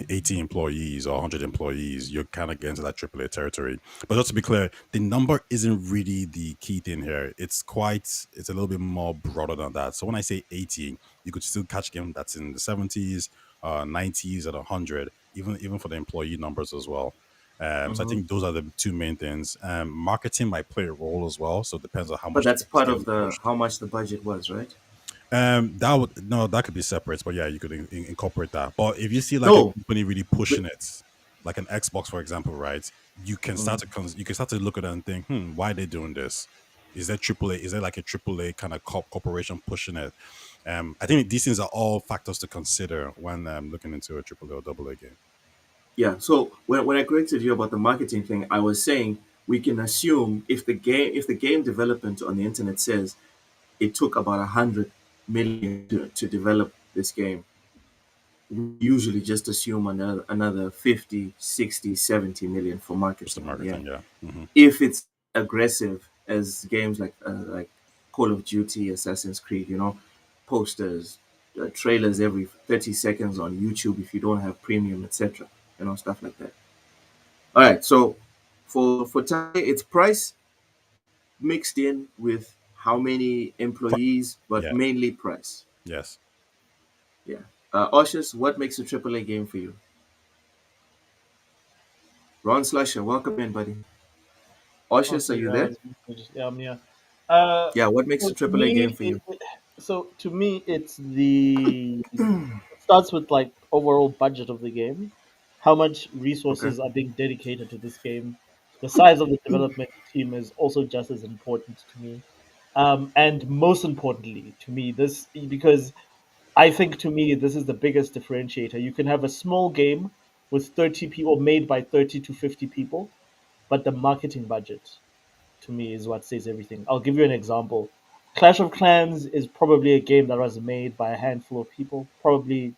80 employees or 100 employees, you're kind of getting to that AAA territory. But just to be clear, the number isn't really the key thing here. It's a little bit more broader than that. So when I say 80, you could still catch a game that's in the 70s, 90s, and 100, even for the employee numbers as well. So I Mm-hmm. think those are the two main things. Marketing might play a role as well. So it depends on how But much that's this part game of is the pushed. how much the budget was, right? That would no, that could be separate, but yeah, you could incorporate that. But if you see like a No. company really But, pushing it, like an Xbox, for example, right? You can start mhm. to you can start to look at it and think, why are they doing this? Is there AAA? Is there like a AAA kind of corporation pushing it? I think these things are all factors to consider when looking into a AAA or AA game. Yeah. So when I corrected you about the marketing thing, I was saying we can assume if the game development on the internet says it took about 100 million to develop this game, we usually just assume another 50, 60, 70 million for Just the marketing. Yeah. marketing, yeah. If it's aggressive as games like Call of Duty, Assassin's Creed, posters, trailers every 30 seconds on YouTube if you don't have premium, etc. Stuff like that. All right, so for Thai, it's price mixed in with how many employees, but Yeah. mainly price. Yes. Yeah. Oshus, what makes a AAA game for you? Ron Slusher, welcome in, buddy. Oshus, are Okay, you yeah, I there? was yeah, I'm here. Uh, Yeah, what makes so a to AAA game me, for you? it's the it starts with like overall budget of the game, how much Okay. resources are being dedicated to this game. The size of the development team is also just as important to me, and most importantly to me, this because I think to me this is the biggest differentiator. You can have a small game with 30 people made by 30 to 50 people, but the marketing budget to me is what says everything. I'll give you an example. Clash of Clans is probably a game that was made by a handful of people, probably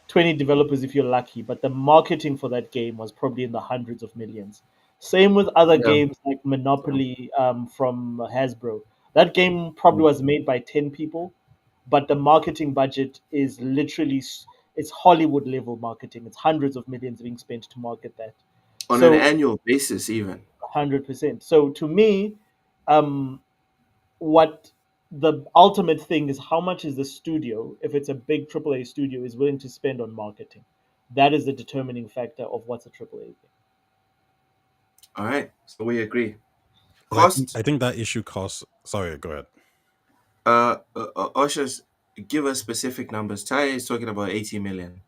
20 developers if you're lucky, but the marketing for that game was probably in the hundreds of millions. Same with other Yeah. games like Monopoly from Hasbro. That game probably was made by 10 people, but the marketing budget is literally it's Hollywood level marketing. It's hundreds of millions being spent to market that. On an So annual basis, even. 100%. So to me, um, what the ultimate thing is how much is the studio, if it's a big AAA studio, is willing to spend on marketing. That is the determining factor of what's a AAA game. All right. So we agree. But Cost, I think that issue costs. Sorry, go ahead. Oshus, give us specific numbers. Ty is talking about 80 million.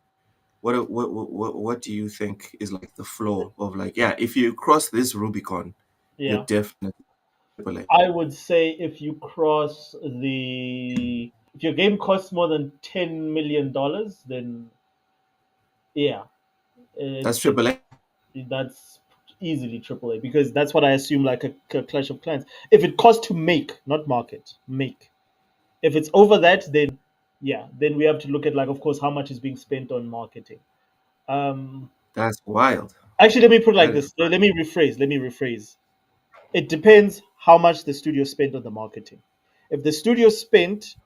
What do you think is like the floor of like, yeah, if you cross this Rubicon, you're Yeah. definitely AAA. I would say if your game costs more than $10 million, then yeah, it That's should AAA. that's easily AAA because that's what I assume like a Clash of Clans. If it costs to make, not market, make. If it's over that, then yeah, then we have to look at like, of course, how much is being spent on marketing. Um, That's wild. Actually, let me put it like That is this. Let me rephrase. Let me rephrase. It depends how much the studio spent on the marketing. If the studio spent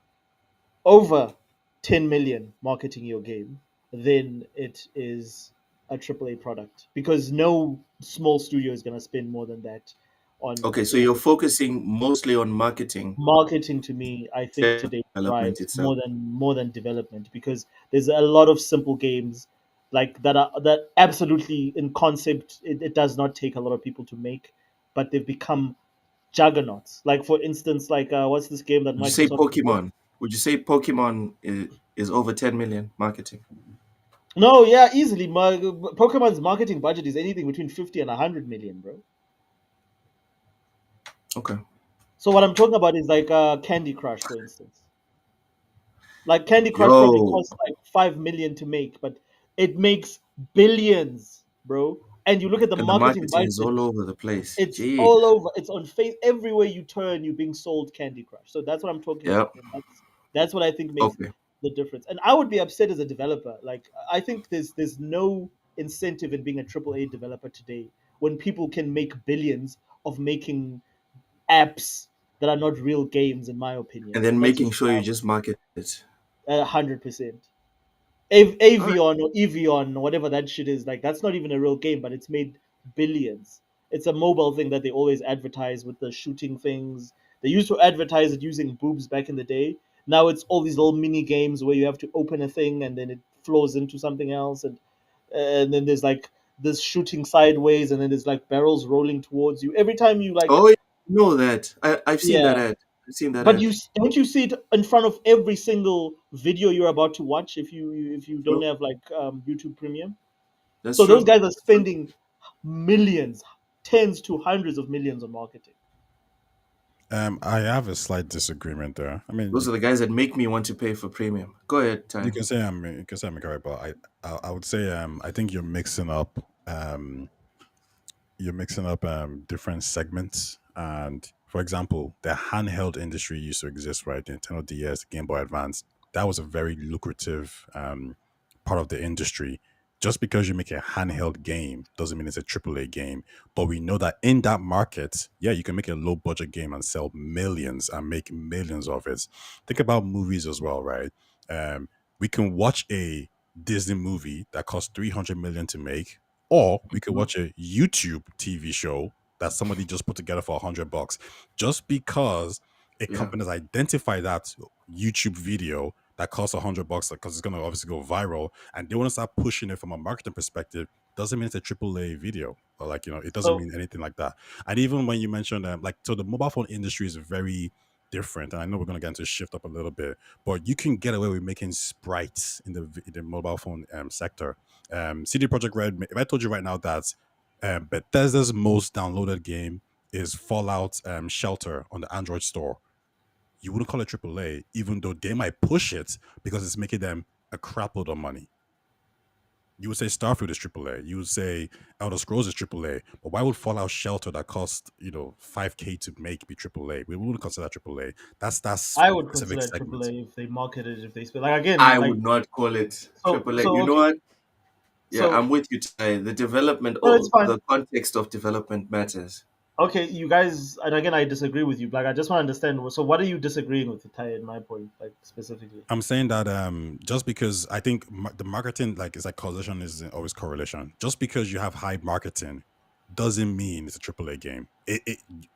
over 10 million marketing your game, then it is a AAA product because no small studio is going to spend more than that on okay. So like you're focusing mostly on marketing, marketing. To me, I think today development drives itself. more than development because there's a lot of simple games like that absolutely in concept it does not take a lot of people to make, but they've become juggernauts. Like for instance, like what's this game that Would you say Microsoft bought? Pokemon? Would you say Pokemon is over 10 million marketing? No, yeah, easily. Pokemon's marketing budget is anything between 50 and 100 million, bro. Okay. So what I'm talking about is like Candy Crush, for instance. Like Candy Crush probably Yo, costs like 5 million to make, but it makes billions, bro. And you look at the and the marketing marketing is budget, all over the place. it's Gee. all over. It's on face everywhere you turn. You're being sold Candy Crush. So that's what I'm talking Yep. about, and that's what I think makes Okay. the difference. And I would be upset as a developer. Like I think there's no incentive in being a AAA developer today when people can make billions of making apps that are not real games. In my opinion, And then that's making just sure you just market it. 100%. All right. Avion or Evion or whatever that shit is, like that's not even a real game, but it's made billions. It's a mobile thing that they always advertise with the shooting things. They used to advertise it using boobs back in the day. Now it's all these little mini games where you have to open a thing and then it flows into something else, and then there's like this shooting sideways, and then there's like barrels rolling towards you every time you like. Oh, yeah, I know that. I've seen that Yeah, ad. I've seen that but ad. don't you see it in front of every single video you're about to watch if you don't True. have like YouTube Premium? That's So those true. guys are That's true. spending millions, tens to hundreds of millions on marketing. I have a slight disagreement there. I Those mean, are the guys that make me want to pay for premium. Go ahead, you Ty. can say I'm correct, but I would say I think you're mixing up different segments. And for example, the handheld industry used to exist, right? The Nintendo DS, Game Boy Advance. That was a very lucrative part of the industry. Just because you make a handheld game doesn't mean it's a AAA game. But we know that in that market, yeah, you can make a low budget game and sell millions and make millions of it. Think about movies as well, right? Um, we can watch a Disney movie that costs 300 million to make, or we could Mhm. watch a YouTube TV show that somebody just put together for $100. Just because a Yeah. company has identified that YouTube video that costs $100 because it's gonna obviously go viral, and they want to start pushing it from a marketing perspective. Doesn't mean it's a AAA video, or like it doesn't So mean anything like that. And even when you mentioned so the mobile phone industry is very different, and I know we're gonna get into shift up a little bit, but you can get away with making sprites in the mobile phone sector. CD Projekt Red. If I told you right now that Bethesda's most downloaded game is Fallout Shelter on the Android store, you wouldn't call it AAA, even though they might push it because it's making them a crap load of money. You would say Starfield is AAA. You would say Elder Scrolls is AAA. But why would Fallout Shelter that cost $5K to make be AAA? We wouldn't consider that AAA. That's I would specific consider it segment. AAA if they market it, if they spend like again, I like would not call it so AAA. so You know okay. what? Yeah, So I'm with you, Ty. The development, no, it's fine. the context of development matters. Okay, you guys, and again, I disagree with you. Like, I just want to understand. So, what are you disagreeing with, Ty, in my point, like specifically? I'm saying that just because I think the marketing is like causation is always correlation. Just because you have high marketing doesn't mean it's a AAA game.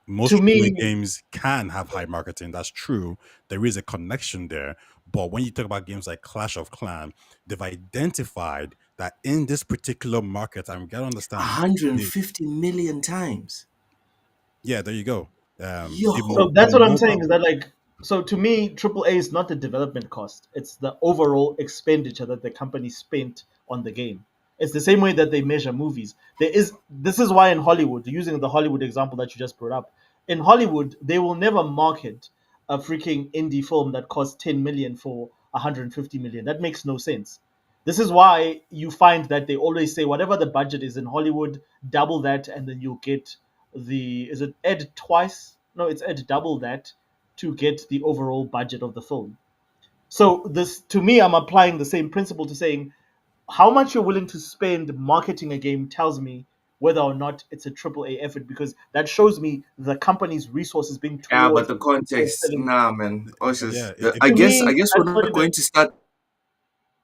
Most To AAA me, games can have high marketing. That's true. There is a connection there. But when you talk about games like Clash of Clans, they've identified that in this particular market, I'm gotta understand. 150 million times. Yeah, there you go. Yo. so that's what I'm saying is that like, so to me, AAA is not the development cost; it's the overall expenditure that the company spent on the game. It's the same way that they measure movies. This is why in Hollywood, using the Hollywood example that you just brought up, in Hollywood they will never market a freaking indie film that costs 10 million for 150 million. That makes no sense. This is why you find that they always say whatever the budget is in Hollywood, double that, and then you'll get is it ed twice? No, it's ed double that to get the overall budget of the film. So this to me, I'm applying the same principle to saying how much you're willing to spend marketing a game tells me whether or not it's a triple A effort because that shows me the company's resources being Yeah, but towards the context, selling. nah, man. Yeah, I To guess me, we're that's not not even going to start.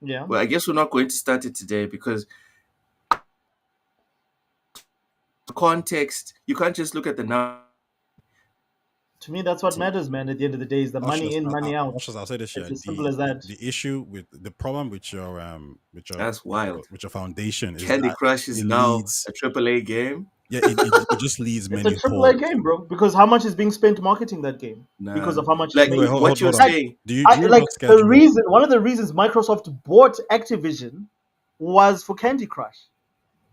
yeah. Well, I guess we're not going to start it today because context. You can't just look at the number. To me, that's what matters, man. At the end of the day, is the money Ushers, in, money out. I'll say this It's here. as simple as that. The issue with the problem That's wild. with your foundation is Candy that Crush is it now leads. a AAA game. Yeah, it just leads It's a many triple A holes. game, bro. Because how much is being spent marketing that game? Because Nah, of how much it's like Wait, made. what you're hold on. Like, saying. Do you like not the schedule? reason, one of the reasons Microsoft bought Activision was for Candy Crush.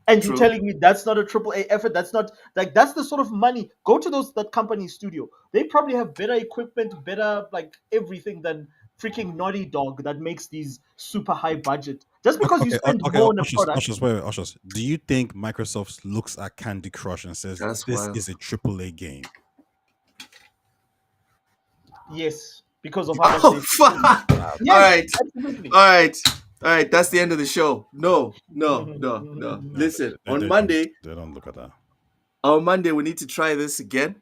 And you're True. telling me that's not a triple A effort? That's not like that's the sort of money. Go to that company's studio. They probably have better equipment, better like everything than freaking Naughty Dog that makes these super high budget. Just because you spend more on a product. Ushers. Do you think Microsoft looks at Candy Crush and says That's this wild. is a AAA game? Yes, because of how much Oh they. fuck! Yes, All right, absolutely. all right. That's the end of the show. No. No, Listen, on Monday, they don't look at that. we need to try this again,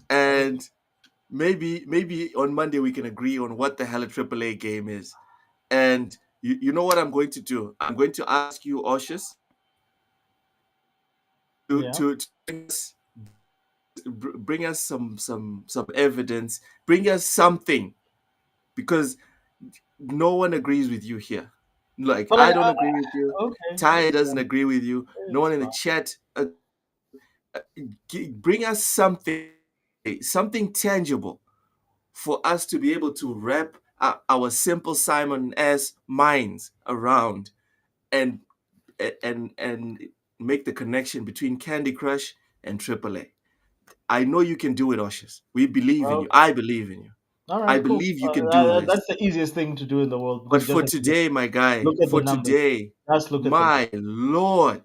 and maybe on Monday we can agree on what the hell a AAA game is. And you know what I'm going to do? I'm going to ask you, Oshus, Yeah. to bring us some evidence, bring us something, because no one agrees with you here. Like But I don't agree with you. okay. Ty doesn't agree with you. No one in the It's chat. Bring us something tangible for us to be able to wrap our simple Simon as minds around and and make the connection between Candy Crush and AAA. I know you can do it, Oshus. We believe in you. Okay. I believe in you. All I right, cool. believe you can do this. That's the easiest thing to do in the world But because you just for have to today, my guy, look at the for numbers. today, Just look at my lord,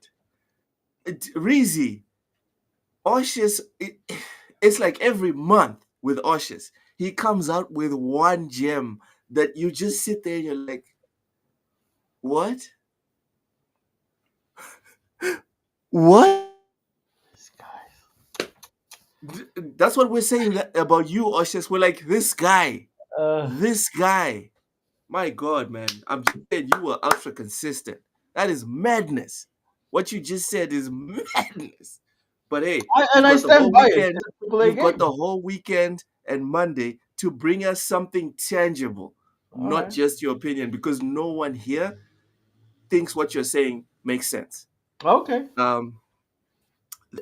Reezy, Oshus, it's like every month with Oshus, he comes out with one gem that you just sit there and you're like, what? What? This guy. That's what we're saying about you, Oshus. We're like, this guy. My God, man. I'm just saying you were ultra consistent. That is madness. What you just said is madness. But hey, I stand by it. You've got the whole weekend and Monday to bring us something tangible. All not right. just your opinion, because no one here thinks what you're saying makes sense. Okay. Um,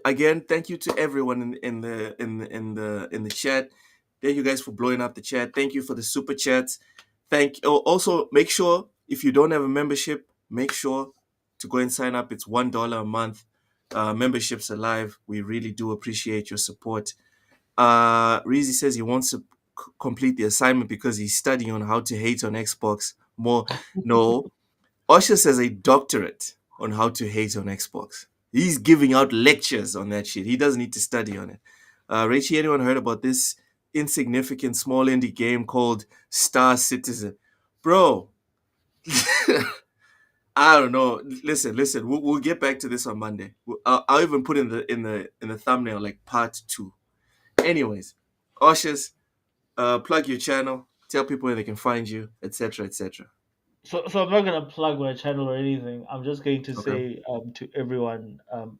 Again, thank you to everyone in the chat. Thank you guys for blowing up the chat. Thank you for the super chats. Also make sure if you don't have a membership, make sure to go and sign up. It's $1 a month. Memberships are live. We really do appreciate your support. Reezy says he wants to complete the assignment because he's studying on how to hate on Xbox more. No, Osher says a doctorate on how to hate on Xbox. He's giving out lectures on that shit. He doesn't need to study on it. Rachie, anyone heard about this insignificant small indie game called Star Citizen? Bro, I don't know. Listen. We'll get back to this on Monday. I'll even put in the thumbnail like part 2. Anyways, Oshers, plug your channel, tell people where they can find you, etc., etc. So I'm not gonna plug my channel or anything. I'm just going to Okay. say to everyone,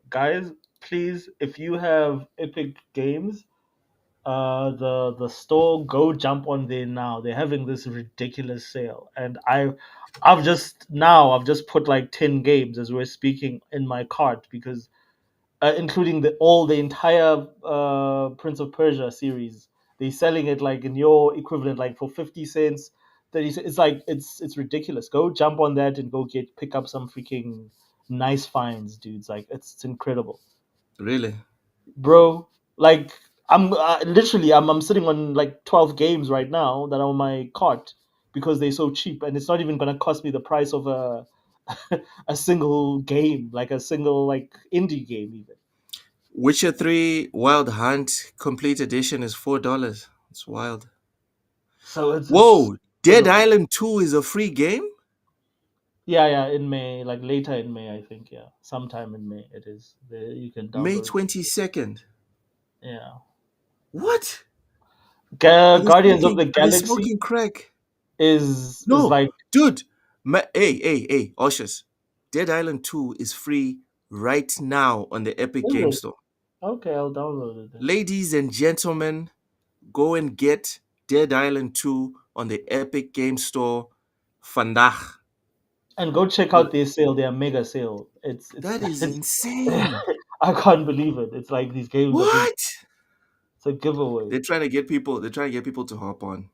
guys, please, if you have Epic Games, the store, go jump on there now. They're having this ridiculous sale, and I've just put like 10 games as we're speaking in my cart because including the entire Prince of Persia series. They're selling it like in your equivalent, like for 50 cents. 30 cents. It's like it's ridiculous. Go jump on that and go pick up some freaking nice finds, dudes. Like it's incredible, Really? bro. Like I'm sitting on like 12 games right now that are on my cart because they're so cheap, and it's not even gonna cost me the price of a a single game, like a single like indie game even. Witcher 3 Wild Hunt Complete Edition is $4. It's wild. So it's Whoa! Dead incredible. Island 2 is a free game? Yeah, in May, like later in May, I think. Yeah, sometime in May it is. You can May download. 22nd. Yeah, What? Guardians of the Are they Galaxy smoking crack? is No, like dude. Hey, Oshus. Dead Island 2 is free right now on the Epic is Game it? Store. Okay, I'll download it then. Ladies and gentlemen, go and get Dead Island 2 on the Epic Game Store. Vandaag. And go check out their sale, their mega sale. It's That is it's insane. I can't believe it. It's like these games are just What? it's a giveaway. They're trying to get people to hop on.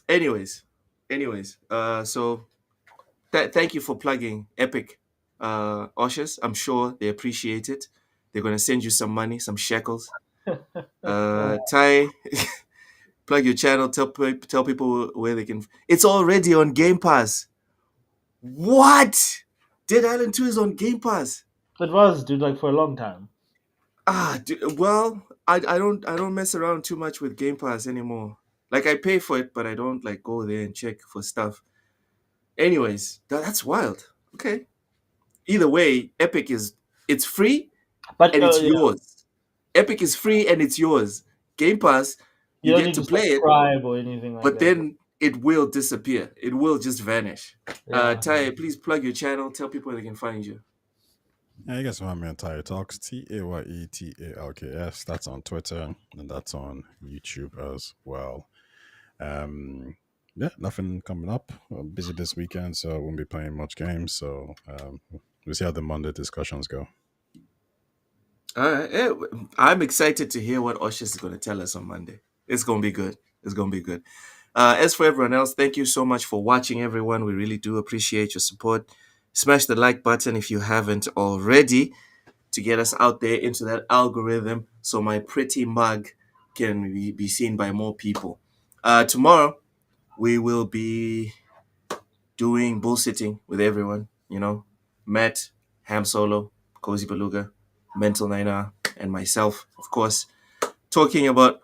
Anyways, so thank you for plugging Epic, Oshus. I'm sure they appreciate it. They're gonna send you some money, some shekels. Ty, plug your channel. Tell people where they can. It's already on Game Pass. What? Dead Island 2 is on Game Pass. It was, dude, like for a long time. Well, I don't mess around too much with Game Pass anymore. Like I pay for it, but I don't like go there and check for stuff. Anyways, that's wild. Okay. Either way, Epic it's free But and it's yeah, yours. Epic is free and it's yours. Game Pass, you you don't get need to to play it, subscribe or anything like but that. then it will disappear. It will just vanish. Yeah. Ty, please plug your channel. Tell people where they can find you. Yeah, you guys find me on Tire Talks, TAYETALKS. That's on Twitter and that's on YouTube as well. Yeah, nothing coming up. I'm busy this weekend, so I won't be playing much games. So we'll see how the Monday discussions go. All right. I'm excited to hear what Oshis is going to tell us on Monday. It's going to be good. It's going to be good. As for everyone else, thank you so much for watching, everyone. We really do appreciate your support. Smash the like button if you haven't already to get us out there into that algorithm so my pretty mug can be seen by more people. Tomorrow, we will be doing bullsitting with everyone. Matt, Ham Solo, Cozy Beluga, Mental Nina, and myself, of course, talking about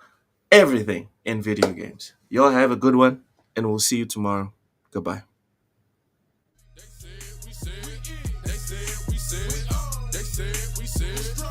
everything in video games. Y'all have a good one, and we'll see you tomorrow. Goodbye. They said we said